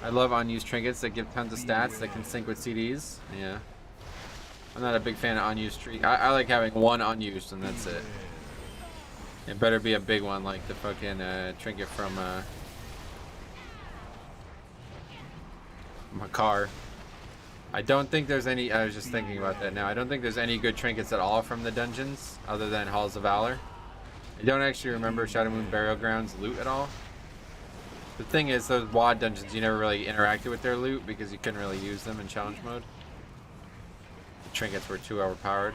I love unused trinkets that give tons of stats that can sync with CDs. Yeah. I'm not a big fan of unused tree. I like having one unused and that's it. It better be a big one like the fucking trinket from Makar. I don't think there's any, I was just thinking about that now. I don't think there's any good trinkets at all from the dungeons other than Halls of Valor. I don't actually remember Shadow Moon Burial Grounds loot at all. The thing is, those WAD dungeons, you never really interacted with their loot because you couldn't really use them in challenge mode. The trinkets were too overpowered.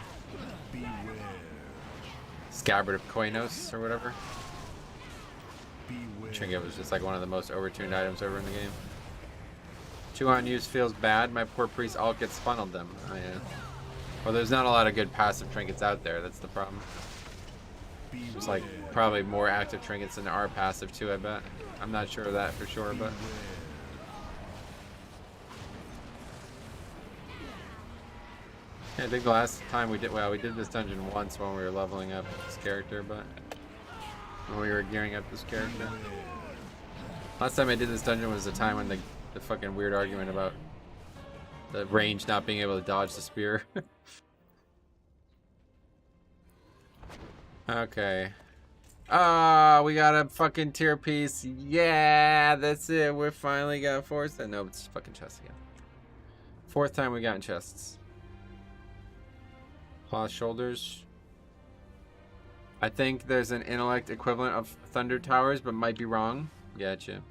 Scabbard of Koinos or whatever. Trinket was just like one of the most overtuned items ever in the game. 2 unused feels bad. My poor priest all gets funneled them. Oh, yeah. Well, there's not a lot of good passive trinkets out there. That's the problem. There's like probably more active trinkets than there are passive too, I bet. I'm not sure of that for sure, but... Yeah, I think the last time we did, well, we did this dungeon once when we were leveling up this character, but when we were gearing up this character. Last time I did this dungeon was the time when the fucking weird argument about the range not being able to dodge the spear. Okay. Ah, we got a fucking tier piece. Yeah, that's it. We finally got forced. No, it's fucking chest again. 4th time we got in chests. Claw shoulders. I think there's an intellect equivalent of Thunder Towers, but might be wrong. Gotcha.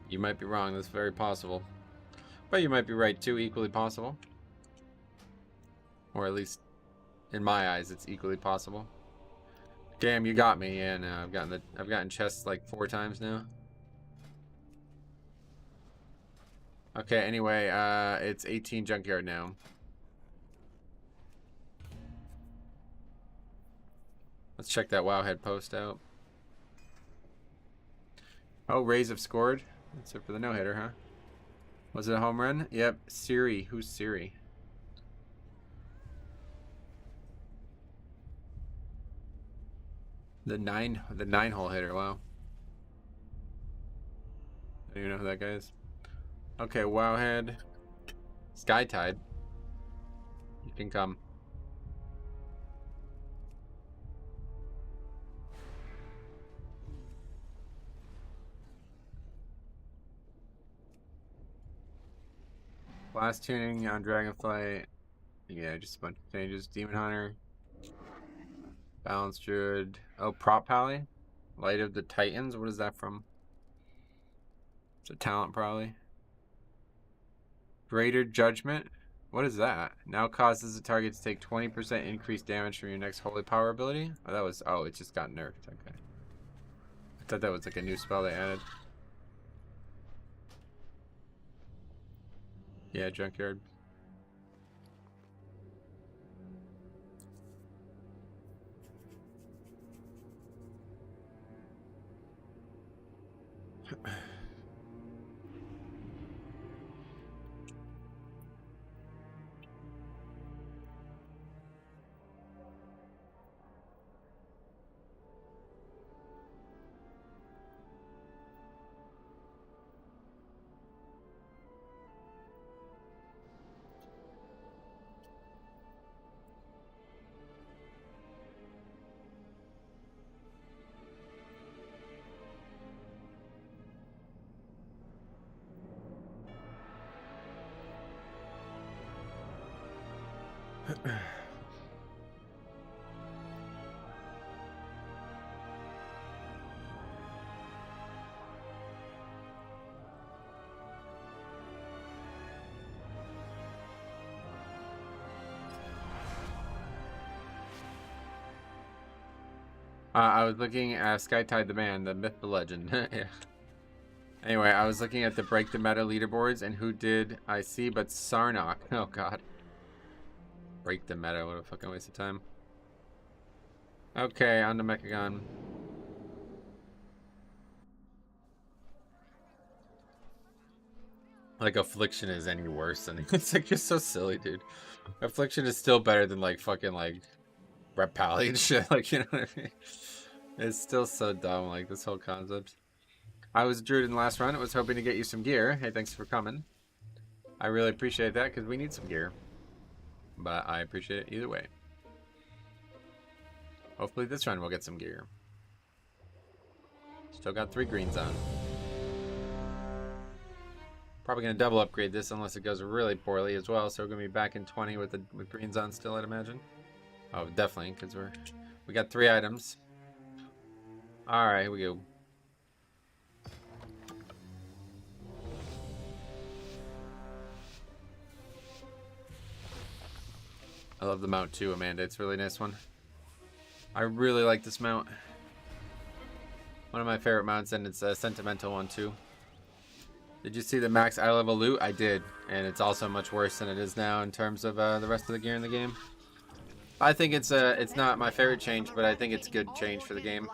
You might be wrong. That's very possible. But you might be right too. Equally possible. Or at least, in my eyes, it's equally possible. Damn, you got me. Yeah, no, I've gotten chests like 4 times now. Okay. Anyway, it's 18 junkyard now. Let's check that Wowhead post out. Oh, Rays have scored. That's it for the no-hitter, huh? Was it a home run? Yep. Siri. Who's Siri? The 9-hole hitter. Wow. I don't even know who that guy is. Okay, Wowhead. Skytide. You can come. Last tuning on Dragonflight. Yeah, just a bunch of changes. Demon Hunter. Balance Druid. Oh, Prop Pally. Light of the Titans. What is that from? It's a talent, probably. Greater Judgment. What is that? Now causes the target to take 20% increased damage from your next Holy Power ability. Oh, that was. Oh, it just got nerfed. Okay. I thought that was like a new spell they added. Yeah, junkyard. I was looking at Skytide the Man, the myth, the legend. Yeah. Anyway, I was looking at the Break the Meta leaderboards, and who did I see but Sarnok? Oh, God. Break the Meta, what a fucking waste of time. Okay, on to Mechagon. Like, Affliction is any worse than... It's like, you're so silly, dude. Affliction is still better than, like, fucking, like, Rep Pally and shit. Like, you know what I mean? It's still so dumb, like, this whole concept. I was Druid in the last run. I was hoping to get you some gear. Hey, thanks for coming. I really appreciate that, because we need some gear. But I appreciate it either way. Hopefully this run we'll get some gear. Still got 3 greens on. Probably going to double upgrade this unless it goes really poorly as well. So we're going to be back in 20 with greens on still, I'd imagine. Oh, definitely, because we got 3 items. Alright, here we go. I love the mount too, Amanda. It's a really nice one. I really like this mount. One of my favorite mounts, and it's a sentimental one too. Did you see the max eye level loot? I did, and it's also much worse than it is now in terms of the rest of the gear in the game. I think it's not my favorite change, but I think it's good change for the game.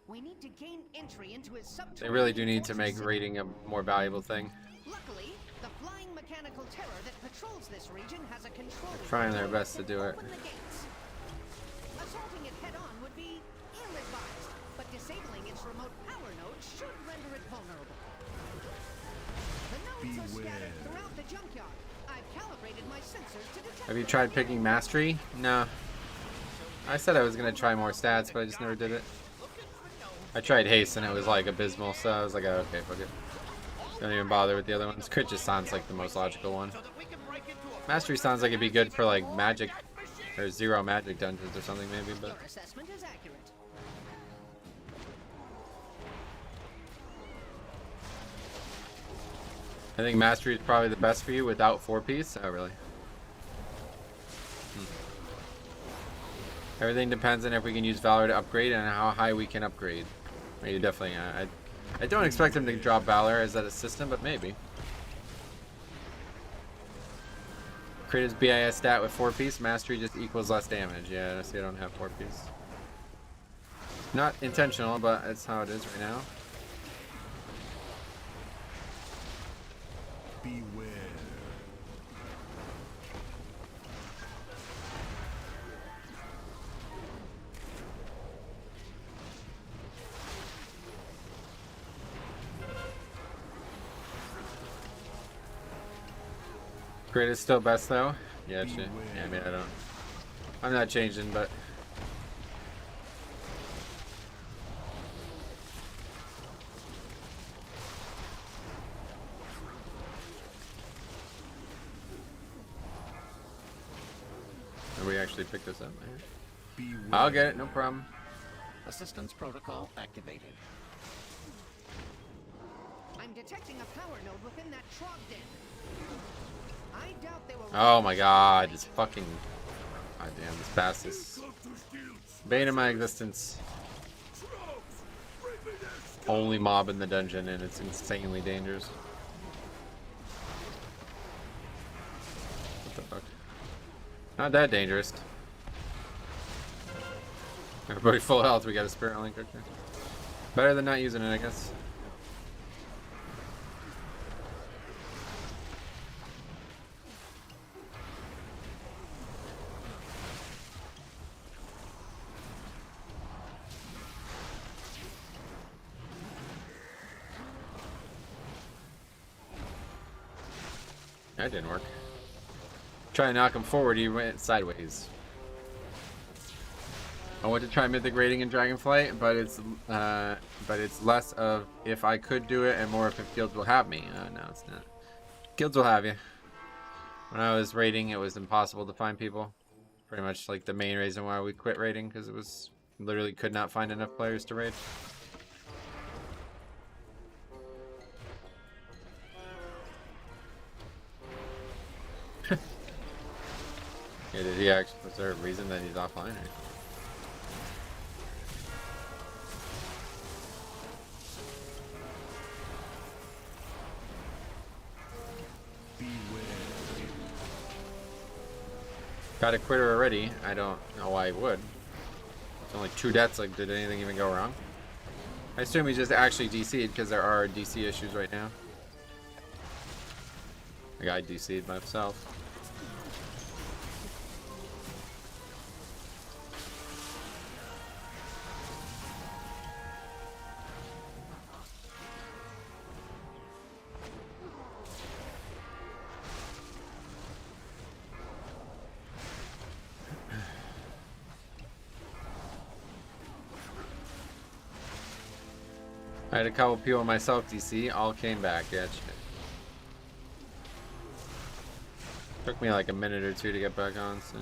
We need to gain entry into his subterranean They really do need to fortress make raiding a more valuable thing. Luckily, the flying mechanical terror that patrols this region has a control. They're trying their best to do it. Open the gates. Assaulting it head-on would be ill-advised, but disabling its remote power nodes should render it vulnerable. The nodes are scattered throughout the junkyard. I've calibrated my sensors to detect. Have you tried picking mastery? No. I said I was gonna try more stats, but I just never did it. I tried haste and it was like abysmal, so I was like, oh, okay, fuck it. Don't even bother with the other ones. Crit just sounds like the most logical one. Mastery sounds like it'd be good for like magic or 0 magic dungeons or something maybe, but Your assessment is accurate. I think mastery is probably the best for you without 4-piece. Oh, really? Everything depends on if we can use Valor to upgrade and how high we can upgrade. Maybe definitely. I don't expect him to drop Valor as that a system, but maybe. Crit is BIS stat with 4-piece. Mastery just equals less damage. Yeah, see, I don't have 4-piece. Not intentional, but that's how it is right now. Beware. Crit is still best though. Yeah, shit. Yeah, I mean, I'm not changing, but. We actually picked this up. I'll get it, no problem. Assistance protocol activated. I'm detecting a power node within that trog den. I doubt they will. Oh my god, this fucking. God damn, this fastest. Bane of my existence. Only mob in the dungeon, and it's insanely dangerous. What the fuck? Not that dangerous. Everybody full health, we got a spirit link. Okay. Better than not using it, I guess. That didn't work. Try to knock him forward, he went sideways. I want to try mythic raiding in Dragonflight, but it's less of if I could do it and more if guilds will have me. No, it's not. Guilds will have you. When I was raiding, it was impossible to find people. Pretty much like the main reason why we quit raiding, because it was literally could not find enough players to raid. Yeah, did he actually? Was there a reason that he's offline? Or? Got a quitter already. I don't know why he would. It's only 2 deaths. Like, did anything even go wrong? I assume he just actually DC'd because there are DC issues right now. The guy DC'd myself. I had a couple people myself DC, all came back. Yeah, shit. Took me like a minute or 2 to get back on, so.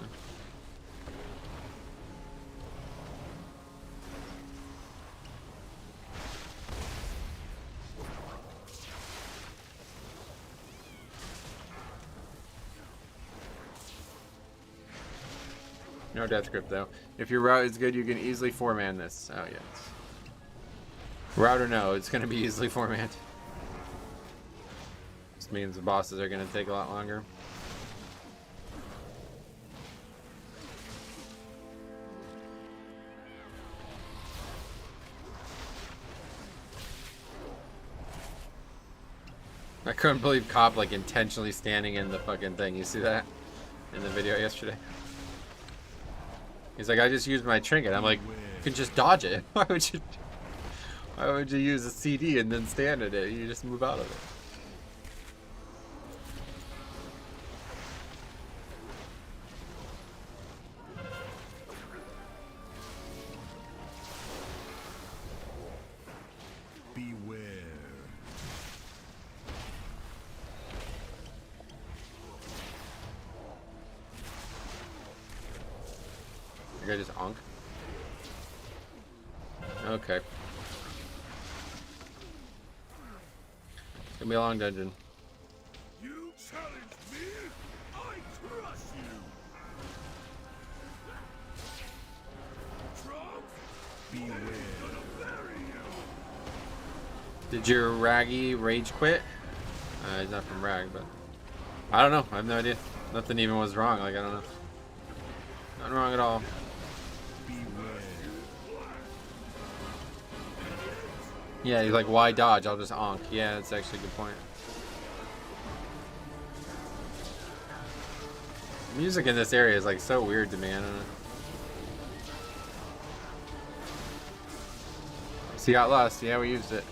No death grip though. If your route is good, you can easily 4-man this. Oh yeah. Route or no, it's gonna be easily 4-man. This means the bosses are gonna take a lot longer. I couldn't believe Cop like intentionally standing in the fucking thing. You see that in the video yesterday? He's like, I just used my trinket. I'm like, you can just dodge it. Why would you use a CD and then stand at it? You just move out of it. You guy just onk. Okay. It's gonna be a long dungeon. You challenge me? I crush you! Trump? Beware. Gonna bury you! Did your Raggy rage quit? He's not from Rag, but I don't know. I have no idea. Nothing even was wrong. Like, I don't know. Nothing wrong at all. Yeah, he's like, why dodge? I'll just onk. Yeah, that's actually a good point. Music in this area is like so weird to me. I don't know. So you got lost. Yeah, we used it.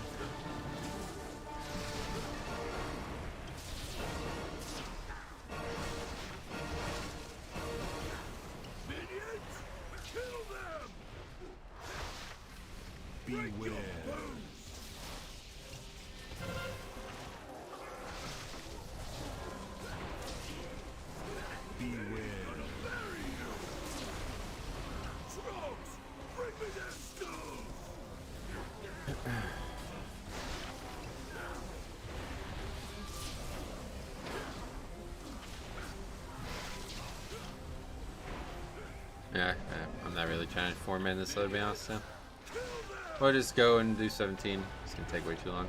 Yeah, I'm not really trying to 4-man this, to be honest. So we'll just go and do 17. It's gonna take way too long.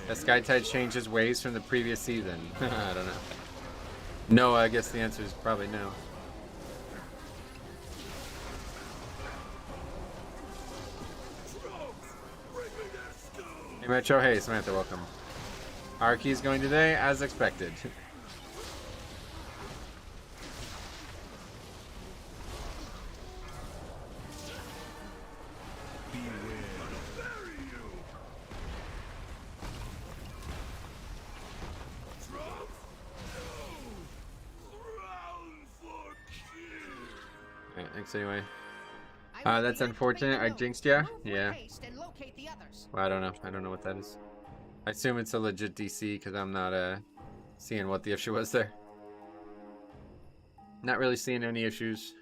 Has Skytide changed his ways from the previous season? I don't know. No, I guess the answer is probably no. Hey Metro, hey Samantha, welcome. Arky is going today, as expected. Thanks anyway. That's unfortunate. I jinxed ya. Yeah. Well, I don't know. I don't know what that is. I assume it's a legit DC because I'm not seeing what the issue was there. Not really seeing any issues.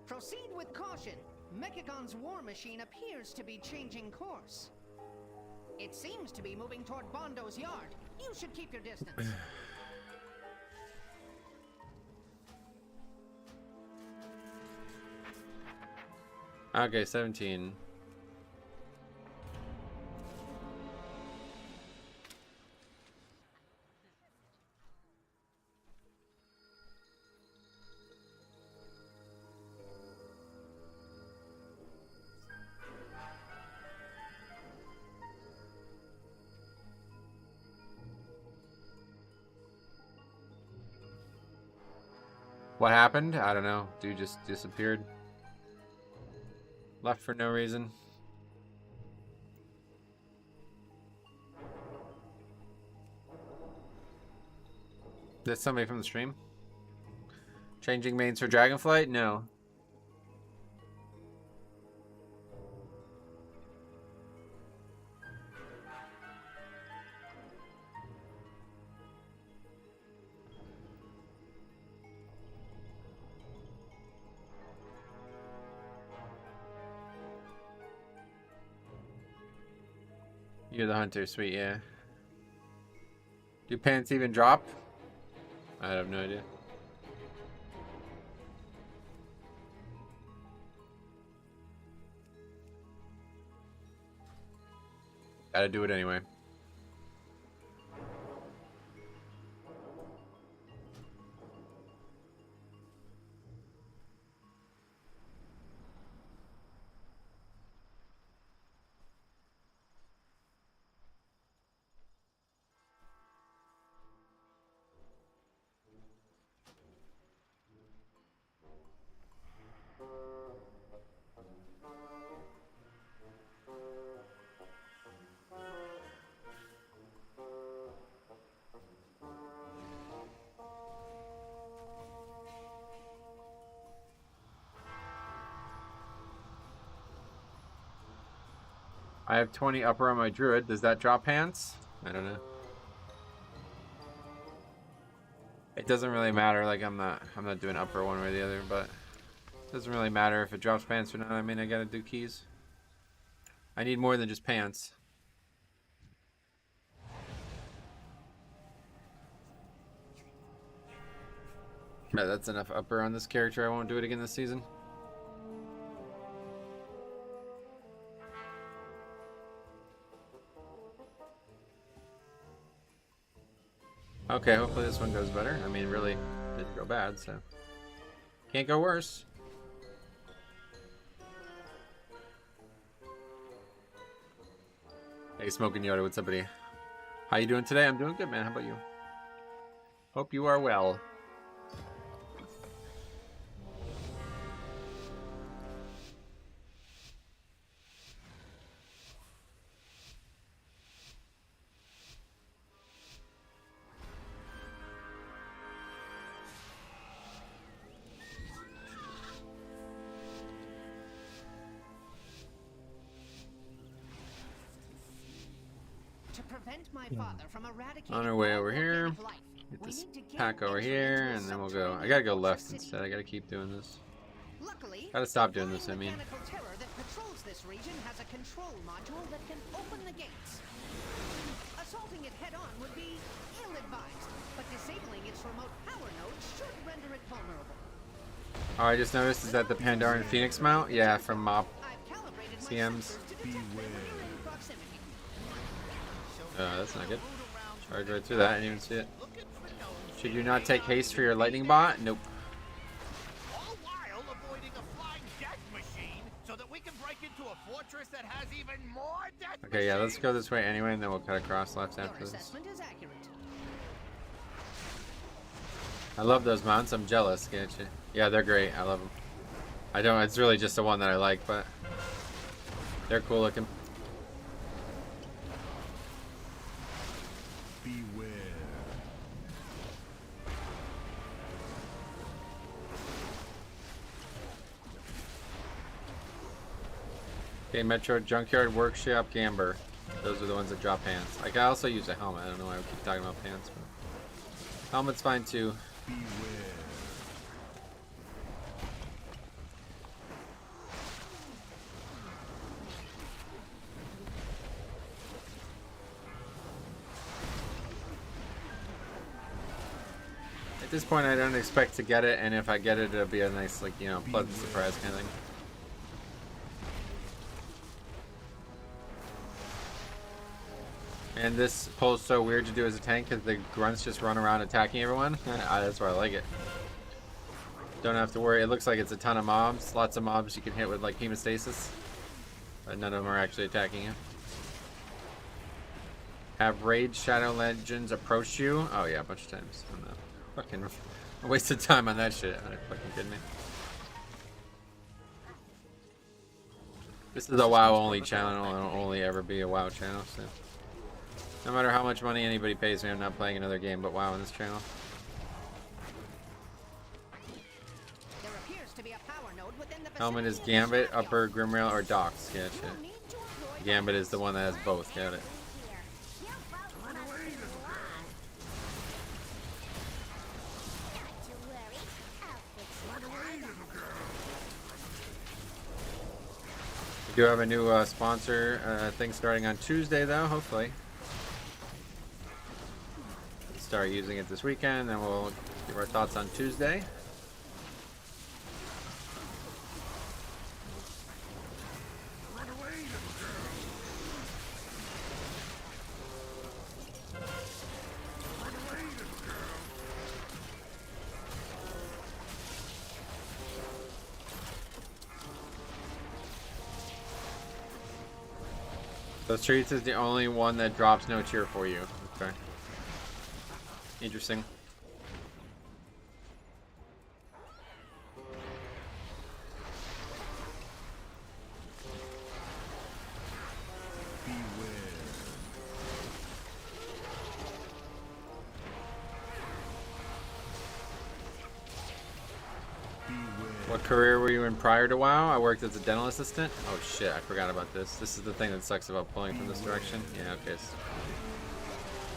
Proceed with caution. Mechagon's war machine appears to be changing course. It seems to be moving toward Bondo's yard. You should keep your distance. Okay, 17. What happened? I don't know. Dude just disappeared. Left for no reason. That's somebody from the stream? Changing mains for Dragonflight? No. You're the hunter, sweet, yeah. Do pants even drop? I have no idea. Gotta do it anyway. I have 20 upper on my druid. Does that drop pants? I don't know. It doesn't really matter. Like I'm not doing upper one way or the other, but it doesn't really matter if it drops pants or not. I mean, I gotta do keys. I need more than just pants. But that's enough upper on this character. I won't do it again this season. Okay, hopefully this one goes better. I mean, really didn't go bad, so can't go worse. Hey, Smoking Yoda, what's up, buddy? How you doing today? I'm doing good, man. How about you? Hope you are well. My father from on our way over here, get this pack over here, and then we'll go. I gotta go left instead. I gotta keep doing this. Gotta stop doing this, I mean. Terror that patrols this region has a control module that can open the gates. Assaulting it head-on would be ill-advised, but disabling its remote power nodes should render it vulnerable. Oh, I just noticed, is that the Pandaran Phoenix mount? Yeah, from Mop CMs. That's not good. Charge right through that. I didn't even see it. Should you not take haste for your lightning bot? Nope. All while avoiding a flying death machine so that we can break into a fortress that has even more death Okay, yeah, let's go this way anyway, and then we'll cut across left after this. I love those mounts. I'm jealous, can't you? Yeah, they're great. I love them. I don't. It's really just the one that I like, but they're cool looking. Okay, Metro, Junkyard, Workshop, Gamber. Those are the ones that drop pants. I can also use a helmet. I don't know why we keep talking about pants, but helmet's fine too. At this point, I don't expect to get it, and if I get it, it'll be a nice, like, you know, pleasant surprise kind of thing. And this pull's so weird to do as a tank because the grunts just run around attacking everyone. That's why I like it. Don't have to worry. It looks like it's a ton of mobs. Lots of mobs you can hit with like hemostasis. But none of them are actually attacking you. Have Raid Shadow Legends approached you? Oh yeah, a bunch of times. I'm not fucking wasted time on that shit. Are you fucking kidding me? This is a WoW only channel. It'll only ever be a WoW channel, so. No matter how much money anybody pays me, I'm not playing another game but WoW on this channel. Helmet is Gambit, Upper, Grimrail, or Docks. Gotcha. Gambit is the one that has both. Got it. We do have a new sponsor thing starting on Tuesday, though, hopefully. Start using it this weekend, and we'll give our thoughts on Tuesday. So Streets is the only one that drops no cheer for you. Okay. Interesting. What career were you in prior to WoW? I worked as a dental assistant. Oh shit, I forgot about this. This is the thing that sucks about pulling from this direction. Yeah, okay. So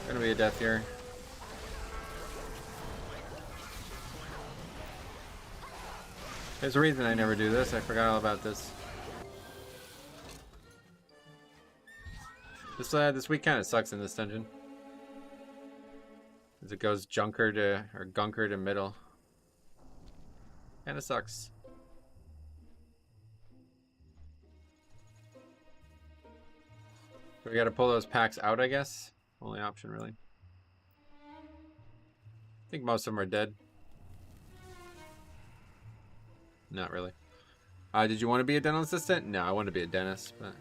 gonna be a death here. There's a reason I never do this. I forgot all about this. This week kind of sucks in this dungeon. As it goes junker to, or gunker to middle. Kinda sucks. So we gotta pull those packs out, I guess. Only option, really. I think most of them are dead. Not really. Did you want to be a dental assistant? No, I wanted to be a dentist, but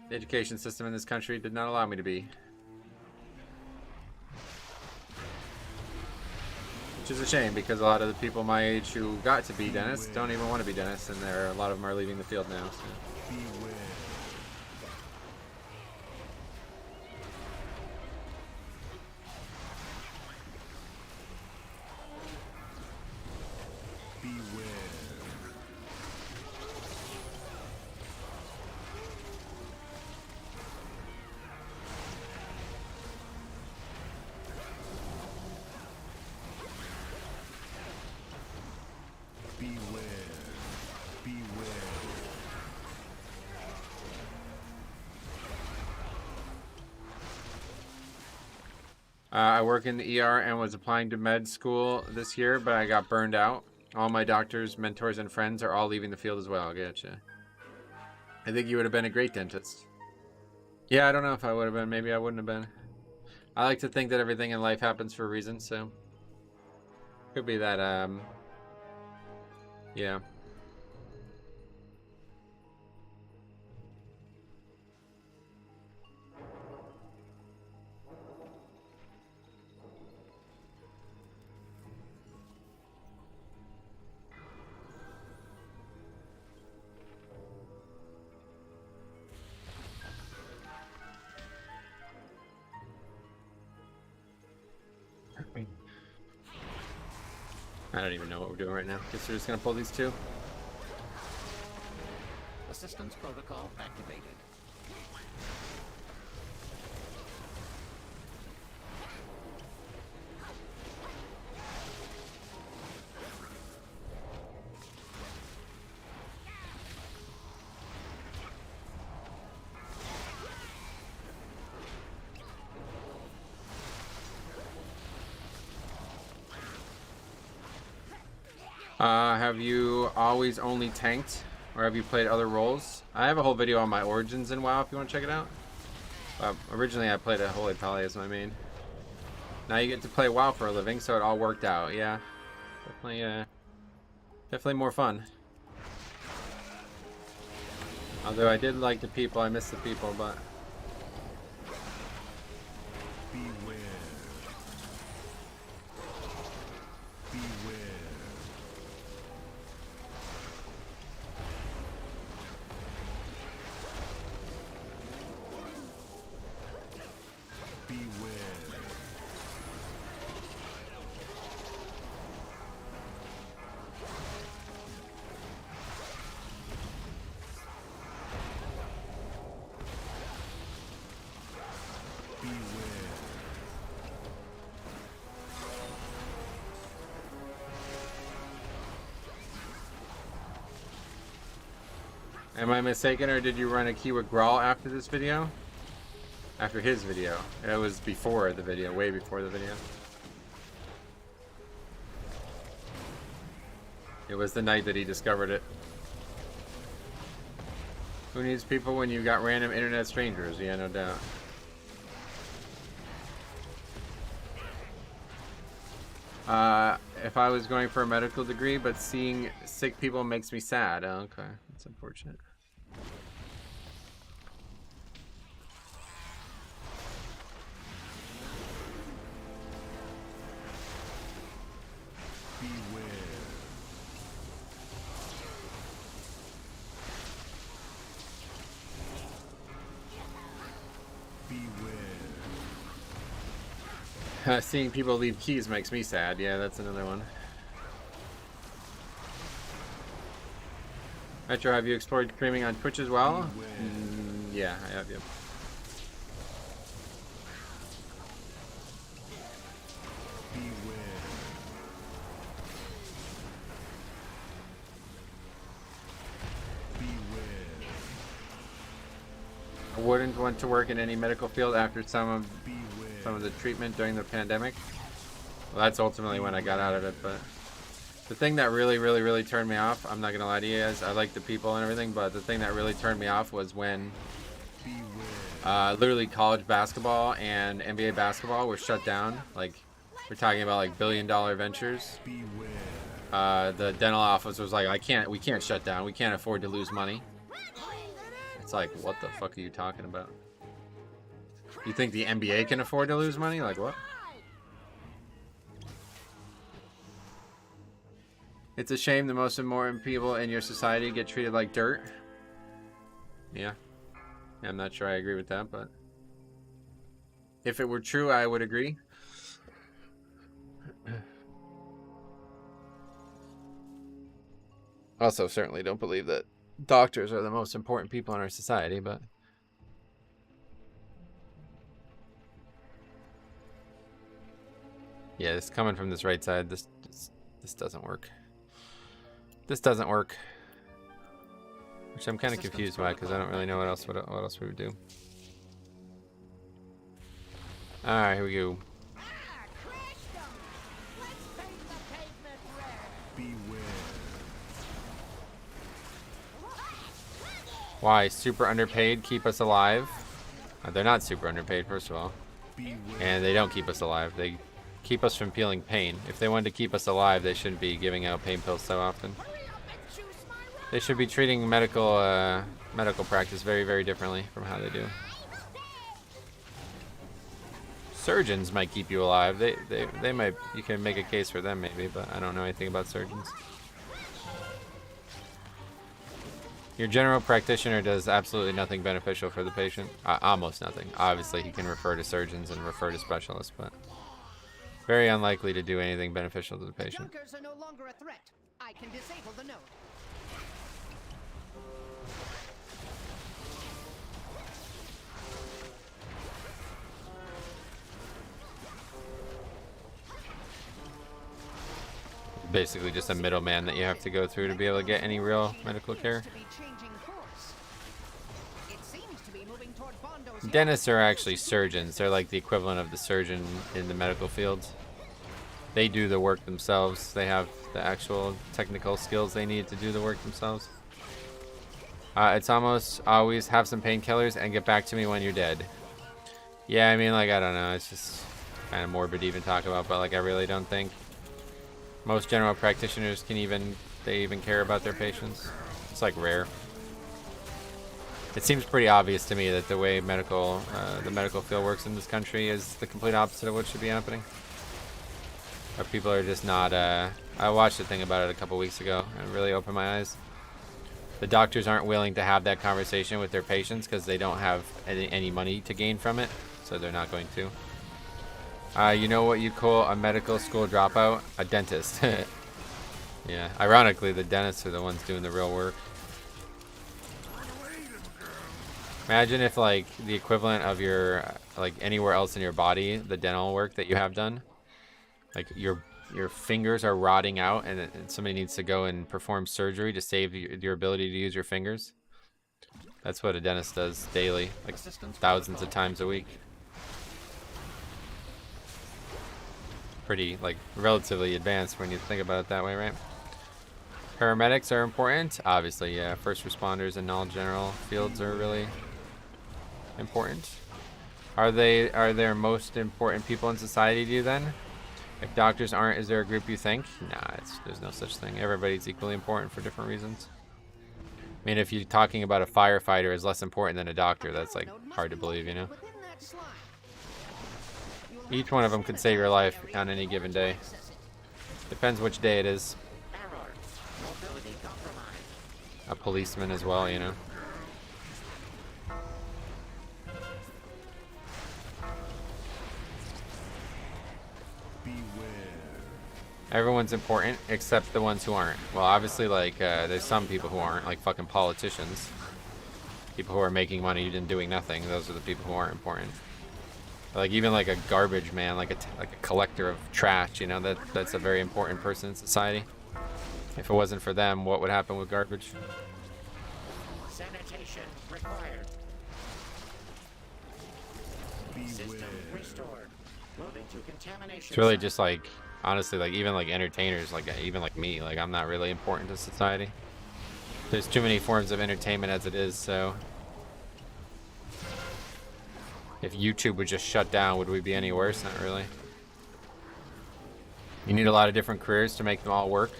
the education system in this country did not allow me to be. Which is a shame, because a lot of the people my age who got to be dentists don't even want to be dentists, and a lot of them are leaving the field now. So. I work in the ER and was applying to med school this year, but I got burned out. All my doctors, mentors, and friends are all leaving the field as well. Gotcha. I think you would have been a great dentist. Yeah, I don't know if I would have been. Maybe I wouldn't have been. I like to think that everything in life happens for a reason, so could be that, yeah. I don't even know what we're doing right now. Guess we're just gonna pull these two. Assistance protocol activated. Have you always only tanked, or have you played other roles? I have a whole video on my origins in WoW if you want to check it out. Originally I played a Holy Pally as my main. Now you get to play WoW for a living, so it all worked out. Yeah, definitely more fun. Although I did like the people, I miss the people, but. Am I mistaken, or did you run a key with Grawl after this video? After his video. It was before the video, way before the video. It was the night that he discovered it. Who needs people when you got random internet strangers? Yeah, no doubt. If I was going for a medical degree, but seeing sick people makes me sad. Oh, okay, that's unfortunate. Seeing people leave keys makes me sad. Yeah, that's another one. Metro, have you explored streaming on Twitch as well? Yeah, I have. Yep. I wouldn't want to work in any medical field after some of the treatment during the pandemic. Well, that's ultimately when I got out of it, but the thing that really turned me off, I'm not gonna lie to you guys, I like the people and everything, but the thing that really turned me off was when literally college basketball and NBA basketball were shut down. Like, we're talking about like billion-dollar ventures. The dental office was like, we can't shut down. We can't afford to lose money. It's like, what the fuck are you talking about? You think the NBA can afford to lose money? Like, what? It's a shame the most important people in your society get treated like dirt. Yeah. I'm not sure I agree with that, but if it were true, I would agree. Also, certainly don't believe that doctors are the most important people in our society, but yeah, this coming from this right side, this doesn't work. This doesn't work, which I'm kind of confused by because I don't really know what else we would do. All right, here we go. Why? Super underpaid keep us alive? They're not super underpaid, first of all. And they don't keep us alive. They keep us from feeling pain. If they wanted to keep us alive, they shouldn't be giving out pain pills so often. They should be treating medical practice very differently from how they do. Surgeons might keep you alive. They might. You can make a case for them maybe, but I don't know anything about surgeons. Your general practitioner does absolutely nothing beneficial for the patient. Almost nothing. Obviously, he can refer to surgeons and refer to specialists, but very unlikely to do anything beneficial to the patient. Junkers are no longer a threat. I can disable the node. Basically just a middleman that you have to go through to be able to get any real medical care. Dentists are actually surgeons. They're like the equivalent of the surgeon in the medical field. They do the work themselves. They have the actual technical skills they need to do the work themselves. It's almost always have some painkillers and get back to me when you're dead. Yeah, I mean, like, I don't know. It's just kind of morbid to even talk about, but like, I really don't think most general practitioners can even care about their patients. It's like rare. It seems pretty obvious to me that the way the medical field works in this country is the complete opposite of what should be happening. Or people are just not. I watched a thing about it a couple weeks ago and it really opened my eyes. The doctors aren't willing to have that conversation with their patients because they don't have any money to gain from it, so they're not going to. You know what you call a medical school dropout? A dentist. Yeah, ironically, the dentists are the ones doing the real work. Imagine if, like, the equivalent of your, like, anywhere else in your body, the dental work that you have done, like, your fingers are rotting out and somebody needs to go and perform surgery to save your ability to use your fingers. That's what a dentist does daily, like, thousands of times a week. Pretty, like, relatively advanced when you think about it that way, right? Paramedics are important, obviously. Yeah, first responders and all general fields are really important. Are there most important people in society to you then? If doctors aren't, is there a group you think? Nah, there's no such thing. Everybody's equally important for different reasons. I mean, if you're talking about a firefighter is less important than a doctor, that's like hard to believe, you know? Each one of them could save your life on any given day. Depends which day it is. Error. Mobility compromised. A policeman as well, you know. Everyone's important except the ones who aren't. Well, obviously, like, there's some people who aren't, like fucking politicians. People who are making money and doing nothing. Those are the people who aren't important. Like, even like a garbage man, like a collector of trash, you know, that's a very important person in society. If it wasn't for them, what would happen with garbage? Sanitation required. System restored. Moving to contamination. It's really site. just like, honestly, like even like entertainers, like even like me, like I'm not really important to society. There's too many forms of entertainment as it is, so if YouTube would just shut down, would we be any worse? Not really. You need a lot of different careers to make them all work.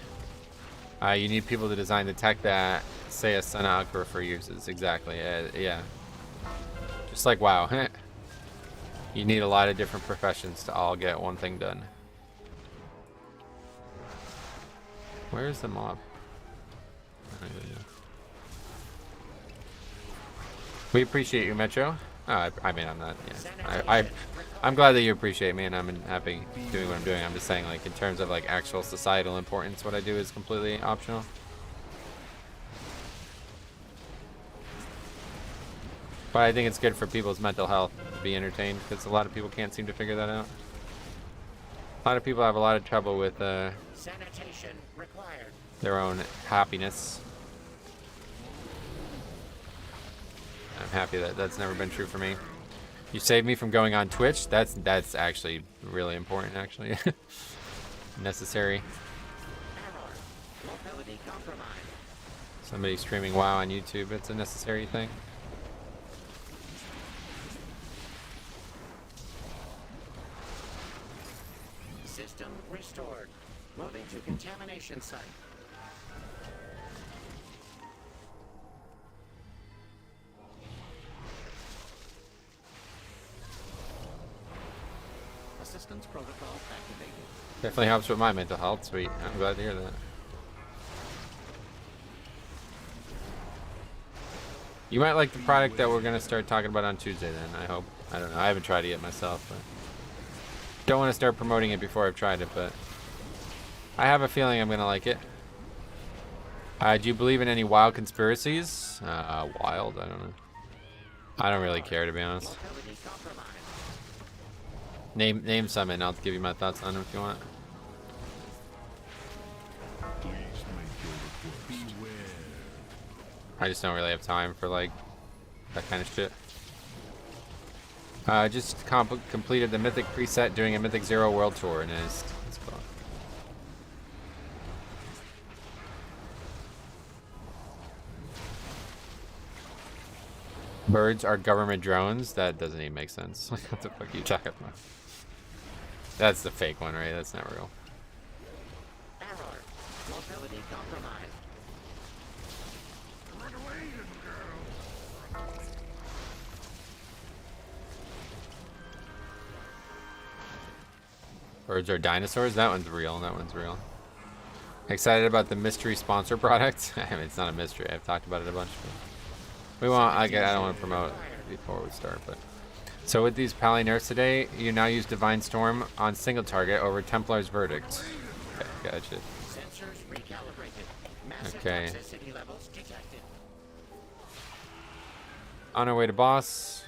You need people to design the tech that, say, a stenographer uses. Exactly. Yeah. Just like WoW. You need a lot of different professions to all get one thing done. Where is the mob? I don't even know. We appreciate you, Metro. Oh, I mean, I'm not. Yeah. I'm glad that you appreciate me, and I'm happy doing what I'm doing. I'm just saying, like, in terms of like actual societal importance, what I do is completely optional. But I think it's good for people's mental health to be entertained, because a lot of people can't seem to figure that out. A lot of people have a lot of trouble with Sanitation required. their own happiness. I'm happy that that's never been true for me. You saved me from going on Twitch. That's actually really important, actually. Necessary. Error. Mobility compromised. Somebody streaming WoW on YouTube, it's a necessary thing. System restored. Moving to contamination site. Assistance protocol activated. Definitely helps with my mental health. Sweet. I'm glad to hear that. You might like the product that we're going to start talking about on Tuesday then, I hope. I don't know. I haven't tried it yet myself, but don't want to start promoting it before I've tried it, but I have a feeling I'm going to like it. Do you believe in any wild conspiracies? Wild? I don't know. I don't really care, to be honest. Name some and I'll give you my thoughts on them if you want. I just don't really have time for like that kind of shit. Just completed the Mythic preset doing a Mythic Zero World Tour, and it's cool. Birds are government drones? That doesn't even make sense. What the fuck are you talking about? That's the fake one, right? That's not real. Error. Mobility compromised. Run away, little girl. Birds are dinosaurs? That one's real. That one's real. Excited about the mystery sponsor product? I mean, it's not a mystery. I've talked about it a bunch. But we want. I don't want to promote before we start, but. So with these Pally nerfs today, you now use Divine Storm on single target over Templar's Verdict. Okay, gotcha. Sensors recalibrated. Massive Okay. toxicity levels detected. On our way to boss.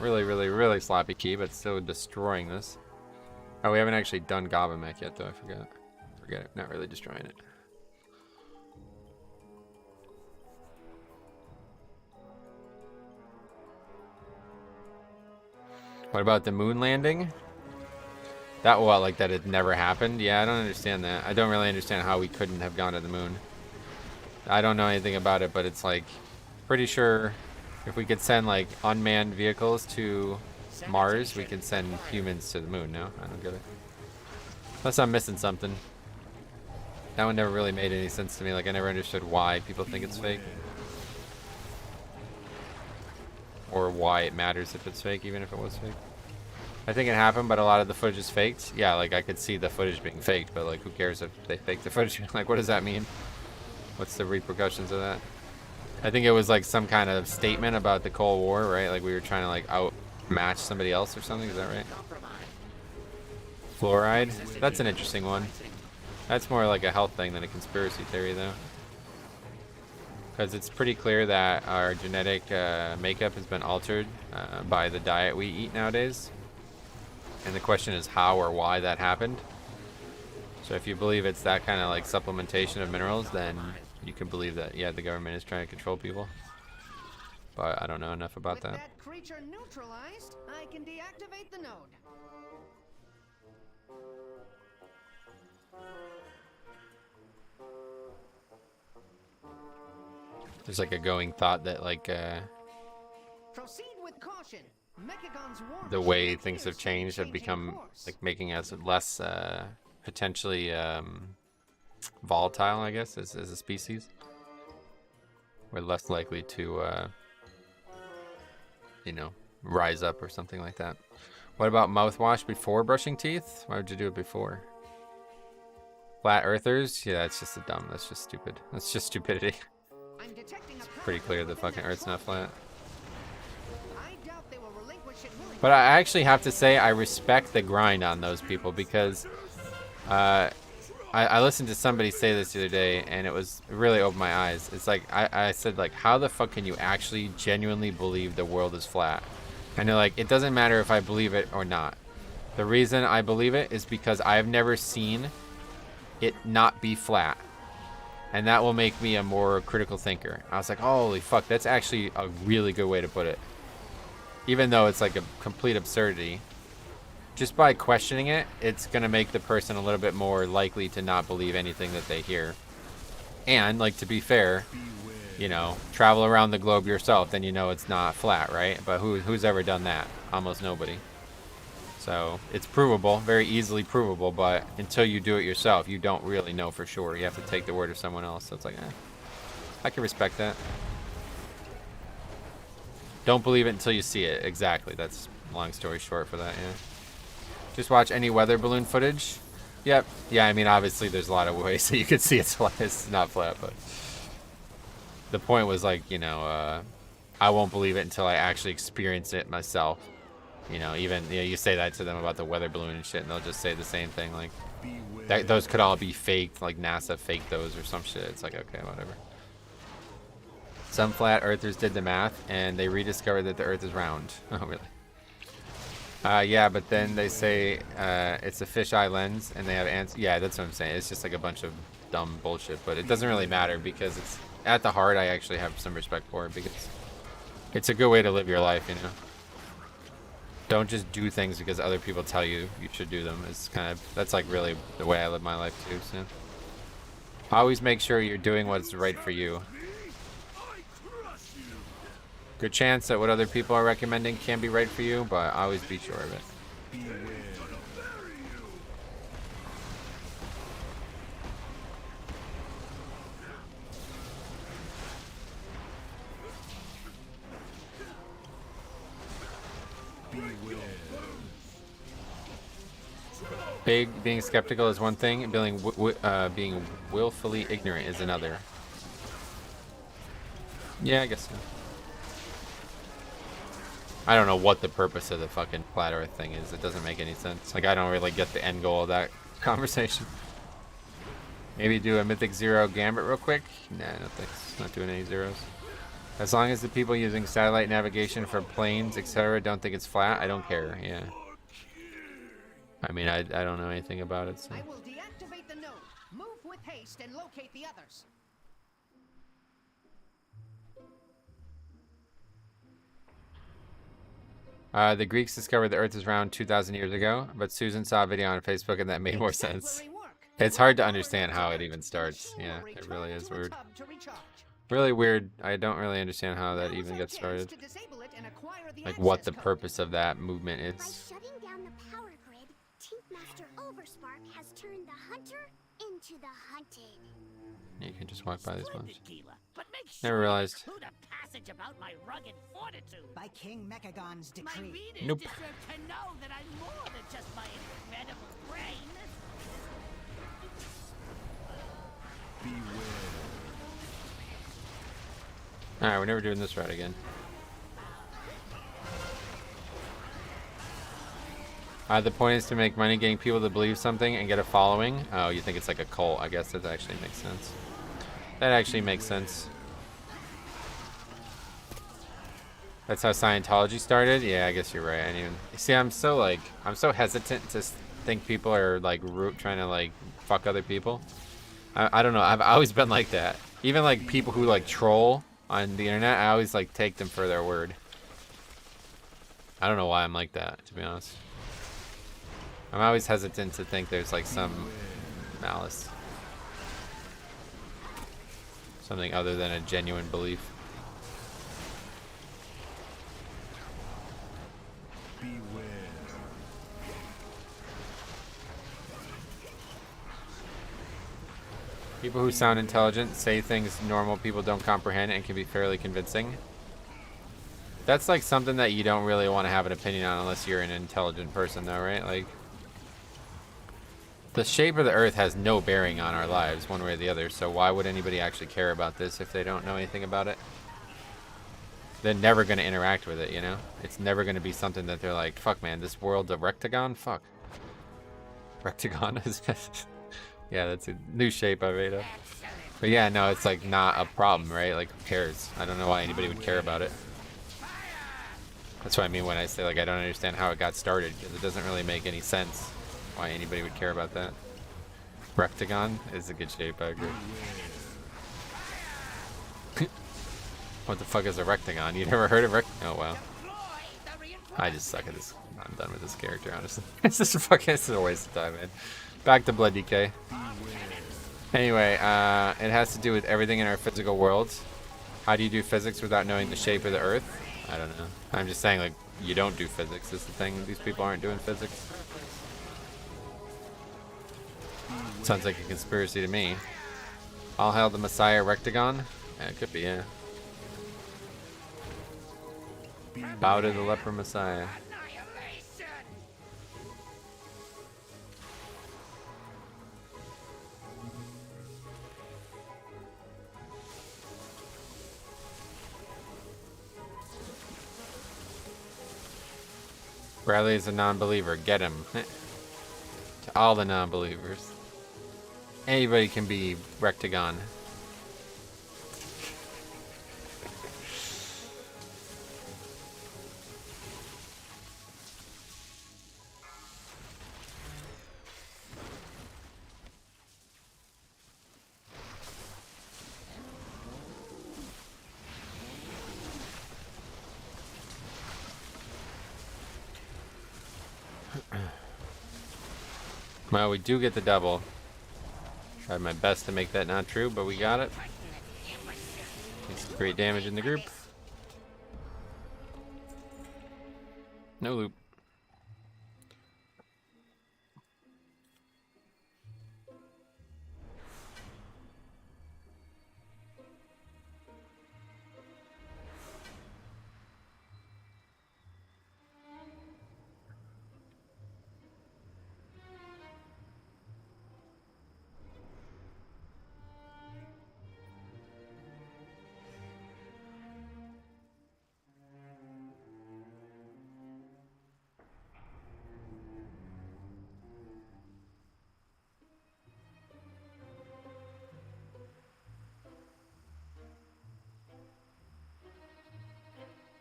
Really, really, really sloppy key, but still destroying this. Oh, we haven't actually done Goblin Mech yet, though. I forgot. Forget it. Not really destroying it. What about the moon landing? That, well, like that it never happened? Yeah, I don't understand that. I don't really understand how we couldn't have gone to the moon. I don't know anything about it, but it's like, pretty sure if we could send like unmanned vehicles to Mars, we can send humans to the moon. No, I don't get it. Unless I'm missing something. That one never really made any sense to me. Like I never understood why people think it's fake. Or why it matters if it's fake, even if it was fake. I think it happened, but a lot of the footage is faked. Yeah, like I could see the footage being faked, but like who cares if they fake the footage? Like what does that mean? What's the repercussions of that? I think it was like some kind of statement about the Cold War, right? Like we were trying to like outmatch somebody else or something. Is that right? Fluoride? That's an interesting one. That's more like a health thing than a conspiracy theory, though. Because it's pretty clear that our genetic makeup has been altered by the diet we eat nowadays. And the question is how or why that happened. So if you believe it's that kind of like supplementation of minerals, then you can believe that, yeah, the government is trying to control people. But I don't know enough about that. With that creature neutralized, I can deactivate the node. There's like a going thought that like Proceed with caution. Mechagon's war the way things have changed have become course. like making us less potentially volatile, I guess, as a species. We're less likely to you know, rise up or something like that. What about mouthwash before brushing teeth? Why would you do it before? Flat earthers? Yeah, that's just that's just stupid. That's just stupidity. I'm detecting a Pretty clear the fucking Earth's not flat. I doubt they will relinquish it willingly. But I actually have to say I respect the grind on those people because I listened to somebody say this the other day and it really opened my eyes. It's like I said, like, how the fuck can you actually genuinely believe the world is flat? And they're like, it doesn't matter if I believe it or not. The reason I believe it is because I've never seen it not be flat. And that will make me a more critical thinker. I was like, holy fuck, that's actually a really good way to put it. Even though it's like a complete absurdity, just by questioning it, it's going to make the person a little bit more likely to not believe anything that they hear. And, like, to be fair, you know, travel around the globe yourself, then you know it's not flat, right? But who's ever done that? Almost nobody. So it's provable, very easily provable, but until you do it yourself, you don't really know for sure. You have to take the word of someone else. So it's like, I can respect that. Don't believe it until you see it. Exactly. That's long story short for that, yeah. Just watch any weather balloon footage. Yep. Yeah, I mean, obviously there's a lot of ways that you can see it's flat. It's not flat, but the point was like, you know, I won't believe it until I actually experience it myself. You know, even you say that to them about the weather balloon and shit, and they'll just say the same thing, like those could all be faked, like NASA faked those or some shit. It's like, okay, whatever. Some flat earthers did the math, and they rediscovered that the Earth is round. Oh, really? Yeah, but then they say it's a fisheye lens, and they have answers. Yeah, that's what I'm saying. It's just like a bunch of dumb bullshit, but it doesn't really matter because it's at the heart. I actually have some respect for it because it's a good way to live your life, you know. Don't just do things because other people tell you you should do them. It's kind of, that's like really the way I live my life too, so. Always make sure you're doing what's right for you. Good chance that what other people are recommending can be right for you, but always be sure of it. Being skeptical is one thing, being willfully ignorant is another. Yeah, I guess so. I don't know what the purpose of the fucking flat earth thing is. It doesn't make any sense. Like, I don't really get the end goal of that conversation. Maybe do a Mythic Zero Gambit real quick? Nah, no thanks. Not doing any zeros. As long as the people using satellite navigation for planes, etc. don't think it's flat, I don't care. Yeah. I mean, I don't know anything about it, so. I will deactivate the node. Move with haste and locate the others. The Greeks discovered the Earth is round 2,000 years ago, but Susan saw a video on Facebook and that made more sense. It's hard to understand how it even starts. Yeah, it really is weird. Really weird. I don't really understand how that even gets started. Like what the purpose of that movement is. By shutting down the power grid, Mythmaster Overspark has turned the hunter into the hunted. You can just walk by these ones. But make Never realized. Include a passage about my rugged fortitude. By King Mechagon's My decree. readers Nope. deserve to know that I'm more than just my incredible brain. Alright, we're never doing this route again. The point is to make money getting people to believe something and get a following. Oh, you think it's like a cult. I guess that actually makes sense. That actually makes sense. That's how Scientology started? Yeah, I guess you're right. I didn't even... See, I'm so hesitant to think people are like trying to like fuck other people. I don't know. I've always been like that. Even like people who like troll on the internet, I always like take them for their word. I don't know why I'm like that, to be honest. I'm always hesitant to think there's like some malice. Something other than a genuine belief. People who sound intelligent say things normal people don't comprehend and can be fairly convincing. That's like something that you don't really want to have an opinion on unless you're an intelligent person though, right? Like, the shape of the earth has no bearing on our lives one way or the other, so why would anybody actually care about this if they don't know anything about it? They're never going to interact with it, you know? It's never going to be something that they're like, fuck man, this world's a rectagon? Fuck. Rectagon is... Yeah, that's a new shape I made up. But yeah, no, it's like not a problem, right? Like, who cares? I don't know why anybody would care about it. That's what I mean when I say, like, I don't understand how it got started, because it doesn't really make any sense why anybody would care about that. Rectagon is a good shape, I agree. What the fuck is a rectagon? You never heard of Oh, wow. I just suck at this. I'm done with this character, honestly. It's just this is a waste of time, man. Back to Blood DK. Anyway, it has to do with everything in our physical worlds. How do you do physics without knowing the shape of the earth? I don't know. I'm just saying, like, you don't do physics. Is the thing. These people aren't doing physics. Sounds like a conspiracy to me. All hail the Messiah Rectagon? Yeah, it could be, yeah. Bow to the leper Messiah. Bradley is a non-believer. Get him. To all the non-believers. Anybody can be Rectagon. Well, we do get the double. Tried my best to make that not true, but we got it. Get some great damage in the group. No loop.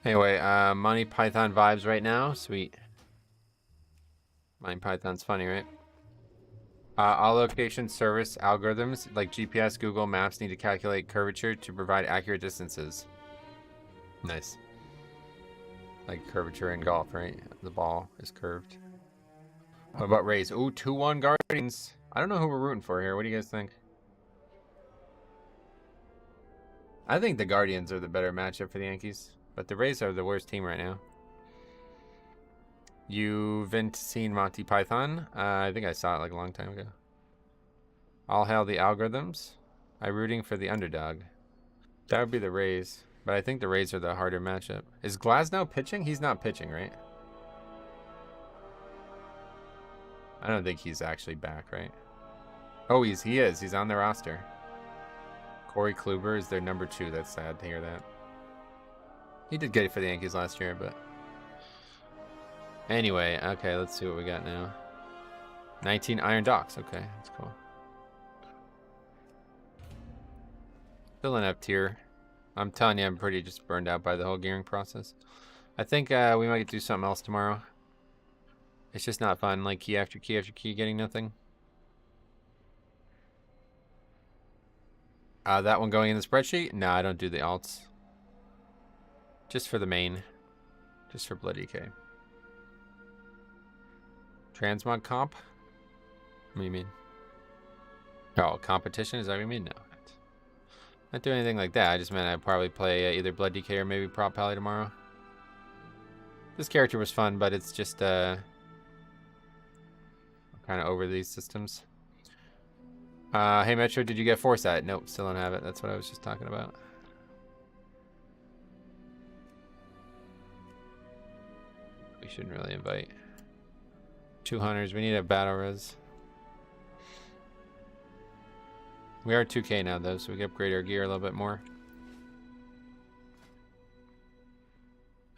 Anyway, Monty Python vibes right now. Sweet. Monty Python's funny, right? All location service algorithms like GPS, Google Maps need to calculate curvature to provide accurate distances. Nice. Like curvature in golf, right? The ball is curved. What about Rays? Ooh, 2-1 Guardians. I don't know who we're rooting for here. What do you guys think? I think the Guardians are the better matchup for the Yankees. But the Rays are the worst team right now. You haven't seen Monty Python? I think I saw it like a long time ago. All hail the algorithms. I'm rooting for the underdog. That would be the Rays. But I think the Rays are the harder matchup. Is Glasnow pitching? He's not pitching, right? I don't think he's actually back, right? Oh, he is. He's on the roster. Corey Kluber is their number 2. That's sad to hear that. He did get it for the Yankees last year, but... Anyway, okay, let's see what we got now. 19 Iron Docks. Okay, that's cool. Still an F tier. I'm telling you, I'm pretty just burned out by the whole gearing process. I think we might do something else tomorrow. It's just not fun, like key after key after key, getting nothing. That one going in the spreadsheet? No, I don't do the alts. Just for the main. Just for Blood EK. Transmog comp? What do you mean? Oh, competition? Is that what you mean? No. Not doing anything like that. I just meant I'd probably play either Blood DK or maybe Prop Pally tomorrow. This character was fun, but it's just kind of over these systems. Hey Metro, did you get Foresight? Nope, still don't have it. That's what I was just talking about. We shouldn't really invite 2 hunters. We need a battle res. We are 2K now though, so we can upgrade our gear a little bit more.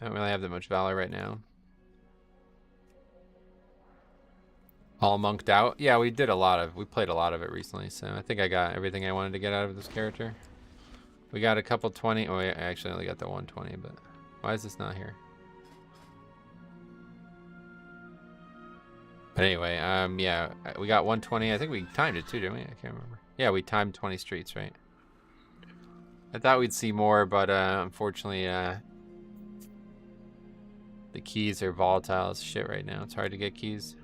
I don't really have that much valor right now. All monked out? Yeah, we played a lot of it recently, so I think I got everything I wanted to get out of this character. We got a couple 20, oh I actually only got the 120, but why is this not here? But anyway, yeah, we got 120, I think we timed it too, didn't we? I can't remember. Yeah, we timed 20 streets, right? I thought we'd see more, but unfortunately, the keys are volatile as shit right now. It's hard to get keys.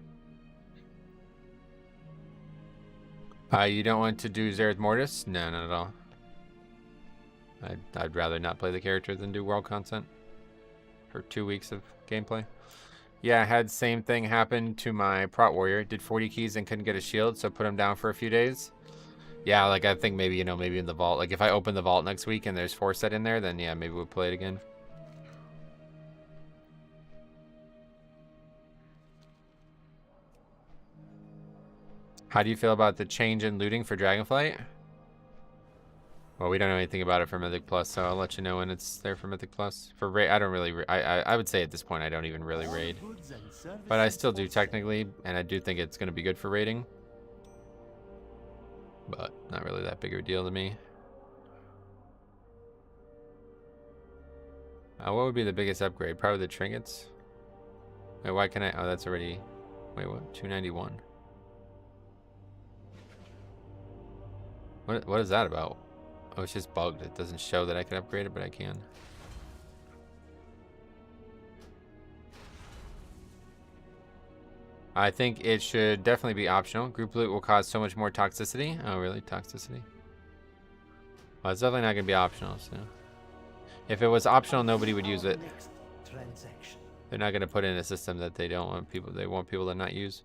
You don't want to do Zereth Mortis? No, not at all. I'd rather not play the character than do world content for 2 weeks of gameplay. Yeah, I had the same thing happen to my Prot Warrior. Did 40 keys and couldn't get a shield, so put him down for a few days. Yeah, like I think maybe, maybe in the vault. Like if I open the vault next week and there's Foresight in there, then yeah, maybe we'll play it again. How do you feel about the change in looting for Dragonflight? Well, we don't know anything about it for Mythic Plus, so I'll let you know when it's there for Mythic Plus. For raid, I don't really, I would say at this point I don't even really raid. But I still do technically, and I do think it's going to be good for raiding. But not really that big of a deal to me. What would be the biggest upgrade? Probably the trinkets. Wait, why can I? Oh, that's already. Wait, what? 291. What is that about? Oh, it's just bugged. It doesn't show that I can upgrade it, but I can. I think it should definitely be optional. Group loot will cause so much more toxicity. Oh, really? Toxicity? Well, it's definitely not going to be optional, so... If it was optional, nobody would use it. They're not going to put in a system that they don't want people... They want people to not use.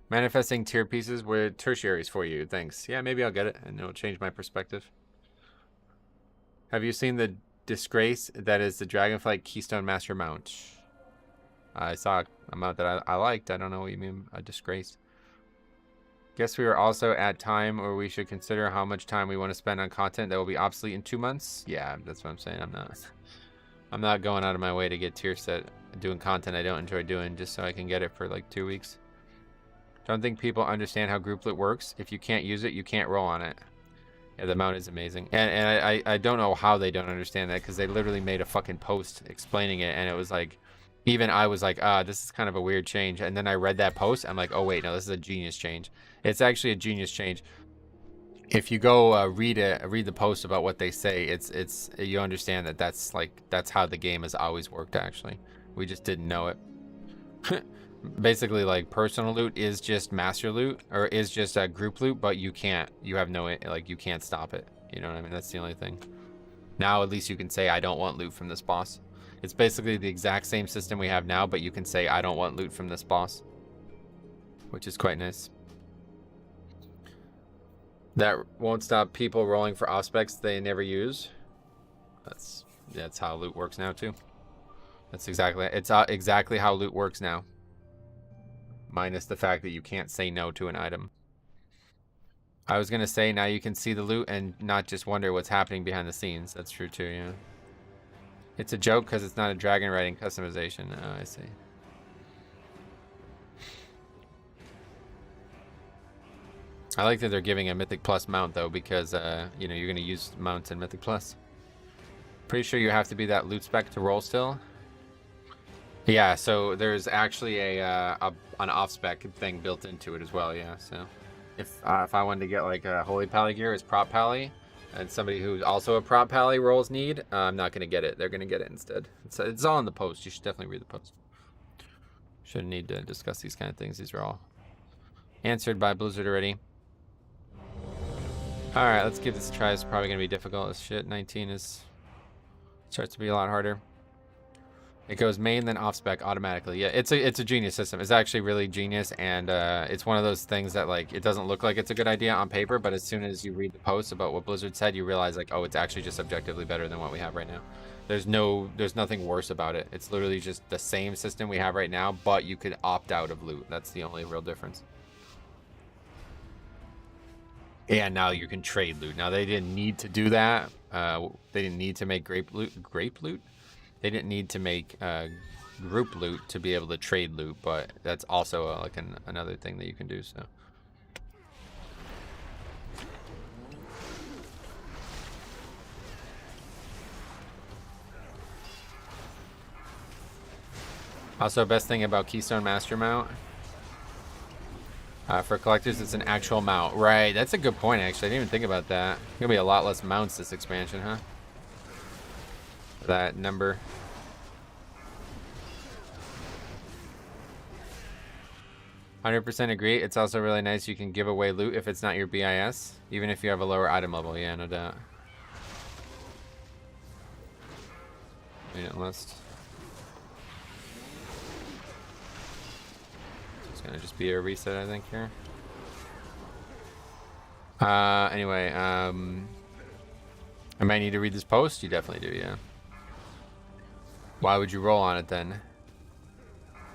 Manifesting tier pieces with tertiaries for you. Thanks. Yeah, maybe I'll get it, and it'll change my perspective. Have you seen the disgrace that is the Dragonflight Keystone Master mount? I saw a mount that I liked. I don't know what you mean, a disgrace. Guess we are also at time where we should consider how much time we want to spend on content that will be obsolete in 2 months. Yeah, that's what I'm saying. I'm not going out of my way to get tier set doing content I don't enjoy doing just so I can get it for like 2 weeks. Don't think people understand how group loot works. If you can't use it, you can't roll on it. Yeah, the mount is amazing. And I don't know how they don't understand that, because they literally made a fucking post explaining it, and it was like, even I was like, this is kind of a weird change. And then I read that post. I'm like, oh, wait, no, this is a genius change. It's actually a genius change. If you go read the post about what they say, it's you understand that that's how the game has always worked, actually. We just didn't know it. Basically, like, personal loot is just master loot, or is just a group loot, but you can't stop it. You know what I mean? That's the only thing. Now, at least you can say, I don't want loot from this boss. It's basically the exact same system we have now, but you can say, I don't want loot from this boss. Which is quite nice. That won't stop people rolling for off specs they never use. That's how loot works now too. That's exactly exactly how loot works now. Minus the fact that you can't say no to an item. I was gonna say now you can see the loot and not just wonder what's happening behind the scenes. That's true too, yeah. It's a joke because it's not a dragon riding customization. Oh, I see. I like that they're giving a Mythic Plus mount though, because you know, you're gonna use mounts in Mythic Plus. Pretty sure you have to be that loot spec to roll still. Yeah, so there's actually an off spec thing built into it as well. Yeah, so if I wanted to get like a Holy Pally gear as prop pally, and somebody who's also a prop pally rolls need, I'm not gonna get it. They're gonna get it instead. It's all in the post. You should definitely read the post. Shouldn't need to discuss these kind of things. These are all answered by Blizzard already. Alright, let's give this a try. It's probably going to be difficult as shit. 19 starts to be a lot harder. It goes main, then off spec automatically. Yeah, it's a genius system. It's actually really genius, and it's one of those things that, like, it doesn't look like it's a good idea on paper, but as soon as you read the post about what Blizzard said, you realize, like, oh, it's actually just objectively better than what we have right now. There's nothing worse about it. It's literally just the same system we have right now, but you could opt out of loot. That's the only real difference. And now you can trade loot. Now they didn't need to do that. They didn't need to make grape loot. They didn't need to make group loot to be able to trade loot, but that's also like another thing that you can do. So. Also, best thing about Keystone Master Mount. For collectors, it's an actual mount. Right, that's a good point, actually. I didn't even think about that. There's gonna be a lot less mounts this expansion, huh? That number. "100% agree. It's also really nice you can give away loot if it's not your BIS, even if you have a lower item level." Yeah, no doubt. Unit list. Gonna just be a reset, I think, here. Anyway, I might need to read this post. You definitely do, yeah. Why would you roll on it then?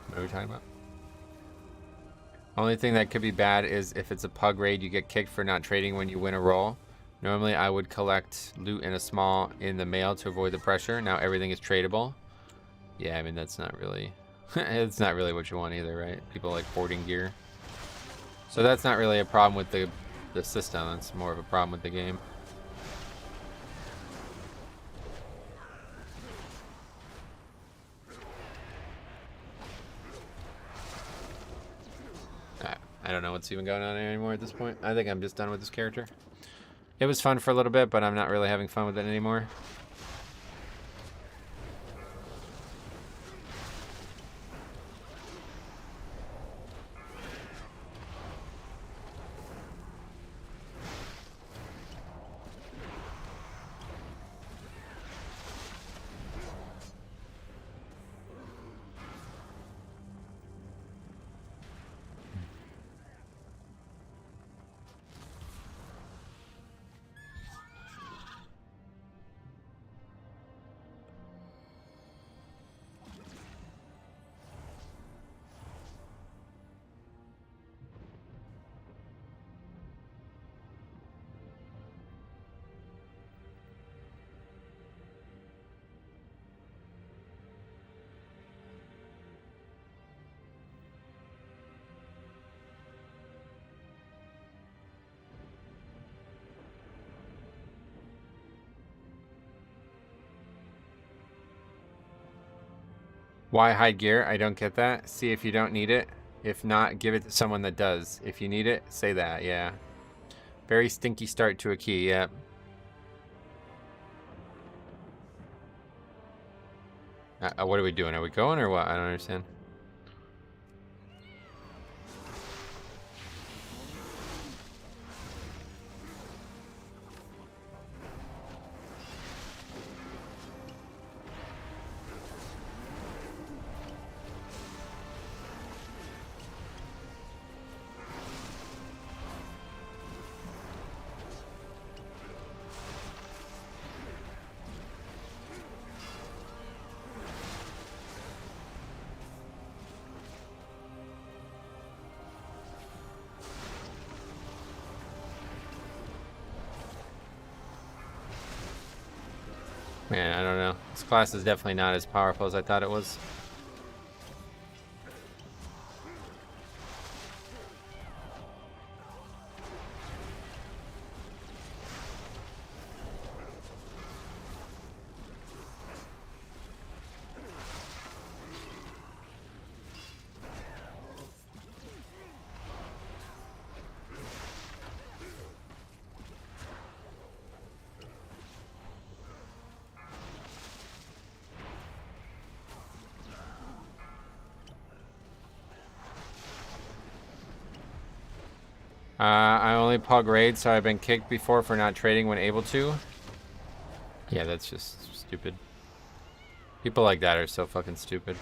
What are we talking about? Only thing that could be bad is if it's a pug raid, you get kicked for not trading when you win a roll. Normally I would collect loot in the mail to avoid the pressure. Now everything is tradable. Yeah, I mean, that's not really it's not really what you want either, right? People like hoarding gear. So that's not really a problem with the system. It's more of a problem with the game. I don't know what's even going on anymore at this point. I think I'm just done with this character. It was fun for a little bit, but I'm not really having fun with it anymore. Why hide gear? I don't get that. See if you don't need it. If not, give it to someone that does. If you need it, say that, yeah. Very stinky start to a key, yeah. What are we doing? Are we going or what? I don't understand. Man, I don't know. This class is definitely not as powerful as I thought it was. I only pug raid, so I've been kicked before for not trading when able to. Yeah, that's just stupid. People like that are so fucking stupid.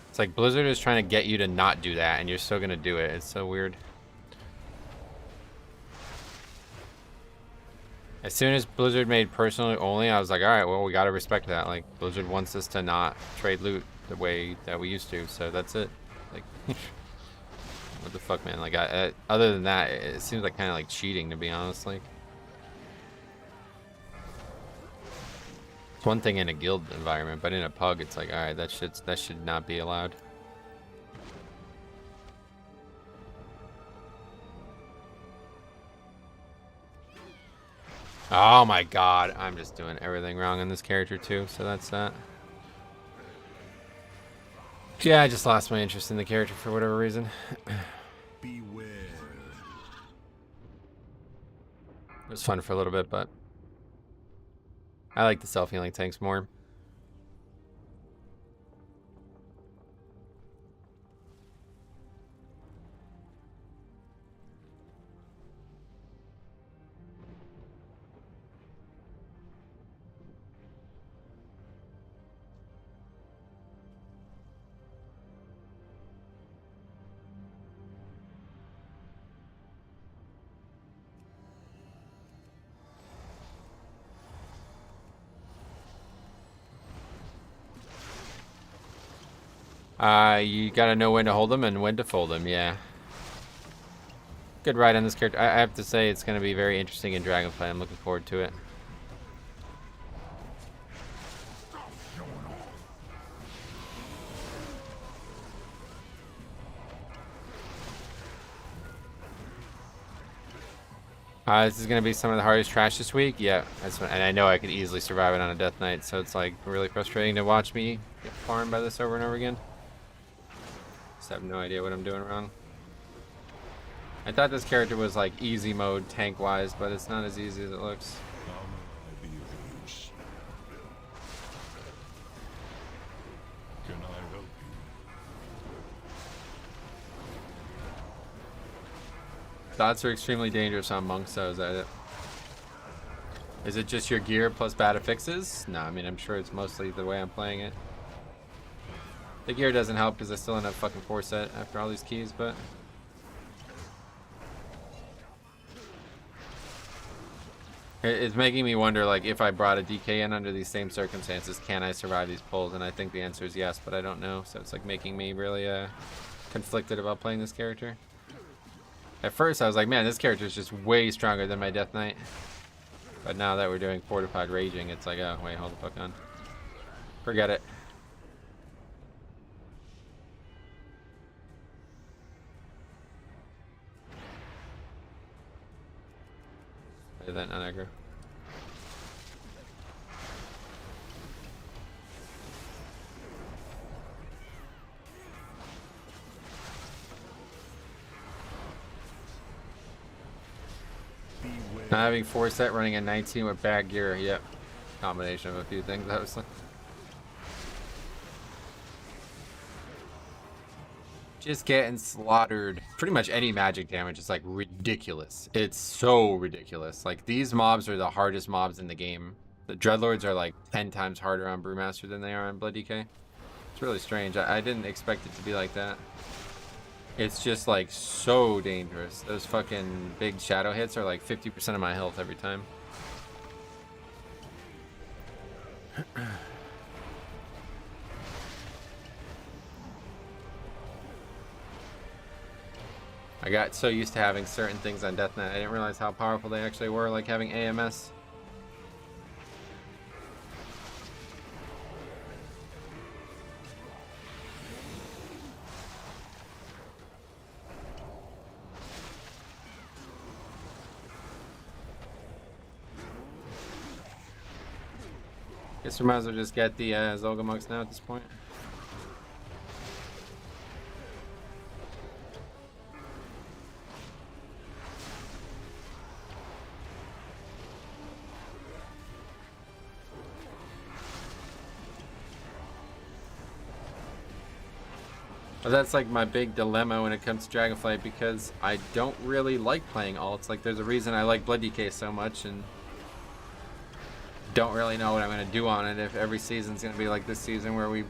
It's like Blizzard is trying to get you to not do that, and you're still gonna do it. It's so weird. As soon as Blizzard made personally only, I was like, alright, well, we gotta respect that. Like, Blizzard wants us to not trade loot the way that we used to, so that's it. Like... What the fuck, man? Like, other than that, it seems like kind of like cheating, to be honest. Like, it's one thing in a guild environment, but in a pug, it's like, all right, that should not be allowed. Oh my god, I'm just doing everything wrong on this character too. So that's that. Yeah, I just lost my interest in the character for whatever reason. Beware. It was fun for a little bit, but I like the self-healing tanks more. You gotta know when to hold them and when to fold them, yeah. Good ride on this character. I have to say it's gonna be very interesting in Dragonflight. I'm looking forward to it. This is gonna be some of the hardest trash this week. Yeah, and I know I could easily survive it on a Death Knight, so it's like really frustrating to watch me get farmed by this over and over again. Just have no idea what I'm doing wrong. I thought this character was like easy mode tank wise, but it's not as easy as it looks. Can I help you? Dots are extremely dangerous on monks, so is that it? Is it just your gear plus bad affixes? No, I mean, I'm sure it's mostly the way I'm playing it. The gear doesn't help because I still end up fucking 4-set after all these keys, but... It's making me wonder, like, if I brought a DK in under these same circumstances, can I survive these pulls? And I think the answer is yes, but I don't know. So it's, like, making me really conflicted about playing this character. At first, I was like, man, this character is just way stronger than my Death Knight. But now that we're doing Fortified Raging, it's like, oh, wait, hold the fuck on. Forget it. That not aggro. Not having 4-set running a 19 with bad gear, yep. Combination of a few things, obviously. Just getting slaughtered. Pretty much any magic damage is like ridiculous. It's so ridiculous. Like these mobs are the hardest mobs in the game. The Dreadlords are like 10 times harder on Brewmaster than they are on Blood DK. It's really strange. I didn't expect it to be like that. It's just like so dangerous. Those fucking big shadow hits are like 50% of my health every time. I got so used to having certain things on Death Knight, I didn't realize how powerful they actually were, like having AMS. Guess we might as well just get the Zolgamugs now at this point. But that's like my big dilemma when it comes to Dragonflight, because I don't really like playing alts. Like, there's a reason I like Blood DK so much, and don't really know what I'm gonna do on it if every season's gonna be like this season where we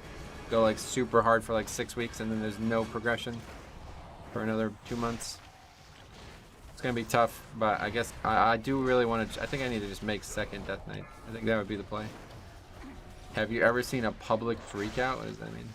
go like super hard for like 6 weeks and then there's no progression for another 2 months. It's gonna be tough, but I guess I do really want to. I think I need to just make second Death Knight. I think that would be the play. Have you ever seen a public freakout? What does that mean?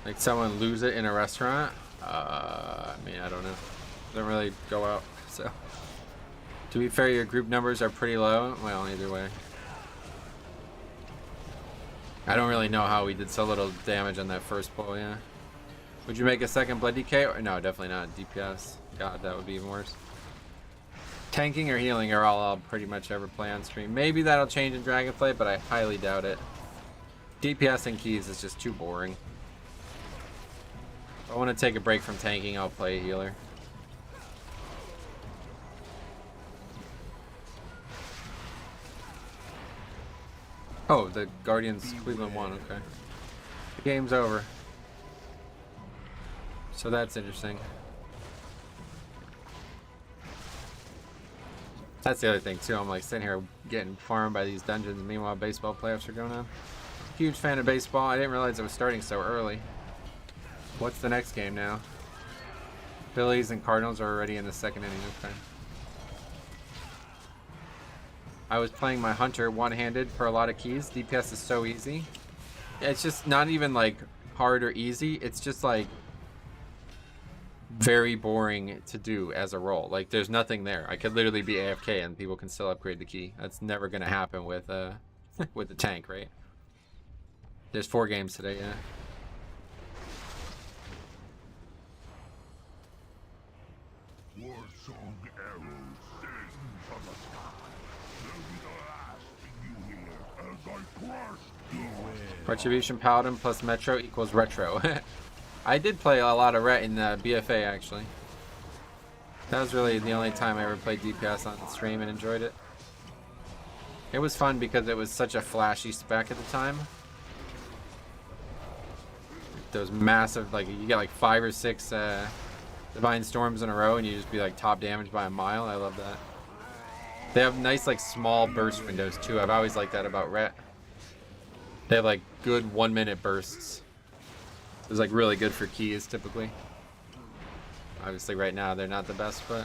Like someone lose it in a restaurant? I mean, I don't know. Don't really go out, so. To be fair, your group numbers are pretty low. Well, either way. I don't really know how we did so little damage on that first pull, yeah. Would you make a second Blood DK? Or, no, definitely not. DPS. God, that would be even worse. Tanking or healing are all I'll pretty much ever play on stream. Maybe that'll change in Dragonflight, but I highly doubt it. DPS and keys is just too boring. If I want to take a break from tanking, I'll play a healer. Oh, the Guardians Cleveland won, okay. The game's over. So that's interesting. That's the other thing too, I'm like sitting here getting farmed by these dungeons, meanwhile baseball playoffs are going on. Huge fan of baseball, I didn't realize it was starting so early. What's the next game now? Phillies and Cardinals are already in the second inning, okay. I was playing my Hunter one-handed for a lot of keys. DPS is so easy. It's just not even like hard or easy. It's just like very boring to do as a role. Like there's nothing there. I could literally be AFK and people can still upgrade the key. That's never gonna happen with with the tank, right? There's 4 games today, yeah. War song arrows sing from the sky. They'll be the last thing you hear as I crush you. Retribution Paladin plus Metro equals Retro. I did play a lot of Ret in the BFA actually. That was really the only time I ever played DPS on stream and enjoyed it. It was fun because it was such a flashy spec at the time. Those massive, like you get like 5 or 6 Divine Storms in a row and you just be like top damage by a mile. I love that. They have nice like small burst windows too. I've always liked that about Ret. They have like good 1-minute bursts. It's like really good for keys typically. Obviously right now they're not the best, but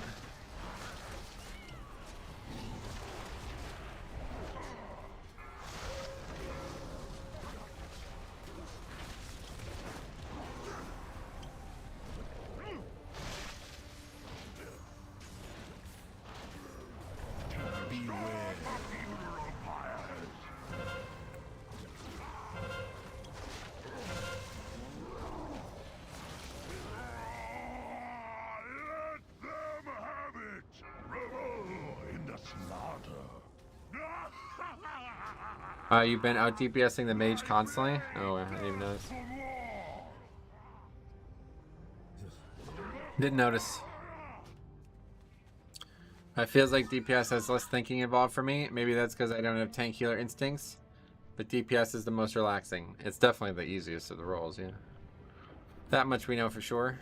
you've been out DPSing the mage constantly? Oh, I didn't even notice. Didn't notice. It feels like DPS has less thinking involved for me. Maybe that's because I don't have tank healer instincts. But DPS is the most relaxing. It's definitely the easiest of the roles, yeah. That much we know for sure.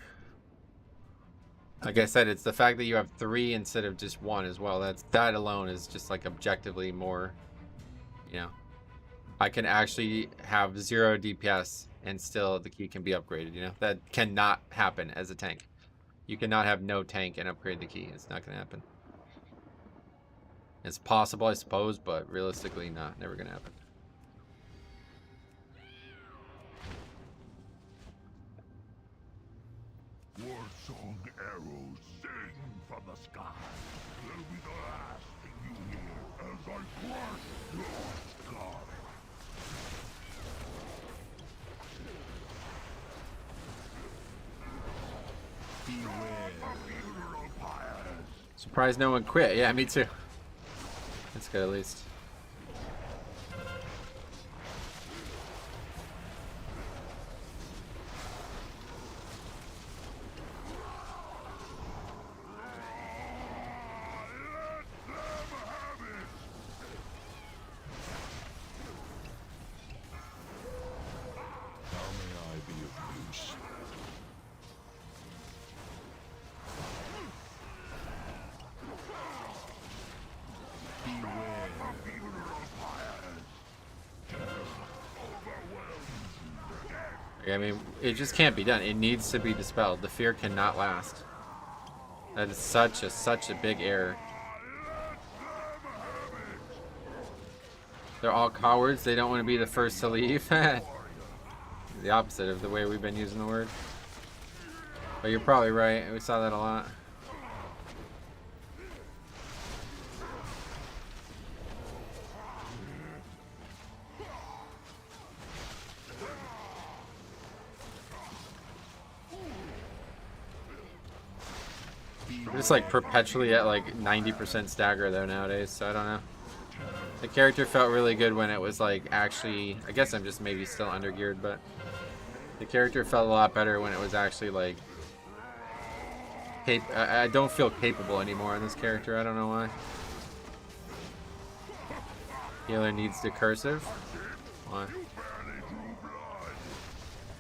Like I said, it's the fact that you have 3 instead of just 1 as well. That alone is just like objectively more, you know. I can actually have 0 DPS and still the key can be upgraded, you know? That cannot happen as a tank. You cannot have no tank and upgrade the key. It's not going to happen. It's possible, I suppose, but realistically, not. Never gonna happen. War song arrows sing from the sky. They'll be the last thing you hear as I crush your skull. Beware the funeral pyres. Surprised no one quit. Yeah, me too. That's good at least. How may I be of use? Beware the funeral pyres. I mean, it just can't be done. It needs to be dispelled. The fear cannot last. That is such a big error. They're all cowards. They don't want to be the first to leave. The opposite of the way we've been using the word. But you're probably right. We saw that a lot. We're just like perpetually at like 90% stagger though nowadays, so I don't know. The character felt really good when it was like actually, I guess I'm just maybe still undergeared, but the character felt a lot better when it was actually like I don't feel capable anymore in this character. I don't know why. Healer needs the cursive. Why?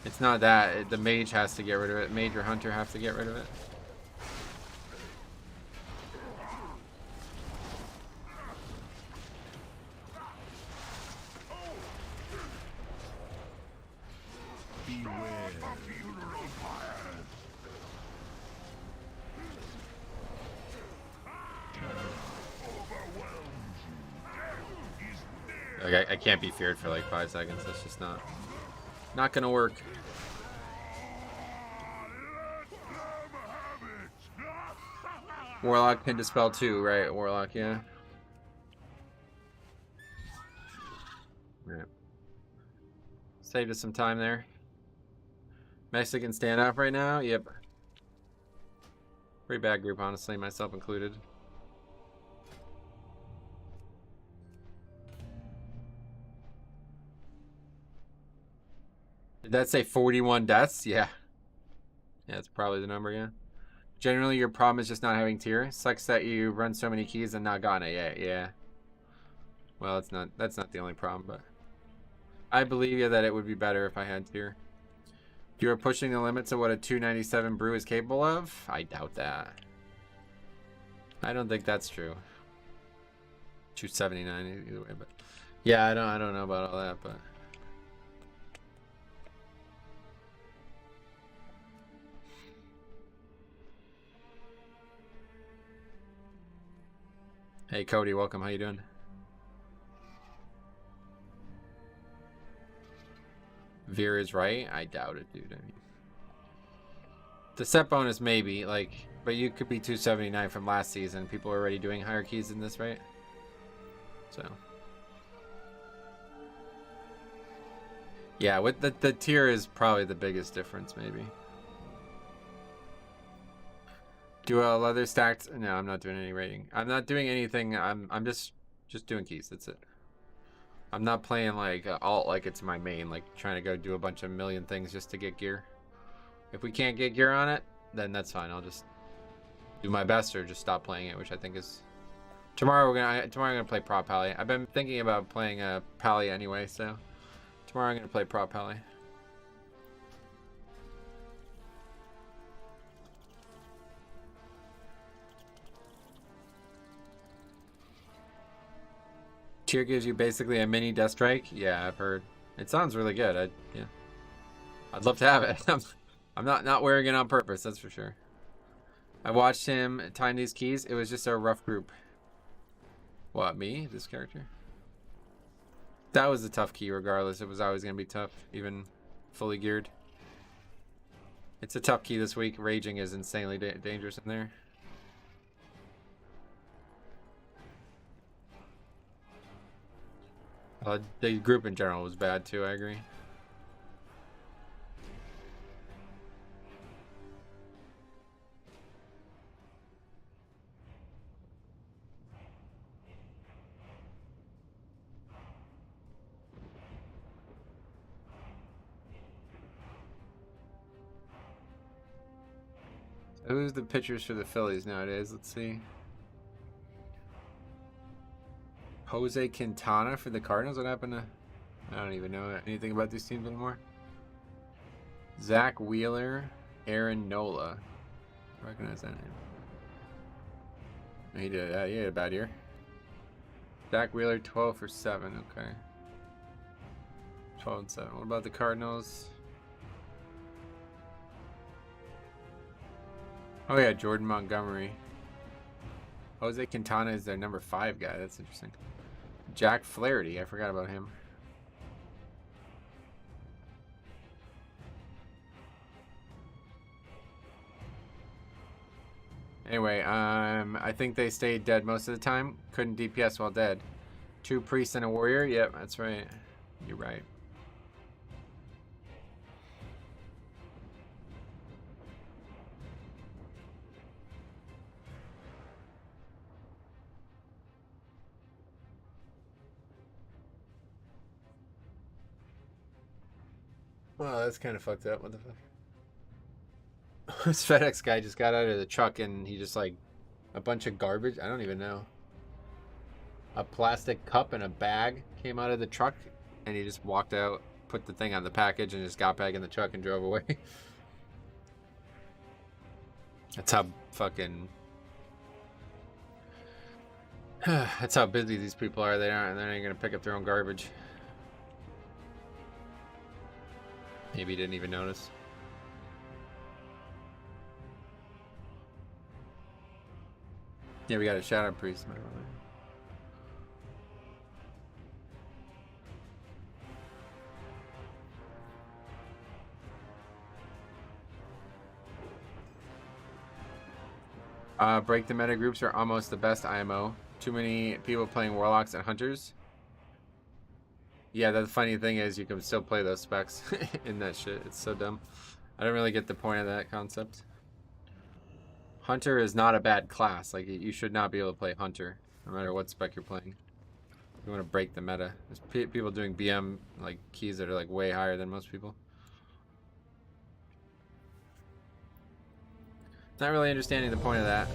It's not that. The mage has to get rid of it. Mage or hunter have to get rid of it. Like I can't be feared for like 5 seconds. That's just not gonna work. Warlock can dispel too, right? Warlock, yeah. Right. Saved us some time there. Mexican standoff right now? Yep. Pretty bad group, honestly, myself included. Did that say 41 deaths? Yeah. Yeah, that's probably the number, yeah. Generally, your problem is just not having tier. Sucks that you run so many keys and not gotten it yet, yeah. Well, that's not the only problem, but I believe you that it would be better if I had tier. You are pushing the limits of what a 297 brew is capable of? I doubt that. I don't think that's true. 279 either way, but yeah, I don't know about all that, but hey Cody, welcome. How you doing? Veer is right. I doubt it, dude. I mean, the set bonus maybe, like, but you could be 279 from last season. People are already doing higher keys than this, right? So yeah, with the tier is probably the biggest difference, maybe. Do a leather stacked? No, I'm not doing any rating. I'm not doing anything. I'm just doing keys. That's it. I'm not playing like alt like it's my main, like trying to go do a bunch of million things just to get gear. If we can't get gear on it, then that's fine. I'll just do my best or just stop playing it, which I think is tomorrow I'm gonna play prop pally. I've been thinking about playing a pally anyway, so tomorrow I'm gonna play prop pally. Tier gives you basically a mini Death Strike. Yeah, I've heard. It sounds really good. Yeah, I'd love to have it. I'm not wearing it on purpose, that's for sure. I watched him time these keys. It was just a rough group. What, me? This character? That was a tough key regardless. It was always going to be tough, even fully geared. It's a tough key this week. Raging is insanely dangerous in there. The group in general was bad too, I agree. Who's the pitchers for the Phillies nowadays? Let's see. Jose Quintana for the Cardinals? What happened to... I don't even know anything about these teams anymore. Zach Wheeler, Aaron Nola. I recognize that name. He did. He had a bad year. Zach Wheeler, 12 for 7. Okay. 12 and 7. What about the Cardinals? Oh yeah, Jordan Montgomery. Jose Quintana is their number 5 guy. That's interesting. Jack Flaherty. I forgot about him. Anyway, I think they stayed dead most of the time. Couldn't DPS while dead. 2 priests and a warrior? Yep, that's right. You're right. Well, that's kind of fucked up. What the fuck? This FedEx guy just got out of the truck and he just like a bunch of garbage. I don't even know. A plastic cup and a bag came out of the truck and he just walked out, put the thing on the package and just got back in the truck and drove away. That's how fucking... That's how busy these people are. They're not gonna pick up their own garbage. Maybe he didn't even notice. Yeah, we got a Shadow Priest. Break the meta groups are almost the best IMO. Too many people playing Warlocks and Hunters. Yeah, the funny thing is you can still play those specs in that shit. It's so dumb. I don't really get the point of that concept. Hunter is not a bad class. Like, you should not be able to play Hunter, no matter what spec you're playing. You want to break the meta. There's people doing BM like keys that are like way higher than most people. Not really understanding the point of that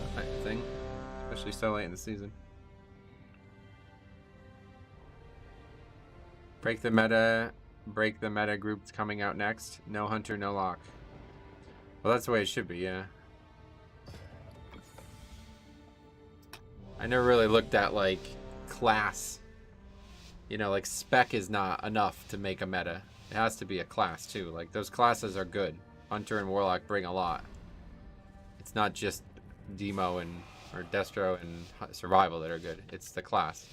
thing, especially so late in the season. Break the meta group's coming out next. No Hunter, no Lock. Well, that's the way it should be, yeah. I never really looked at like class. You know, like spec is not enough to make a meta. It has to be a class too. Like those classes are good. Hunter and Warlock bring a lot. It's not just Demo and or Destro and Survival that are good. It's the class.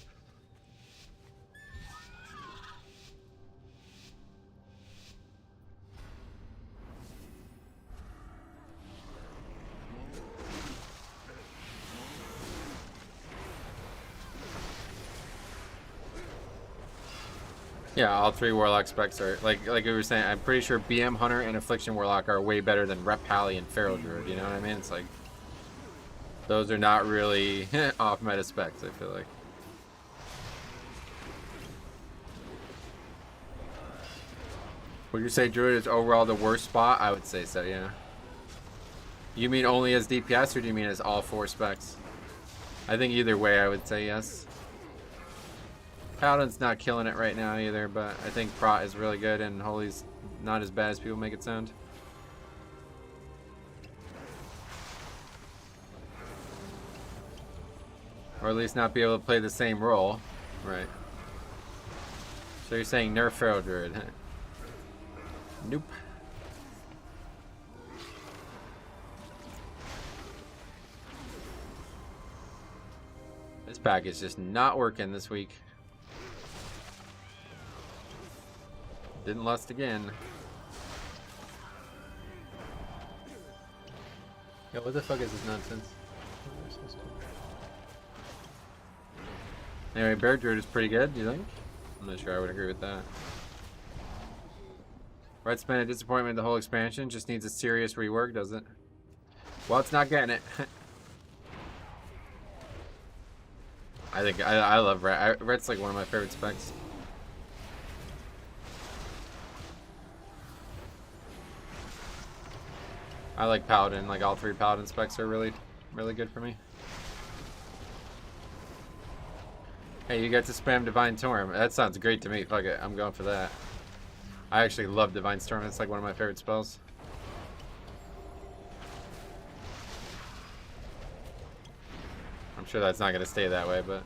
Yeah, all 3 Warlock specs are like we were saying. I'm pretty sure BM Hunter and Affliction Warlock are way better than Rep Pally and Feral Druid. You know what I mean? It's like those are not really off meta specs. I feel like. Would you say Druid is overall the worst spot? I would say so. Yeah. You mean only as DPS, or do you mean as all 4 specs? I think either way, I would say yes. Paladin's not killing it right now either, but I think Prot is really good and Holy's not as bad as people make it sound. Or at least not be able to play the same role. Right. So you're saying nerf Feral Druid, huh? Nope. This pack is just not working this week. Didn't lust again. Yo, what the fuck is this nonsense? Anyway, Bear Druid is pretty good, do you think? I'm not sure I would agree with that. Red Spin a disappointment, the whole expansion just needs a serious rework, does it? Well, it's not getting it. I think I love Red. Red's like one of my favorite specs. I like Paladin. Like all 3 Paladin specs are really good for me. Hey, you get to spam Divine Storm. That sounds great to me. Fuck it, I'm going for that. I actually love Divine Storm. It's like one of my favorite spells. I'm sure that's not going to stay that way, but...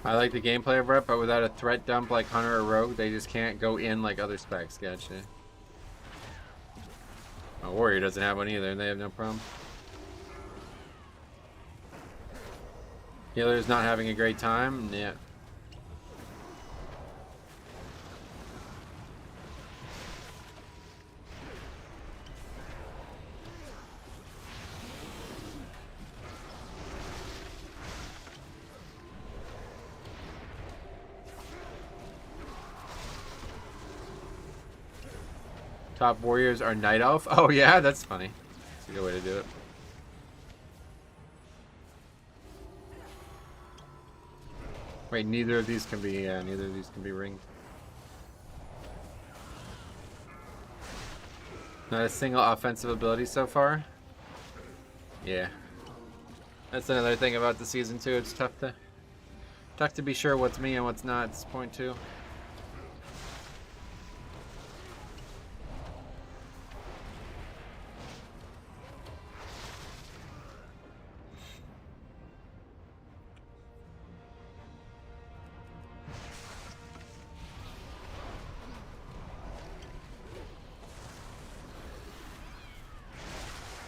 I like the gameplay of Rep, but without a threat dump like Hunter or Rogue, they just can't go in like other specs. Gotcha. My Warrior doesn't have one either, and they have no problem. Healer's not having a great time? Yeah. Top warriors are Night Elf. Oh yeah, that's funny. That's a good way to do it. Wait, neither of these can be ringed. Not a single offensive ability so far. Yeah. That's another thing about the season too. It's tough to be sure what's me and what's not at this point too.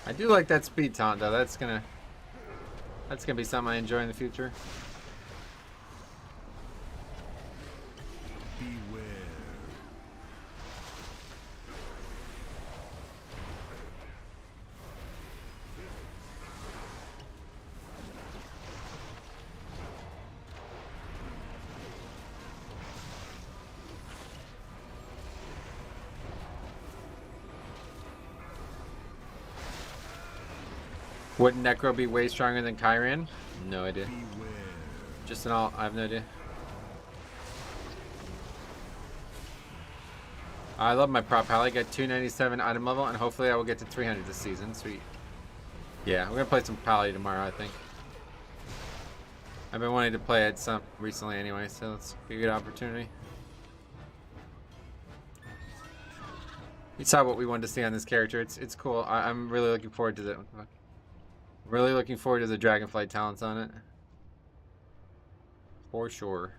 I do like that speed taunt though. That's gonna be something I enjoy in the future. Beware. Wouldn't Necro be way stronger than Kyrian? No idea. Just I have no idea. I love my prop pal. I get 297 item level, and hopefully I will get to 300 this season. Sweet. Yeah, we're gonna play some Pally tomorrow, I think. I've been wanting to play it some recently anyway, so it's a good opportunity. You saw what we wanted to see on this character. It's cool. I'm really looking forward to the. Really looking forward to the Dragonflight talents on it. For sure.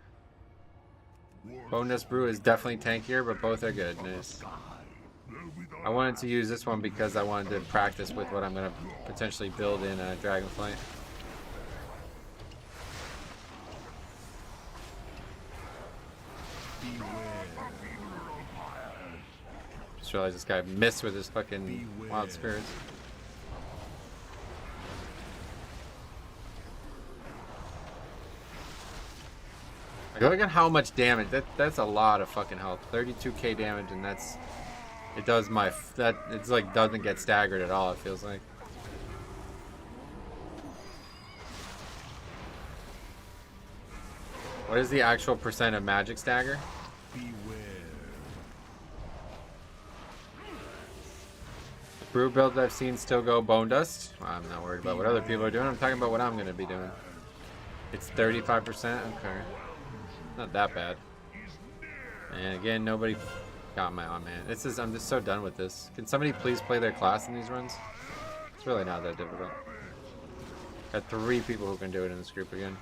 Bonus Brew is definitely tankier, but both are good. Nice. I wanted to use this one because I wanted to practice with what I'm going to potentially build in Dragonflight. Just realized this guy missed with his fucking wild spirits. Like, look at how much damage. That's a lot of fucking health. 32k damage, and that's it does my it's like doesn't get staggered at all. It feels like. What is the actual percent of magic stagger? Brew builds I've seen still go bone dust. I'm not worried about what other people are doing. I'm talking about what I'm going to be doing. It's 35%. Okay. Not that bad. And again, nobody got my... Oh, man. This is... I'm just so done with this. Can somebody please play their class in these runs? It's really not that difficult. Got 3 people who can do it in this group again.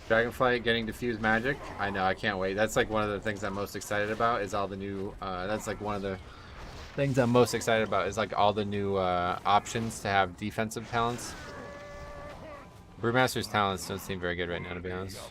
Dragonflight getting diffused magic. I know, I can't wait. That's like one of the things I'm most excited about is all the new... that's like one of the things I'm most excited about is like all the new options to have defensive talents. Brewmaster's talents don't seem very good right now, to be honest.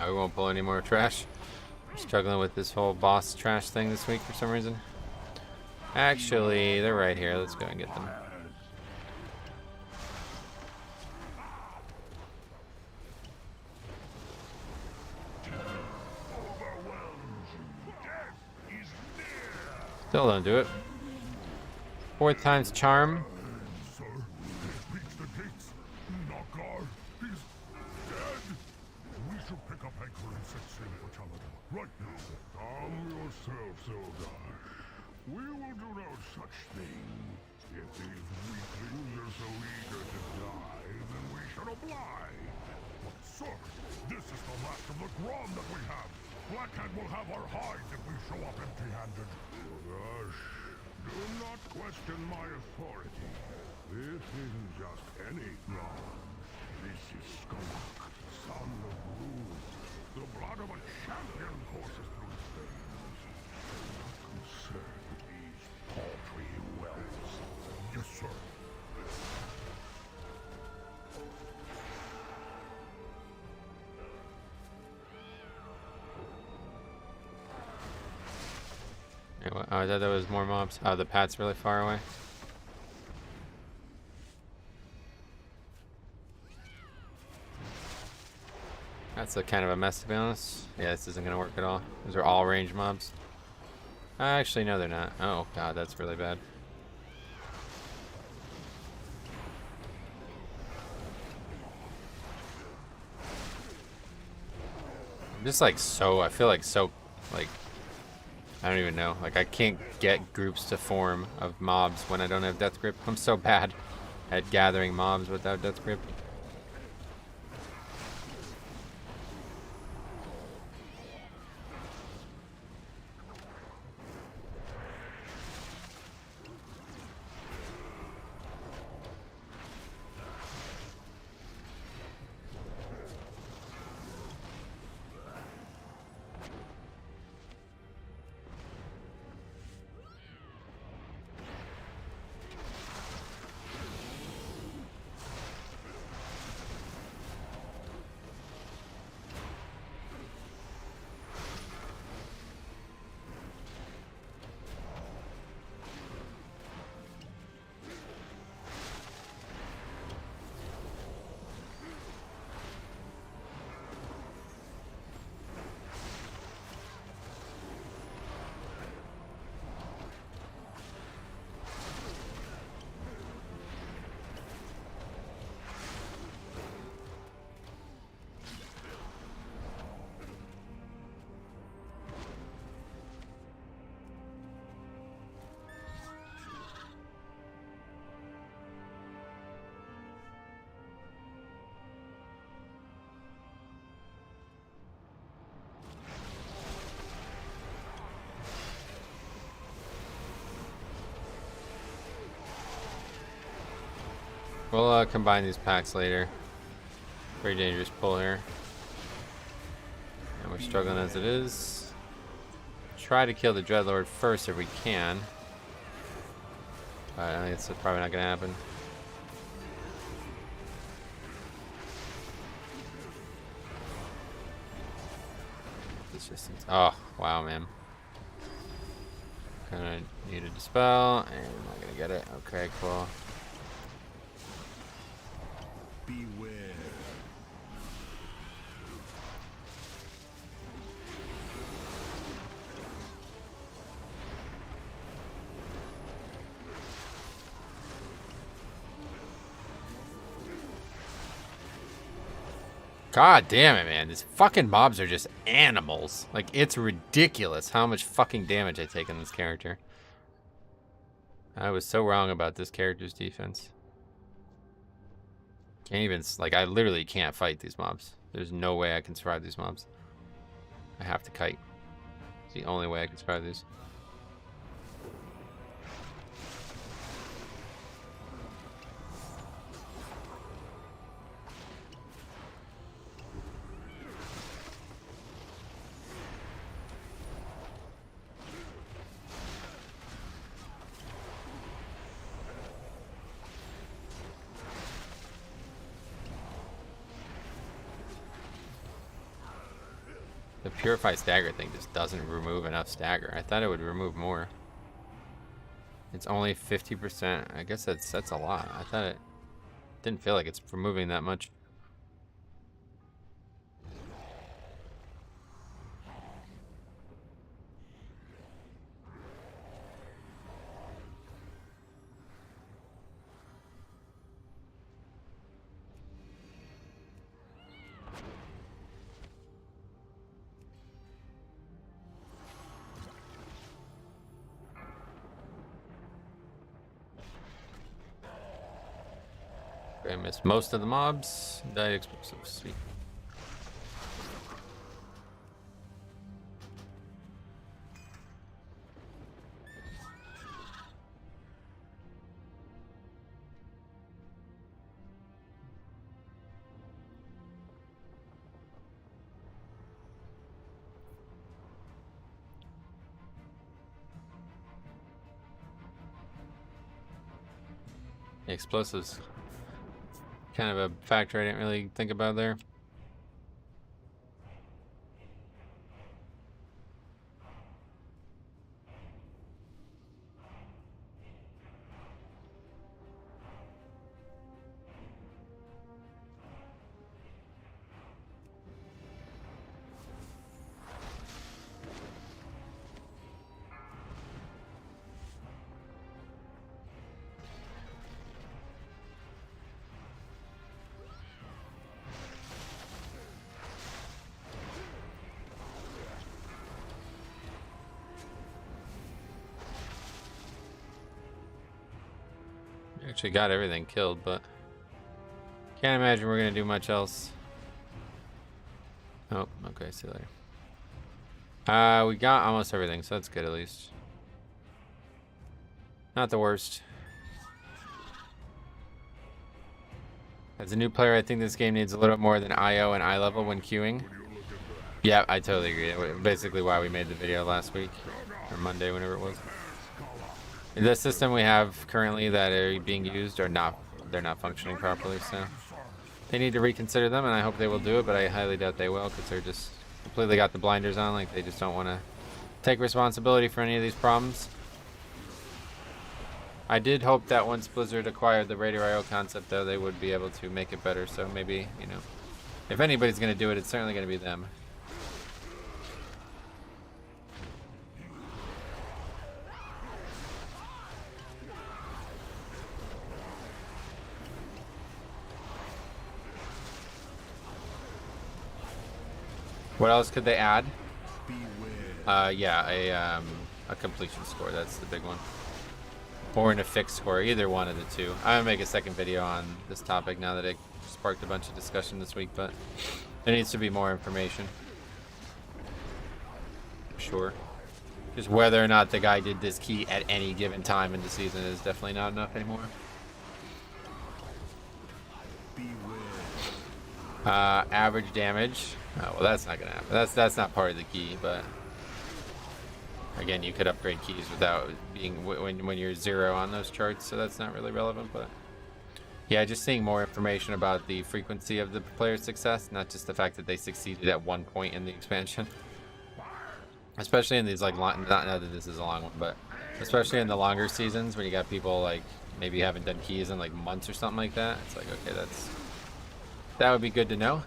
We won't pull any more trash. I'm struggling with this whole boss trash thing this week for some reason. Actually, they're right here. Let's go and get them. Still don't do it. 4th time's charm. We will do no such thing. If these weaklings are so eager to die, then we should oblige. But sir, this is the last of the Grom that we have. Blackhand will have our hides if we show up empty-handed. Gosh, do not question my authority. This isn't just any Grom. This is Skulk, son of Brew. The blood of a champion courses through his veins. Not concerned. Paltry wells. Yes, sir. Oh, I thought there was more mobs. Oh, the pad's really far away. That's a kind of a mess, to be honest. Yeah, this isn't going to work at all. Those are all range mobs. Actually, no, they're not. Oh, God, that's really bad. I'm just like I feel like I don't even know. Like, I can't get groups to form of mobs when I don't have Death Grip. I'm so bad at gathering mobs without Death Grip. We'll combine these packs later. Very dangerous pull here. And we're struggling as it is. Try to kill the Dreadlord first if we can. But I think it's probably not going to happen. Oh, wow, man. Kinda need a dispel, and I'm not gonna get it. Okay, cool. Beware. God damn it, man. These fucking mobs are just animals. Like, it's ridiculous how much fucking damage I take in this character. I was so wrong about this character's defense. Can't even, like, I literally can't fight these mobs. There's no way I can survive these mobs. I have to kite. It's the only way I can survive these. The Purify Stagger thing just doesn't remove enough stagger. I thought it would remove more. It's only 50%. I guess that's a lot. I thought it didn't feel like it's removing that much. I missed most of the mobs. Died explosives. Sweet. The explosives. Kind of a factor I didn't really think about there. Actually got everything killed, but can't imagine we're gonna do much else. Oh, okay, see you later. We got almost everything, so that's good at least. Not the worst. As a new player, I think this game needs a little more than IO and eye level when queuing. Yeah, I totally agree. Basically why we made the video last week, or Monday, whenever it was. The system we have currently that are being used they're not functioning properly, so they need to reconsider them, and I hope they will do it, but I highly doubt they will, because they're just completely got the blinders on, like they just don't want to take responsibility for any of these problems. I did hope that once Blizzard acquired the Raider IO concept, though, they would be able to make it better, so maybe, you know, if anybody's going to do it, it's certainly going to be them. What else could they add? Yeah, a completion score. That's the big one. Or an affix score. Either one of the two. I'm gonna make a second video on this topic now that it sparked a bunch of discussion this week, but there needs to be more information. Sure. Just whether or not the guy did this key at any given time in the season is definitely not enough anymore. Average damage. Oh, well, that's not gonna happen. That's not part of the key, but again, you could upgrade keys without being when you're 0 on those charts, so that's not really relevant. But yeah, just seeing more information about the frequency of the player's success, not just the fact that they succeeded at one point in the expansion. Especially in these like not that this is a long one, but especially in the longer seasons when you got people like maybe haven't done keys in like months or something like that. It's like, okay, that would be good to know.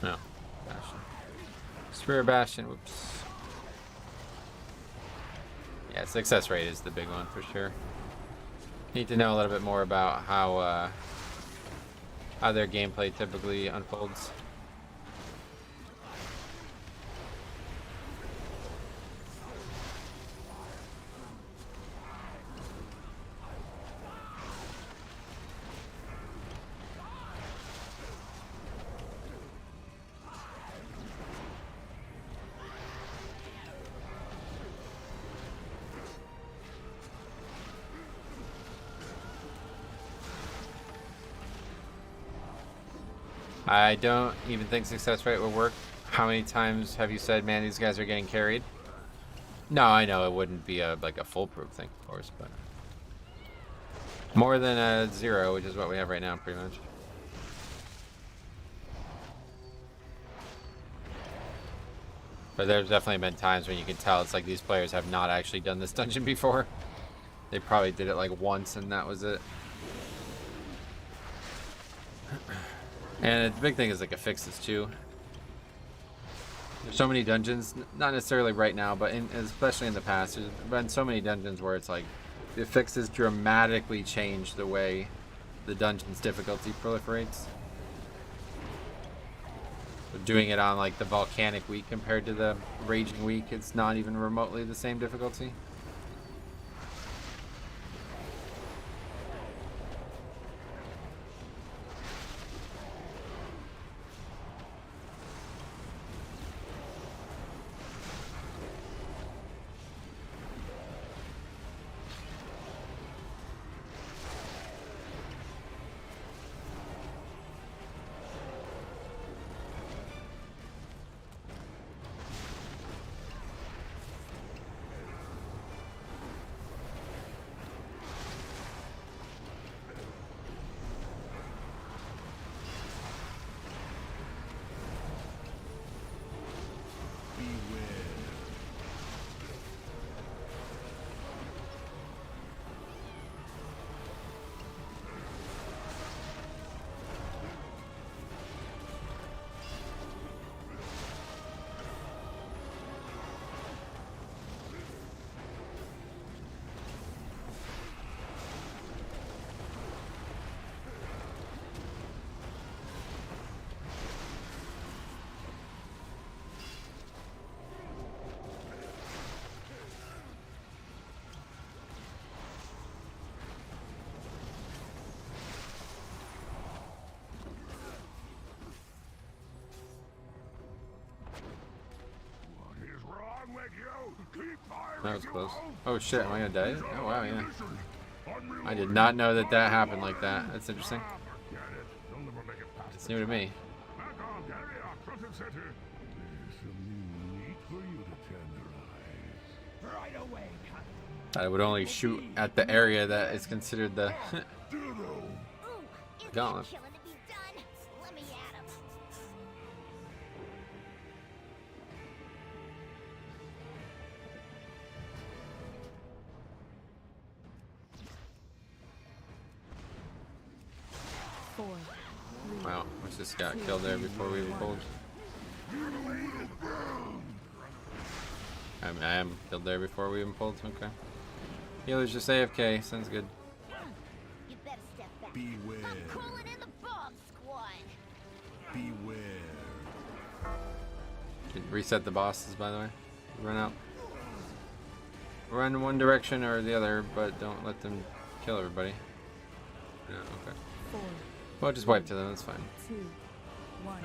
No, Bastion. Spear Bastion. Whoops. Yeah, success rate is the big one for sure. Need to know a little bit more about how their gameplay typically unfolds. I don't even think success rate will work. How many times have you said, man, these guys are getting carried? No, I know it wouldn't be like a foolproof thing, of course, but more than a 0, which is what we have right now, pretty much. But there's definitely been times when you can tell it's like these players have not actually done this dungeon before. They probably did it like once and that was it. And the big thing is like it fixes too. There's so many dungeons, not necessarily right now, but especially in the past, there's been so many dungeons where it's like the fixes dramatically change the way the dungeon's difficulty proliferates. Doing it on like the volcanic week compared to the raging week, it's not even remotely the same difficulty. That was close. Oh shit, am I gonna die? Oh wow, yeah. I did not know that that happened like that. That's interesting. It's new to me. I would only shoot at the area that is considered the gauntlet. Wow, what's this guy killed there before we even pulled? I am killed there before we even pulled. Okay. Healer's just AFK. Sounds good. You better step back. Beware. I'm calling in the bomb squad. Beware. Reset the bosses, by the way. Run out. Run one direction or the other, but don't let them kill everybody. Yeah, okay. 4, Well, just wipe to them. That's fine. 2, 1.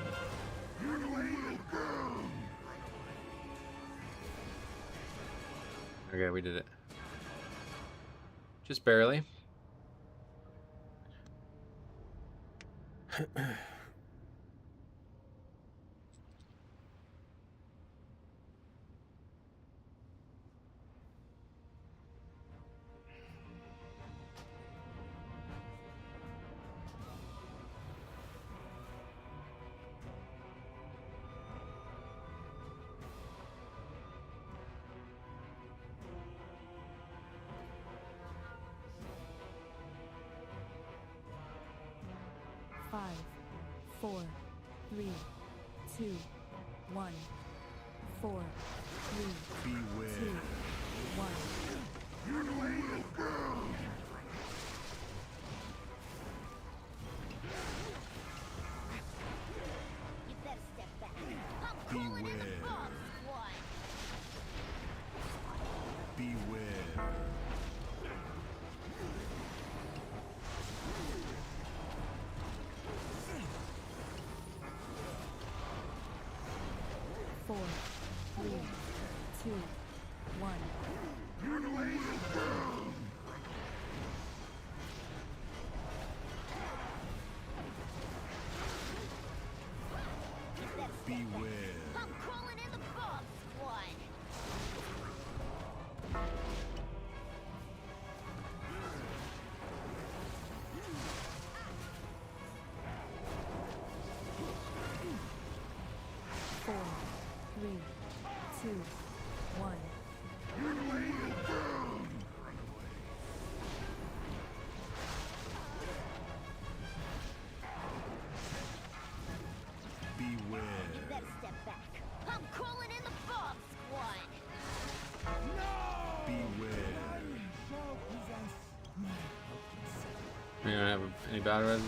Okay, we did it. Just barely. Five, 4, 3, 2, 1. 4, 3, 2, 1. You better step back. I'm calling in the bomb squad. Beware. 4, 3, 2, 1. Beware. I'm calling in the bomb squad. Four, 3, 2, 1. Beware. You better step back. I'm calling in the bomb squad. Beware. We don't have any battle res.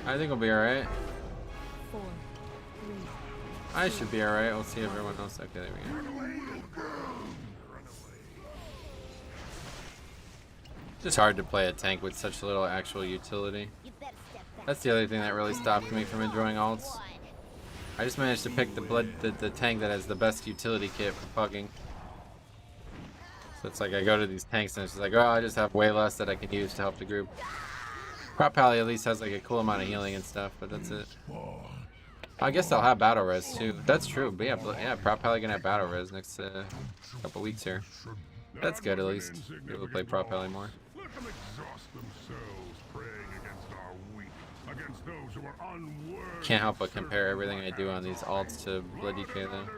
I think we'll be alright. 4, 3, I should be alright. We'll see everyone else. Okay, there we go. Just hard to play a tank with such little actual utility. You better step back. That's the other thing that really stopped me from enjoying alts. Squad. I just managed to pick the tank that has the best utility kit for pugging. So it's like I go to these tanks and it's just like, oh, I just have way less that I can use to help the group. Prop Pally at least has like a cool amount of healing and stuff, but that's it. I guess they'll have battle res too. That's true. But yeah, Prop Pally gonna have battle res next couple weeks here. That's good at least. Be able to play Prop Pally more. Let them exhaust themselves praying against our weak, against those who are unworthy. Can't help but compare everything I do on these alts to Blood DK though.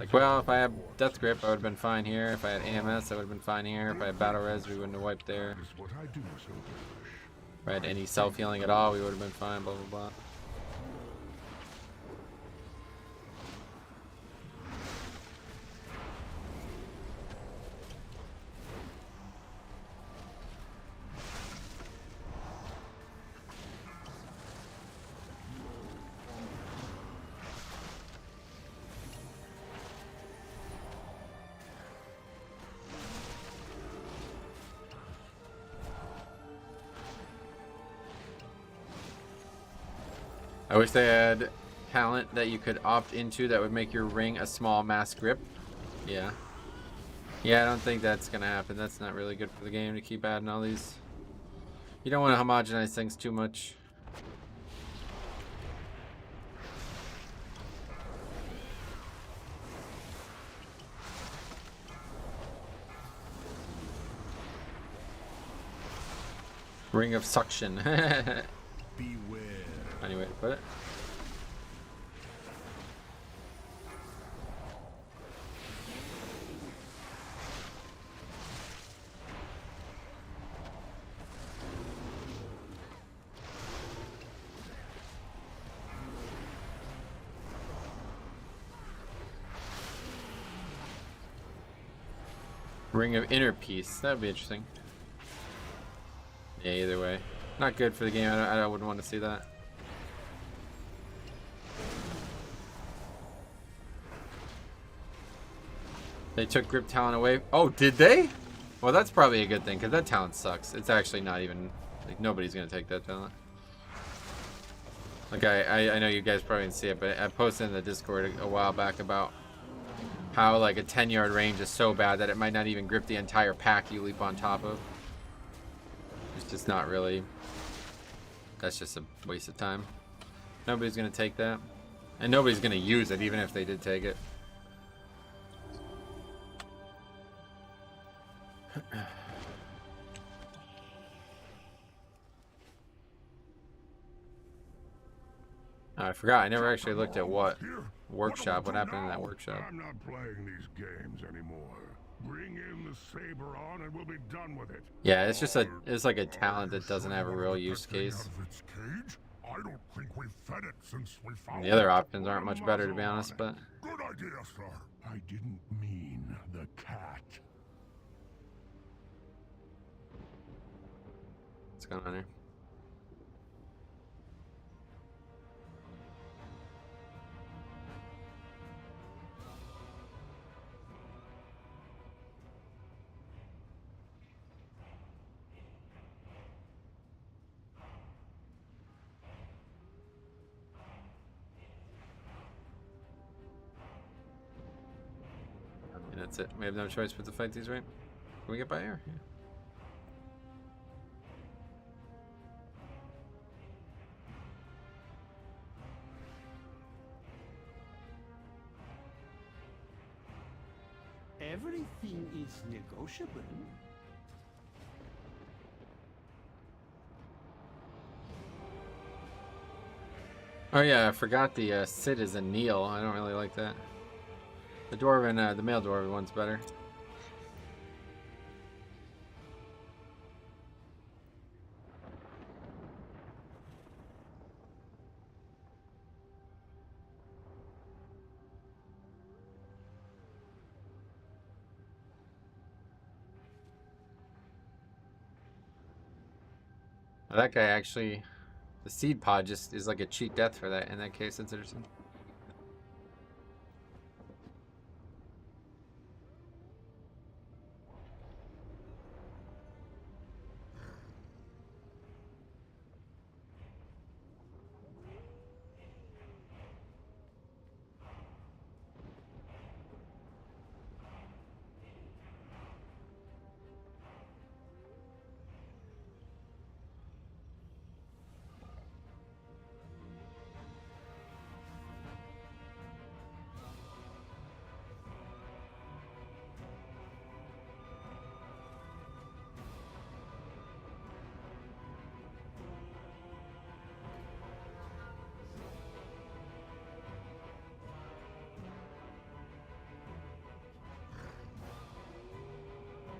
Like, well, if I had Death Grip, I would have been fine here. If I had AMS, I would have been fine here. If I had Battle Res, we wouldn't have wiped there. What I do, so If I had any self-healing at all, we would have been fine, blah, blah, blah. I wish they had talent that you could opt into that would make your ring a small mass grip. Yeah. Yeah, I don't think that's gonna happen. That's not really good for the game to keep adding all these. You don't want to homogenize things too much. Ring of suction. beware. Any way to put it? Ring of Inner Peace. That would be interesting. Yeah, either way. Not good for the game. I wouldn't want to see that. They took grip talent away. Oh, did they? Well, that's probably a good thing because that talent sucks. It's actually not even like nobody's gonna take that talent. Like I know you guys probably didn't see it, but I posted in the Discord a while back about how like a 10-yard range is so bad that it might not even grip the entire pack you leap on top of. It's just not really. That's just a waste of time. Nobody's gonna take that, and nobody's gonna use it even if they did take it. I forgot. I never actually looked at what workshop. What happened in that workshop? I'm not playing these games anymore. Bring in the saber on and we'll be done with it. Yeah, it's just it's like a talent that doesn't have a real use case. I don't think we've fed it since we found The other options aren't much better, to be honest, but good idea, sir. I didn't mean the cat. what's going on here? That's it. We have no choice but to fight these, right? Can we get by here? Yeah. Everything is negotiable. Oh yeah, I forgot the Sid is a Neil. I don't really like that. The dwarven, the male dwarven one's better. That guy actually, the seed pod just is like a cheat death for that. In that case, it's interesting.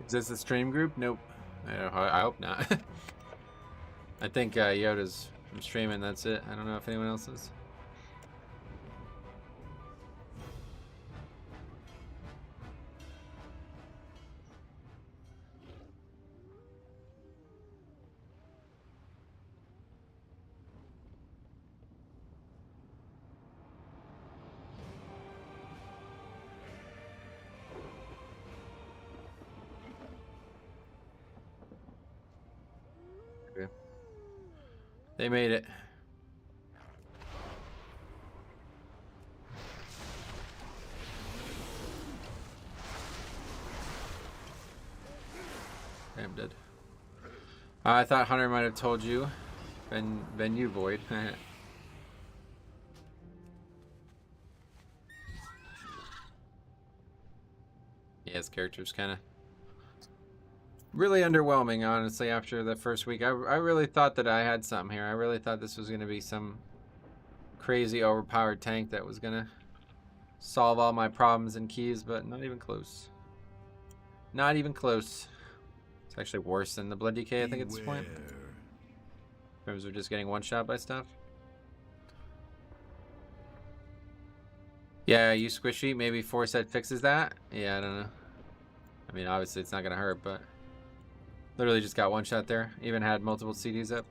Is this a stream group? Nope. I hope not. I think Yoda's from streaming. That's it. I don't know if anyone else is. Okay. They made it. Okay, I'm dead. I thought Hunter might have told you. Ben you, Void. Yeah, his character's kind of really underwhelming, honestly, after the first week. I really thought that I had something here. I really thought this was going to be some crazy overpowered tank that was going to solve all my problems and keys, but not even close. Not even close. It's actually worse than the Blood DK, I think, at this point. In terms of just getting one-shot by stuff. Yeah, you squishy. Maybe Force Head fixes that. Yeah, I don't know. I mean, obviously it's not going to hurt, but literally just got one shot there. Even had multiple CDs up.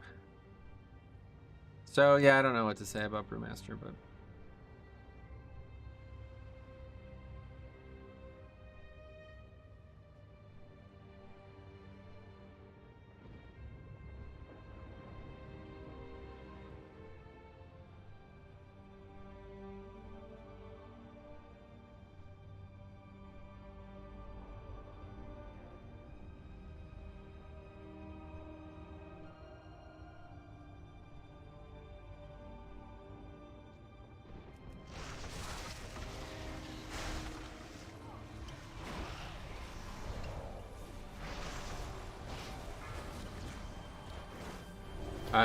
So, yeah, I don't know what to say about Brewmaster, but...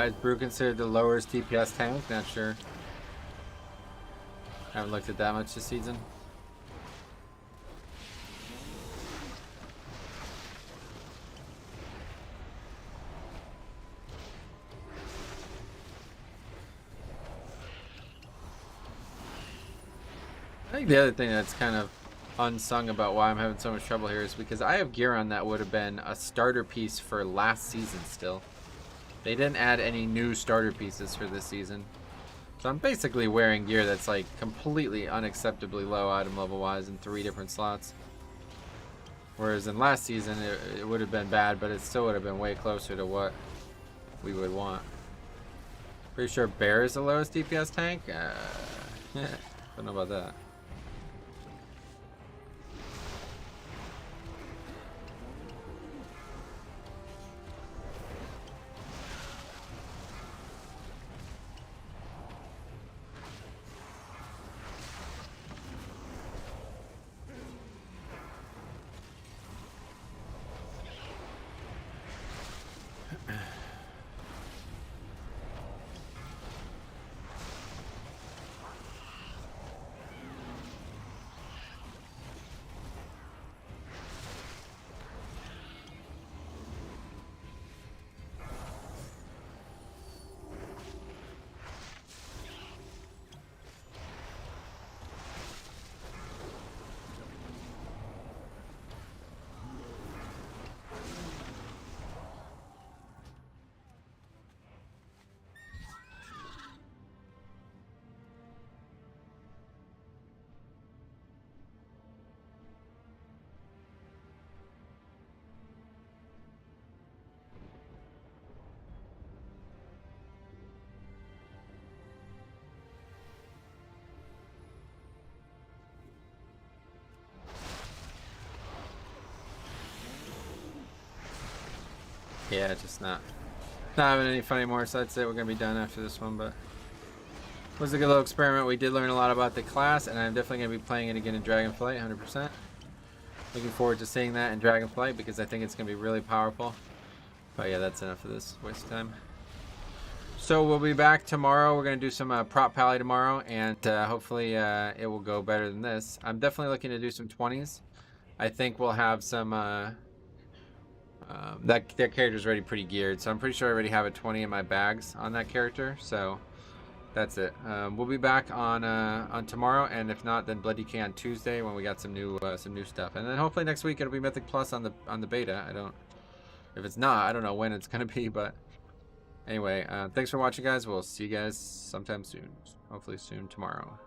Is Brew considered the lowest DPS tank? Not sure. Haven't looked at that much this season. I think the other thing that's kind of unsung about why I'm having so much trouble here is because I have gear on that would have been a starter piece for last season still. They didn't add any new starter pieces for this season. So I'm basically wearing gear that's like completely unacceptably low item level wise in 3 different slots. Whereas in last season it would have been bad, but it still would have been way closer to what we would want. Pretty sure Bear is the lowest DPS tank? Don't know about that. Yeah, just not having any fun anymore, so that's it. We're gonna be done after this one, but it was a good little experiment. We did learn a lot about the class, and I'm definitely gonna be playing it again in Dragonflight, 100%. Looking forward to seeing that in Dragonflight because I think it's gonna be really powerful. But yeah, that's enough of this waste of time. So we'll be back tomorrow. We're gonna do some prop pally tomorrow, and hopefully it will go better than this. I'm definitely looking to do some 20s. I think we'll have some. That character's already pretty geared, so I'm pretty sure I already have a 20 in my bags on that character. So that's it. We'll be back on tomorrow, and if not, then Bloody King on Tuesday when we got some new stuff, and then hopefully next week it'll be Mythic Plus on the beta. If it's not, I don't know when it's gonna be, but anyway, thanks for watching, guys. We'll see you guys sometime soon. Hopefully soon tomorrow.